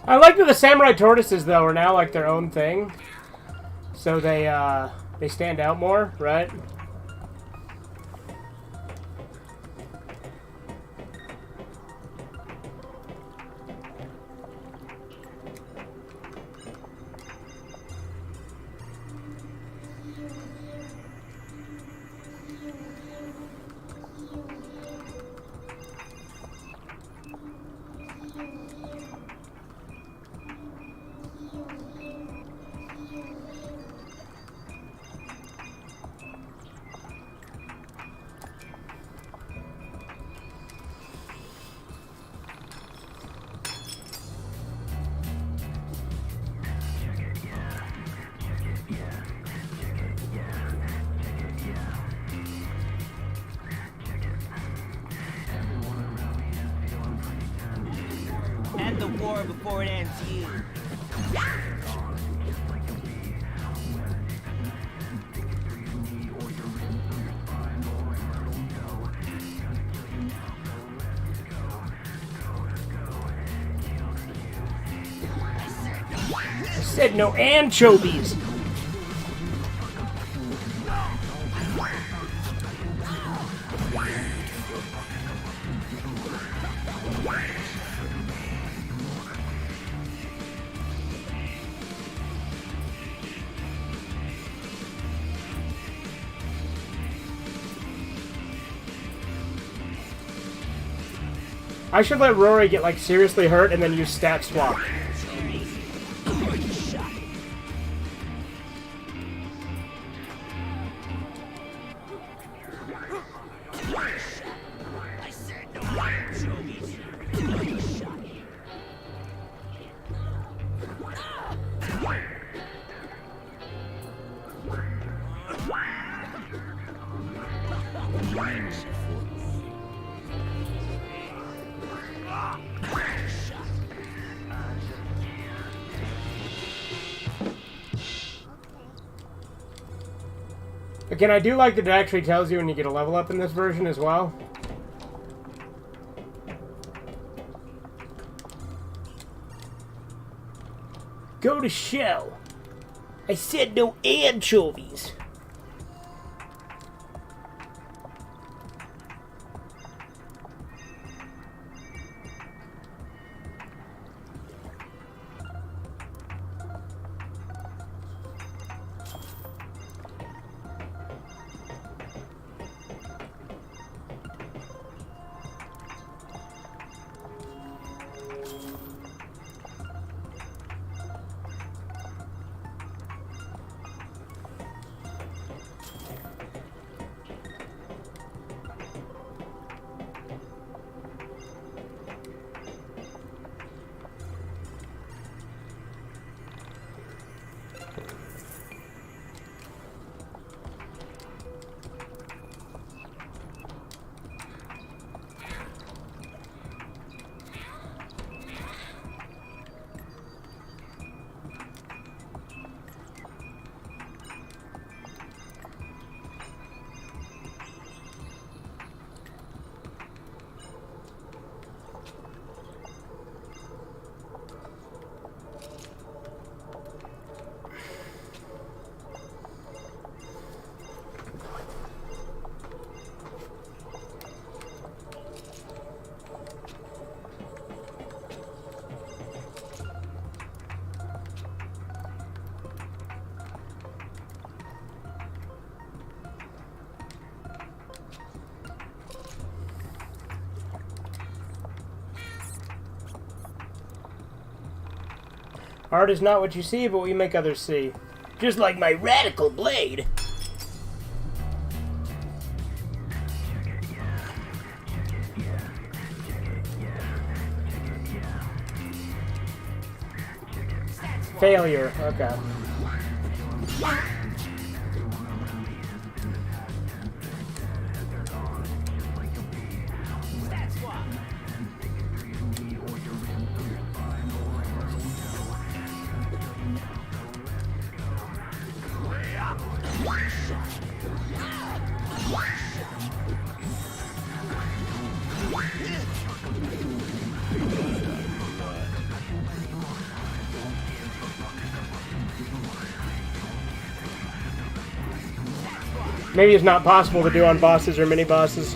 I like that the samurai tortoises, though, are now like their own thing. So they stand out more, right? End the war before it ends you. I said no anchovies. I should let Rory get like seriously hurt and then use stat swap. Again, I do like that it actually tells you when you get a level up in this version as well. Go to shell. I said no anchovies. Art is not what you see, but what you make others see. Just like my radical blade. Failure. Okay. maybe it's not possible to do on bosses or mini-bosses.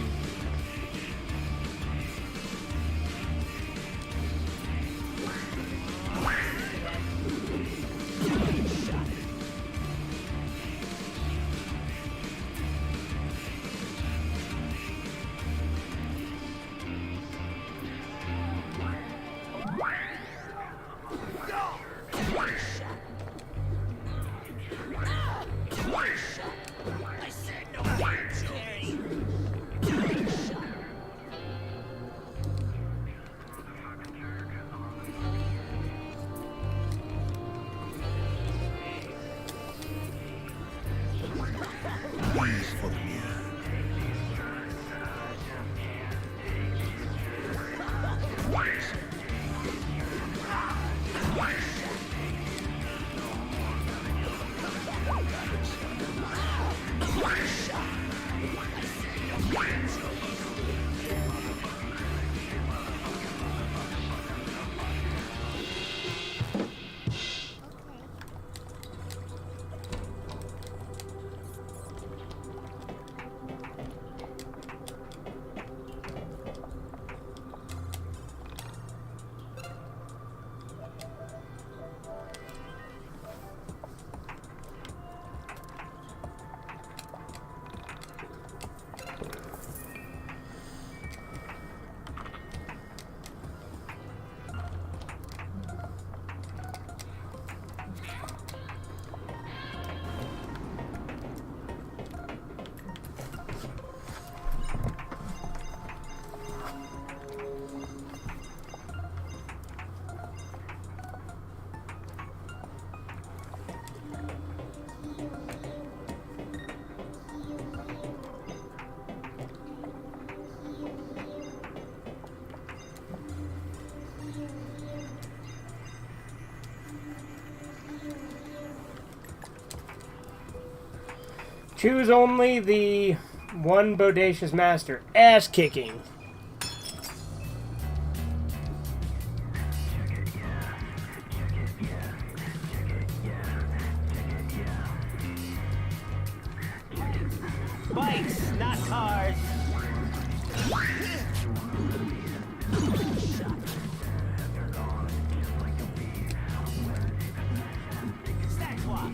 Please follow me. Choose only the one bodacious master. Ass kicking. Bikes, not cars. Stack swap.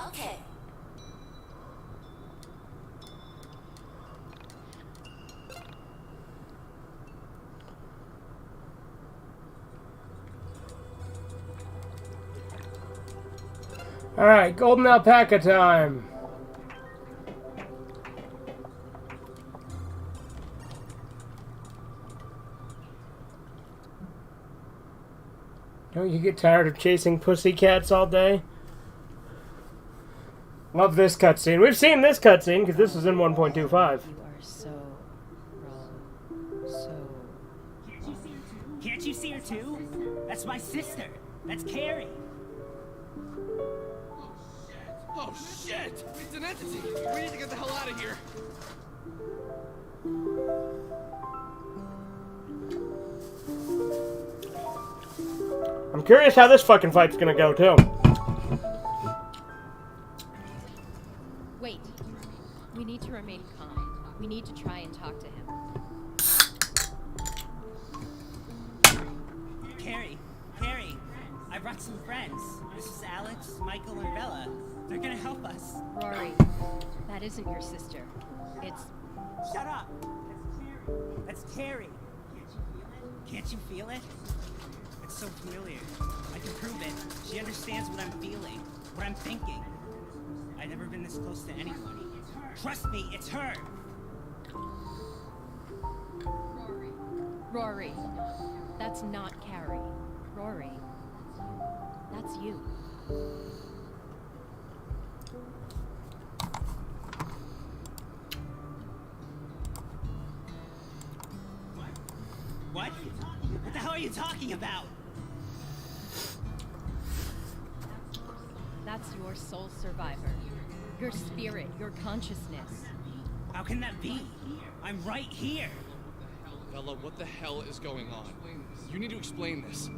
Okay. Alright, golden alpaca time. Don't you get tired of chasing pussycats all day? Love this cutscene. We've seen this cutscene because this is in 1.25. You are so wrong. So wrong. Can't you see her too? That's my sister. That's Carrie. Oh shit! It's an entity! We need to get the hell out of here! I'm curious how this fucking fight's gonna go, too. Wait. We need to remain calm. We need to try and talk to him. Carrie, I brought some friends. This is Alex, Michael, and Bella. They're gonna help us. Rory, that isn't your sister. It's... Shut up! That's Carrie. Can't you feel it? It's so familiar. I can prove it. She understands what I'm feeling, what I'm thinking. I've never been this close to anyone. Trust me, it's her! Rory. That's not Carrie. Rory. That's you. What? What the hell are you talking about? That's your soul survivor. Your spirit, your consciousness. How can that be? I'm right here. Bella, what the hell is going on? You need to explain this.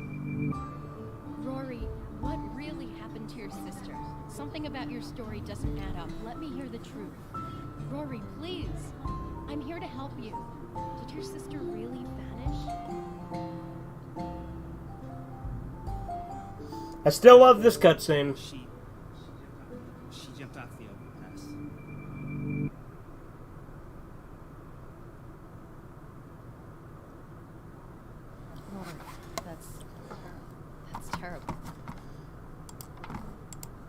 Rory, what really happened to your sister? Something about your story doesn't add up. Let me hear the truth. Rory, please. I'm here to help you. Did your sister really vanish? I still love this cutscene. She jumped off the overpass. Rory, that's terrible.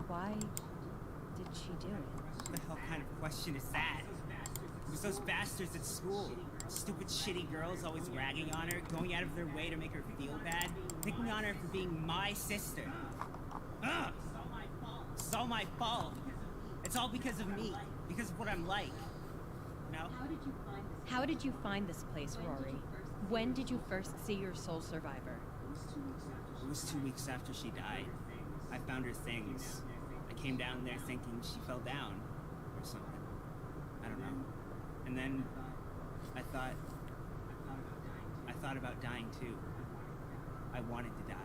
Why did she do it? What the hell kind of question is that? It was those bastards at school. Stupid, shitty girls always ragging on her, going out of their way to make her feel bad, picking on her for being my sister. Ugh! It's all my fault. It's all because of me, because of what I'm like. No? How did you find this place, Rory? When did you first see your soul survivor? It was 2 weeks after she died. I found her things. I came down there thinking she fell down, or something. I don't know. And then I thought about dying too. I wanted to die.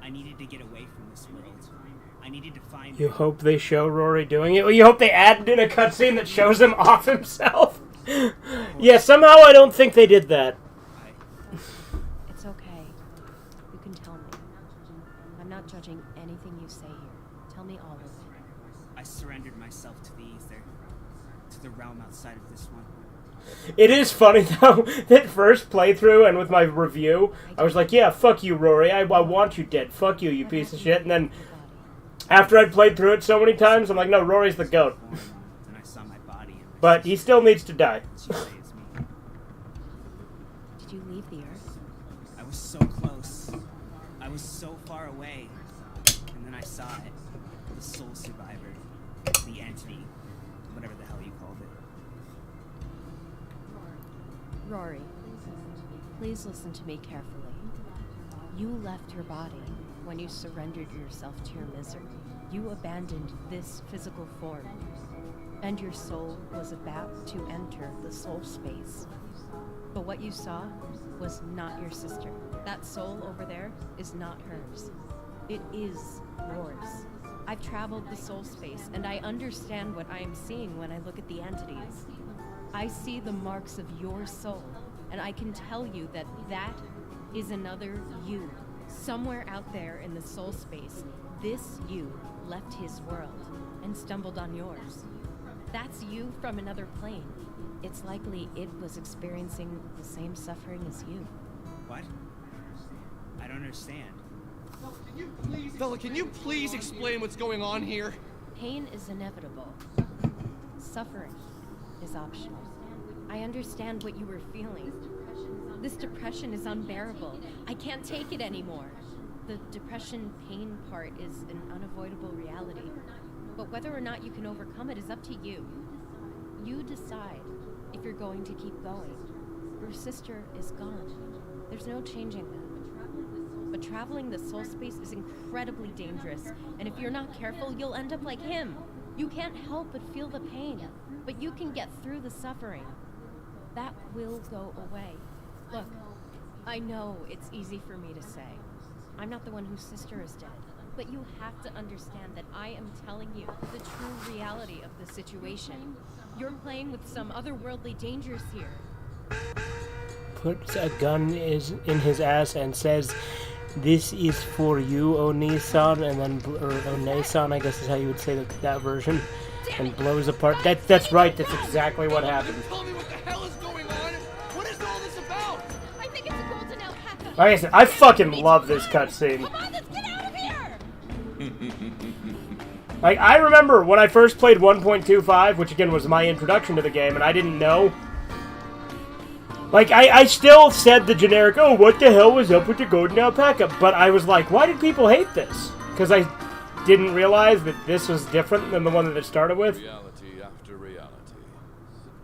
I needed to get away from this world. I needed to find... You hope they show Rory doing it? Well, you hope they add in a cutscene that shows him off himself? Yeah, somehow I don't think they did that. It's okay. You can tell me. I'm not judging anything you say here. Tell me all of it. I surrendered myself to the ether. To the realm outside of this one. It is funny, though, that first playthrough and with my review, I was like, yeah, fuck you, Rory. I want you dead. Fuck you, you piece of shit. And then, after I'd played through it so many times, I'm like, no, Rory's the GOAT. But he still needs to die. Did you leave the Earth? I was so close. I was so far away. And then I saw it. The soul survivor. The entity. Whatever the hell you called it. Rory, please listen to me carefully. You left your body when you surrendered yourself to your misery. You abandoned this physical form, and your soul was about to enter the soul space. But what you saw was not your sister. That soul over there is not hers. It is yours. I've traveled the soul space, and I understand what I am seeing when I look at the entities. I see the marks of your soul, and I can tell you that that is another you. Somewhere out there in the soul space, this you left his world and stumbled on yours. That's you from another plane. It's likely it was experiencing the same suffering as you. What? I don't understand. Bella, can you please explain what's going on here? Pain is inevitable. Suffering is optional. I understand what you were feeling. This depression is unbearable. I can't take it anymore. The depression pain part is an unavoidable reality. But whether or not you can overcome it is up to you. You decide if you're going to keep going. Your sister is gone. There's no changing that. But traveling the soul space is incredibly dangerous, and if you're not careful, you'll end up like him. You can't help but feel the pain, but you can get through the suffering. That will go away. Look, I know it's easy for me to say. I'm not the one whose sister is dead. But you have to understand that I am telling you the true reality of the situation. You're playing with some otherworldly dangers here. Puts a gun in his ass and says, "This is for you, Oni-san," and then, or One-san, I guess is how you would say that version, and blows apart. That's right. That's exactly what happened. Tell me what the hell is going on? What is all this about? I think it's a golden alpaca. Like I said, I fucking love this cutscene. Come on, let's get out of here! Like, I remember when I first played 1.25, which again was my introduction to the game, and I didn't know. Like, I still said the generic, "Oh, what the hell was up with the golden alpaca?" But I was like, why did people hate this? Because I didn't realize that this was different than the one that it started with. Reality after reality.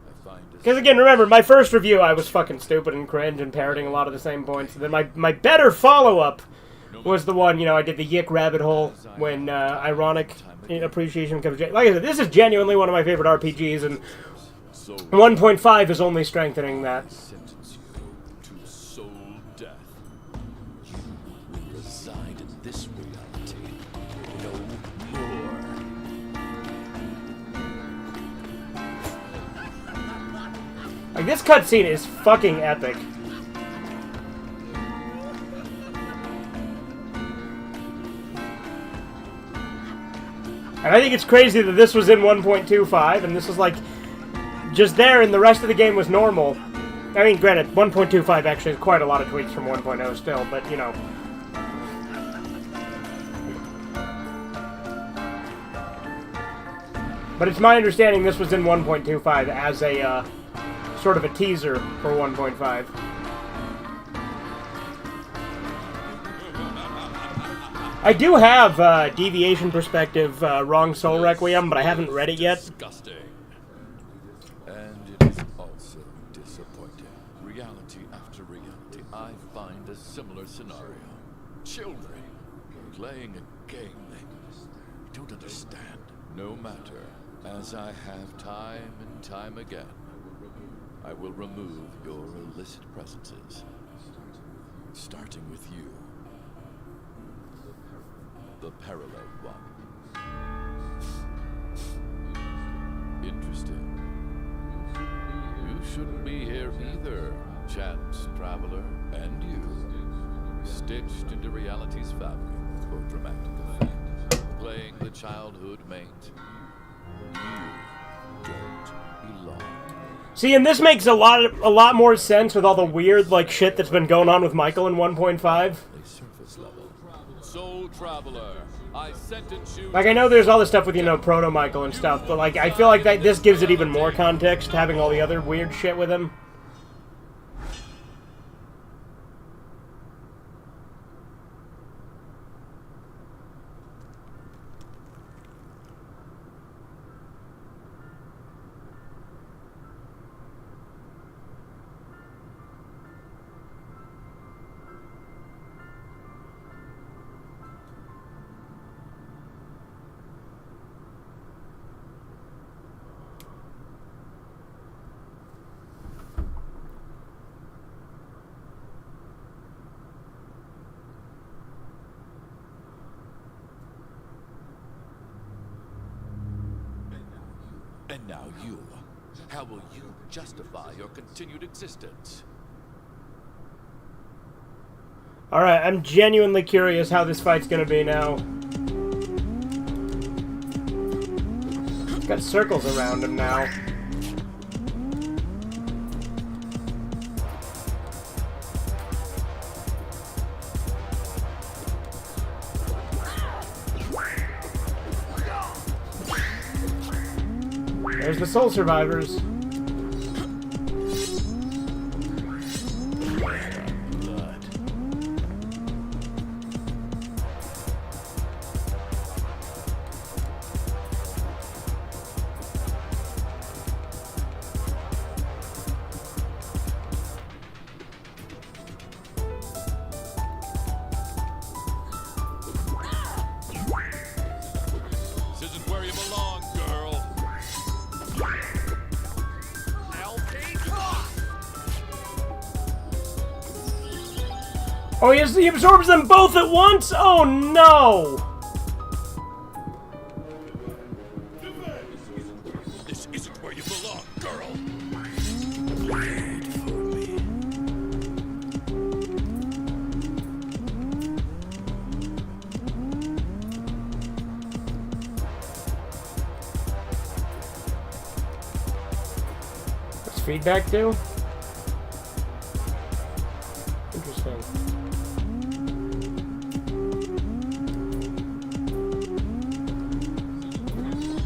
I find it. Because again, remember, my first review, I was fucking stupid and cringe and parroting a lot of the same points. And then my better follow-up was the one, you know, I did the Yiik rabbit hole when ironic appreciation comes. Like I said, this is genuinely one of my favorite RPGs, and 1.5 is only strengthening that. Sentence you to soul death. You will reside in this reality no more. Like, this cutscene is fucking epic. And I think it's crazy that this was in 1.25, and this was like just there, and the rest of the game was normal. I mean, granted, 1.25 actually has quite a lot of tweaks from 1.0 still, but you know. But it's my understanding this was in 1.25 as a sort of a teaser for 1.5. I do have Deviation Perspective, Wrong Soul Requiem, but I haven't read it yet. Disgusting. And it is also disappointing. Reality after reality, I find a similar scenario. Children playing a game they don't understand. No matter, as I have time and time again, I will remove your illicit presences. Starting with you. The parallel one. Interesting. You shouldn't be here either, chance traveler, and you. Stitched into reality's fabric for dramatic effect. Playing the childhood mate. You don't belong. See, and this makes a lot more sense with all the weird, like, shit that's been going on with Michael in 1.5. Surface level. Soul Traveler, I sentence you. Like, I know there's all this stuff with, you know, Proto-Michael and stuff, but, like, I feel like this gives it even more context, having all the other weird shit with him. And now you. How will you justify your continued existence? Alright, I'm genuinely curious how this fight's gonna be now. It's got circles around him now. There's the Soul Survivors. Oh, he absorbs them both at once? Oh, no! This isn't where you belong, girl. Wait for me. What's feedback do? Interesting.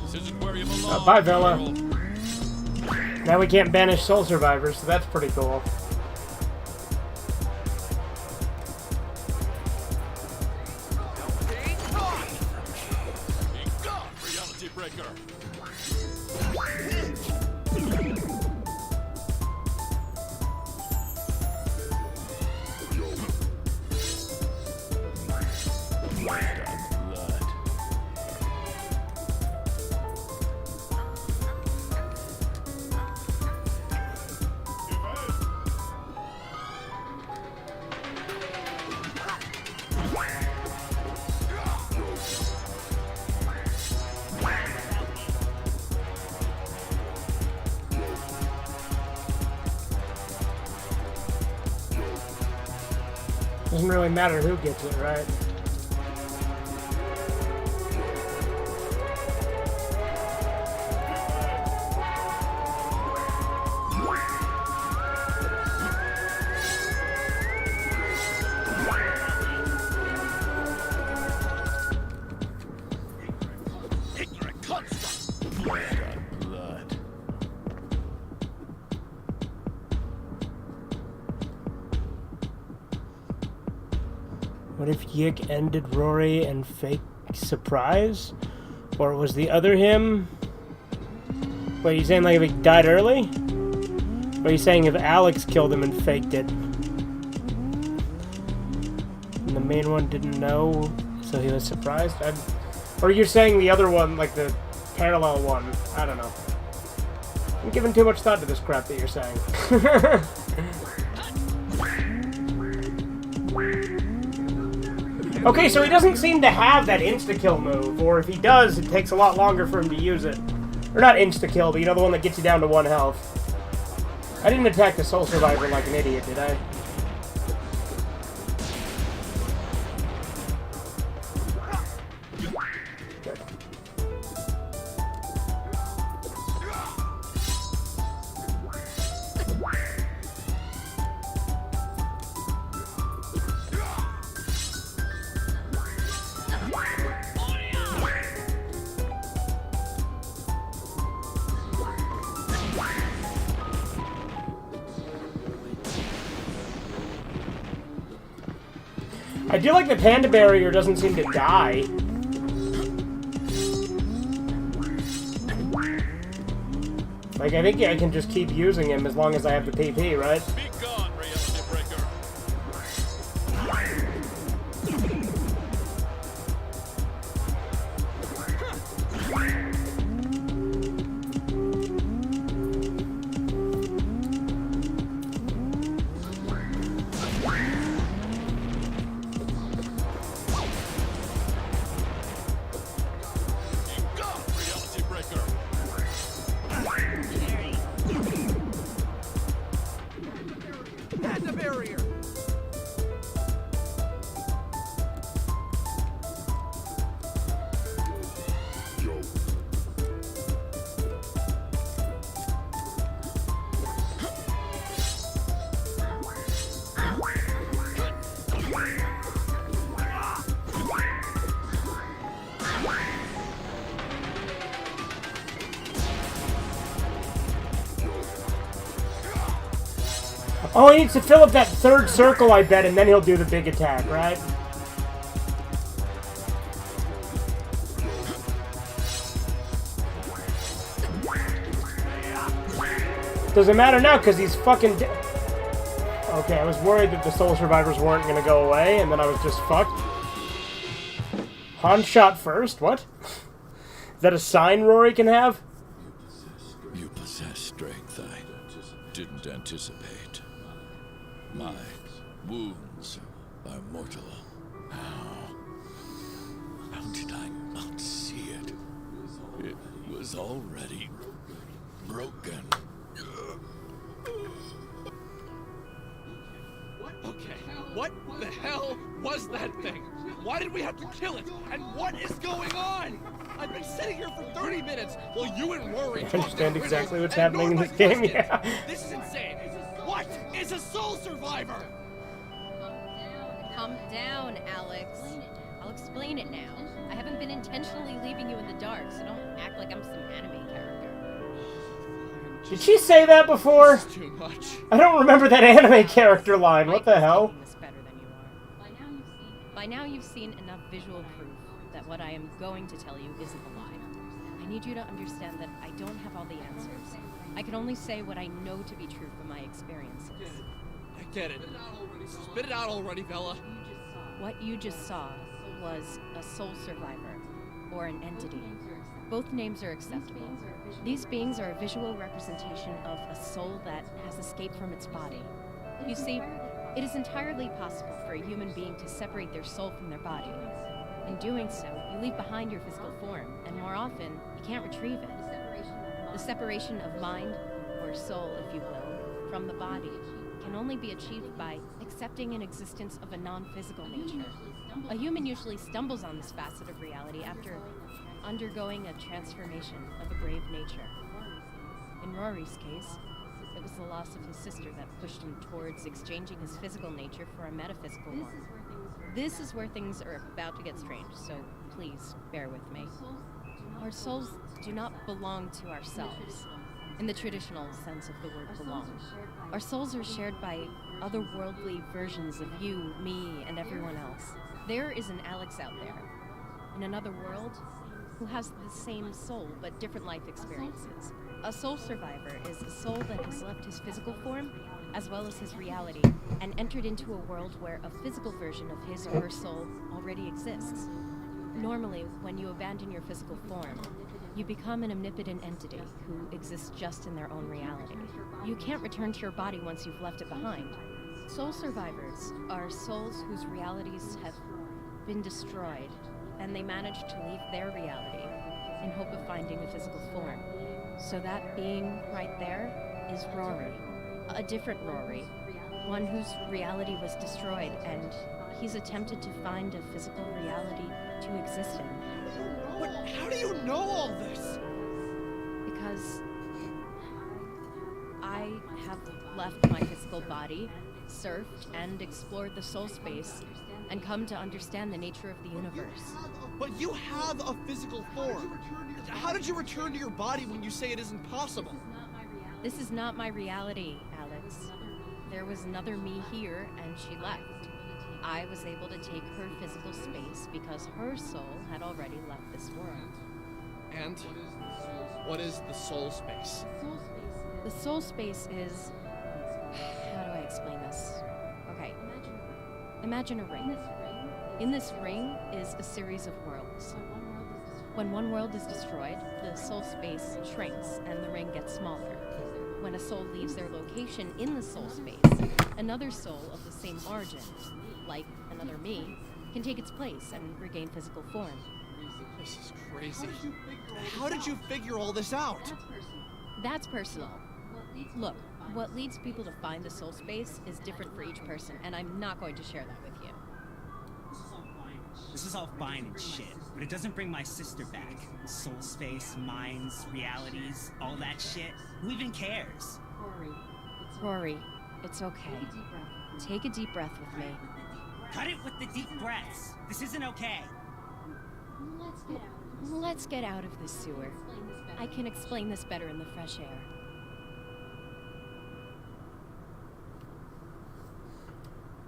This isn't where you belong. Bye, Vela. girl. Now we can't banish soul survivors, so that's pretty cool. Be gone, reality breaker. Blood. Doesn't really matter who gets it, right? Ignorant construct. Blood. What if Yiik ended Rory and fake surprise? Or was the other him? Wait, you saying like if he died early? Or are you saying if Alex killed him and faked it? And the main one didn't know, so he was surprised? Or you're saying the other one, like the parallel one? I don't know. I'm giving too much thought to this crap that you're saying. Okay, so he doesn't seem to have that insta-kill move, or if he does, it takes a lot longer for him to use it. Or not insta-kill, but you know the one that gets you down to 1 health. I didn't attack the soul survivor like an idiot, did I? I do like the panda barrier doesn't seem to die. Like, I think I can just keep using him as long as I have the PP, right? Be gone, reality breaker. Be gone, reality breaker. Panda barrier! Oh, he needs to fill up that third circle, I bet, and then he'll do the big attack, right? Doesn't matter now, because he's fucking dead. Okay, I was worried that the soul survivors weren't going to go away, and then I was just fucked. Han shot first? What? Is that a sign Rory can have? You possess strength I didn't anticipate. My wounds are mortal. How did I not see it? It was already broken. Okay, what the hell was that thing? Why did we have to kill it? And what is going on? I've been sitting here for 30 minutes while you and Rory I understand talked exactly what's and happening in ignored this my game, questions. yeah. This is insane. What is a soul survivor? Calm down, Alex. I'll explain it now. I haven't been intentionally leaving you in the dark, so don't act like I'm some anime character. Did she say that before? This is too much. I don't remember that anime character line. What the hell? This better than you are. By now you've seen enough visual proof that what I am going to tell you isn't a lie. I need you to understand that I don't have all the answers. I can only say what I know to be true from my experiences. I get it. Spit it out already, Bella. What you just saw was a soul survivor, or an entity. Both names are acceptable. These beings are a visual representation of a soul that has escaped from its body. You see, it is entirely possible for a human being to separate their soul from their body. In doing so, you leave behind your physical form, and more often, you can't retrieve it. The separation of mind, or soul, if you will, from the body can only be achieved by accepting an existence of a non-physical nature. A human usually stumbles on this facet of reality after undergoing a transformation of a grave nature. In Rory's case, it was the loss of his sister that pushed him towards exchanging his physical nature for a metaphysical one. This is where things are about to get strange, so please bear with me. Our souls do not belong to ourselves, in the traditional sense of the word belong. Our souls are shared by otherworldly versions of you, me, and everyone else. There is an Alex out there, in another world, who has the same soul but different life experiences. A soul survivor is a soul that has left his physical form as well as his reality and entered into a world where a physical version of his or her soul already exists. Normally, when you abandon your physical form, you become an omnipotent entity who exists just in their own reality. You can't return to your body once you've left it behind. Soul survivors are souls whose realities have been destroyed, and they manage to leave their reality in hope of finding a physical form. So that being right there is Rory. A different Rory. One whose reality was destroyed, and he's attempted to find a physical reality to exist in. But how do you know all this? Because I have left my physical body, surfed, and explored the soul space, and come to understand the nature of the universe. But you have a physical form. How did you return to your body when you say it isn't possible? This is not my reality, Alex. There was another me here, and she left. I was able to take her physical space because her soul had already left this world. And what is the soul space? The soul space is... How do I explain this? Okay. Imagine a ring. In this ring is a series of worlds. When one world is destroyed, the soul space shrinks and the ring gets smaller. When a soul leaves their location in the soul space, another soul of the same origin, like another me, can take its place and regain physical form. This is crazy. How did you figure all this out? That's personal. Look, what leads people to find the soul space is different for each person, and I'm not going to share that with you. This is all fine and shit, but it doesn't bring my sister back. Soul space, minds, realities, all that shit. Who even cares? Rory, it's okay. Take a deep breath with me. Cut it with the deep breaths. This isn't okay. Let's get out of this sewer. I can explain this better in the fresh air.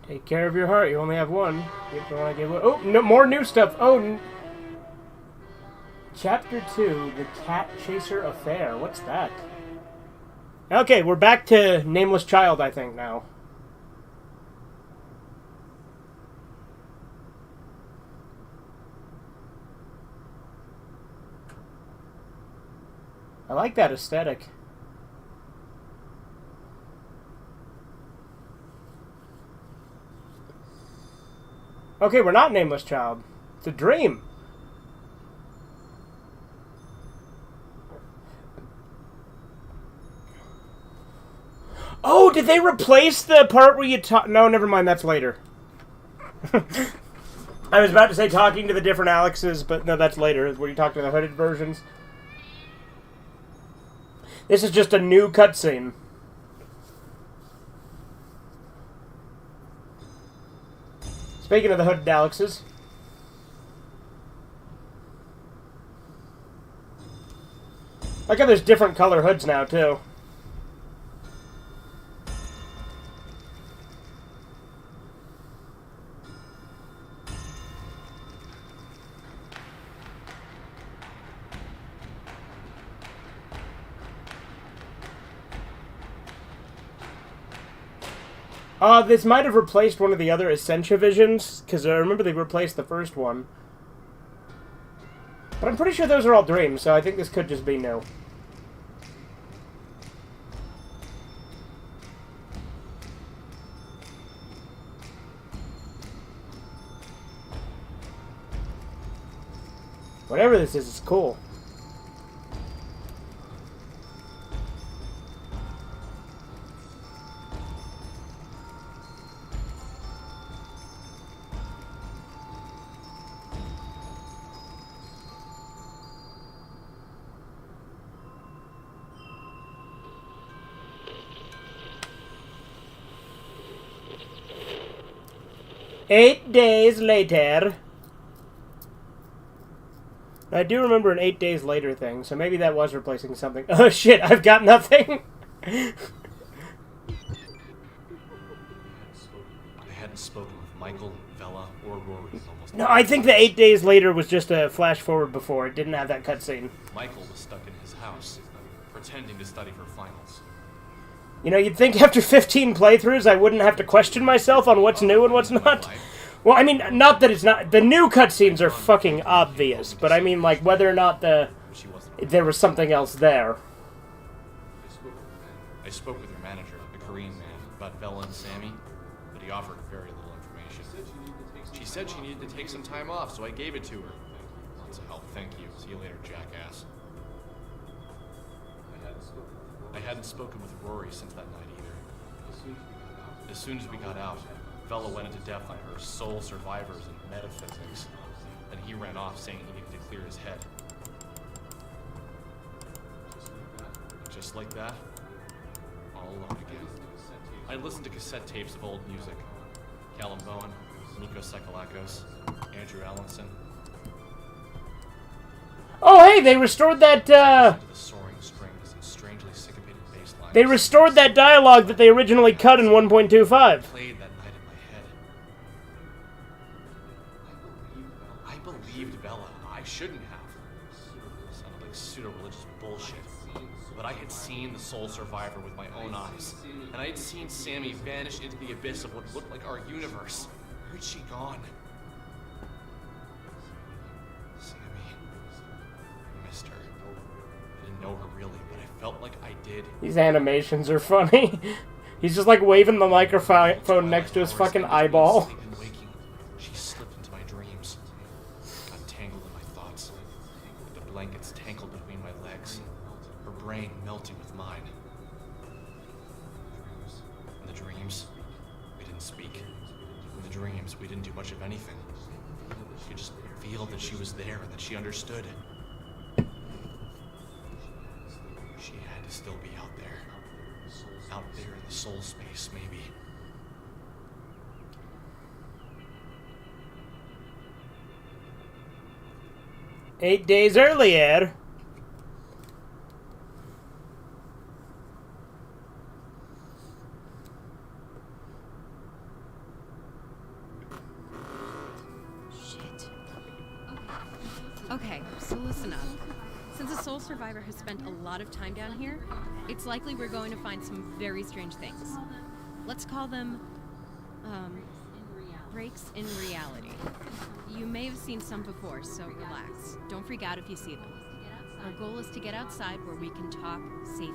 Take care of your heart. You only have one. Oh, no, more new stuff. Oh, Chapter 2, The Cat Chaser Affair. What's that? Okay, we're back to Nameless Child, I think, now. I like that aesthetic. Okay, we're not Nameless Child. It's a dream. Oh, did they replace the part where you talk? No, never mind. That's later. I was about to say talking to the different Alexes, but no, that's later, where you talk to the hooded versions. This is just a new cutscene. Speaking of the hooded Alexes. Like how there's different color hoods now, too. This might have replaced one of the other Essentia Visions, because I remember they replaced the first one. But I'm pretty sure those are all dreams, so I think this could just be new. Whatever this is, it's cool. "8 days later." I do remember an 8 days later thing, so maybe that was replacing something. Oh shit, I've got nothing! I hadn't spoken with Michael, Vela, or Rory in almost... No, I think the 8 days later was just a flash forward before. It didn't have that cutscene. Michael was stuck in his house, pretending to study for finals. You know, you'd think after 15 playthroughs I wouldn't have to question myself on what's new and what's not. Well, I mean, not that it's not... The new cutscenes are fucking obvious, but I mean, like, whether or not there was something else there. I spoke with her manager, the Korean man, about Vela and Sammy, but he offered very little information. She said she needed to take some time off, so I gave it to her. Lots of help, thank you. See you later, jackass. I hadn't spoken with Rory since that night either. As soon as we got out, Vela went into depth on her soul survivors and metaphysics, and he ran off saying he needed to clear his head. Just like that, all alone again. I listened to cassette tapes of old music. Callum Bowen, Nico Sekalakos, Andrew Allenson. Oh, hey, they restored that, The soaring strings and strangely syncopated bass lines. They restored that dialogue that they originally cut in 1.25. Played that night in my head. I believed Bella. I shouldn't have. Sounded like pseudo-religious bullshit. But I had seen the soul survivor with my own eyes. And I had seen Sammy vanish into the abyss of what looked like our universe. Where'd she gone? Sammy. I missed her. I didn't know her really, but I felt like I did. These animations are funny. He's just like waving the microphone next to his fucking eyeball. She slipped into my dreams. Got tangled in my thoughts. The blankets tangled between my legs. Her brain melting with mine. In the dreams, we didn't speak. In the dreams, we didn't do much of anything. You could just feel that she was there and that she understood. She had to still be out there. Out there in the soul space, maybe. "8 days earlier." Okay, so listen up. Since a soul survivor has spent a lot of time down here, it's likely we're going to find some very strange things. Let's call them, breaks in reality. You may have seen some before, so relax. Don't freak out if you see them. Our goal is to get outside where we can talk safely.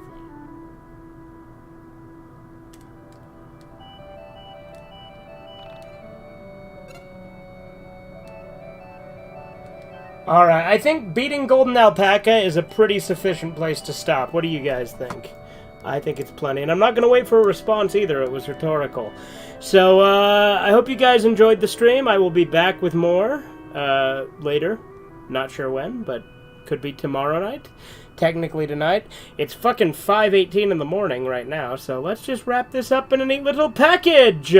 Alright, I think beating Golden Alpaca is a pretty sufficient place to stop. What do you guys think? I think it's plenty. And I'm not going to wait for a response either. It was rhetorical. So, I hope you guys enjoyed the stream. I will be back with more later. Not sure when, but could be tomorrow night. Technically tonight. It's fucking 5:18 in the morning right now, so let's just wrap this up in a neat little package!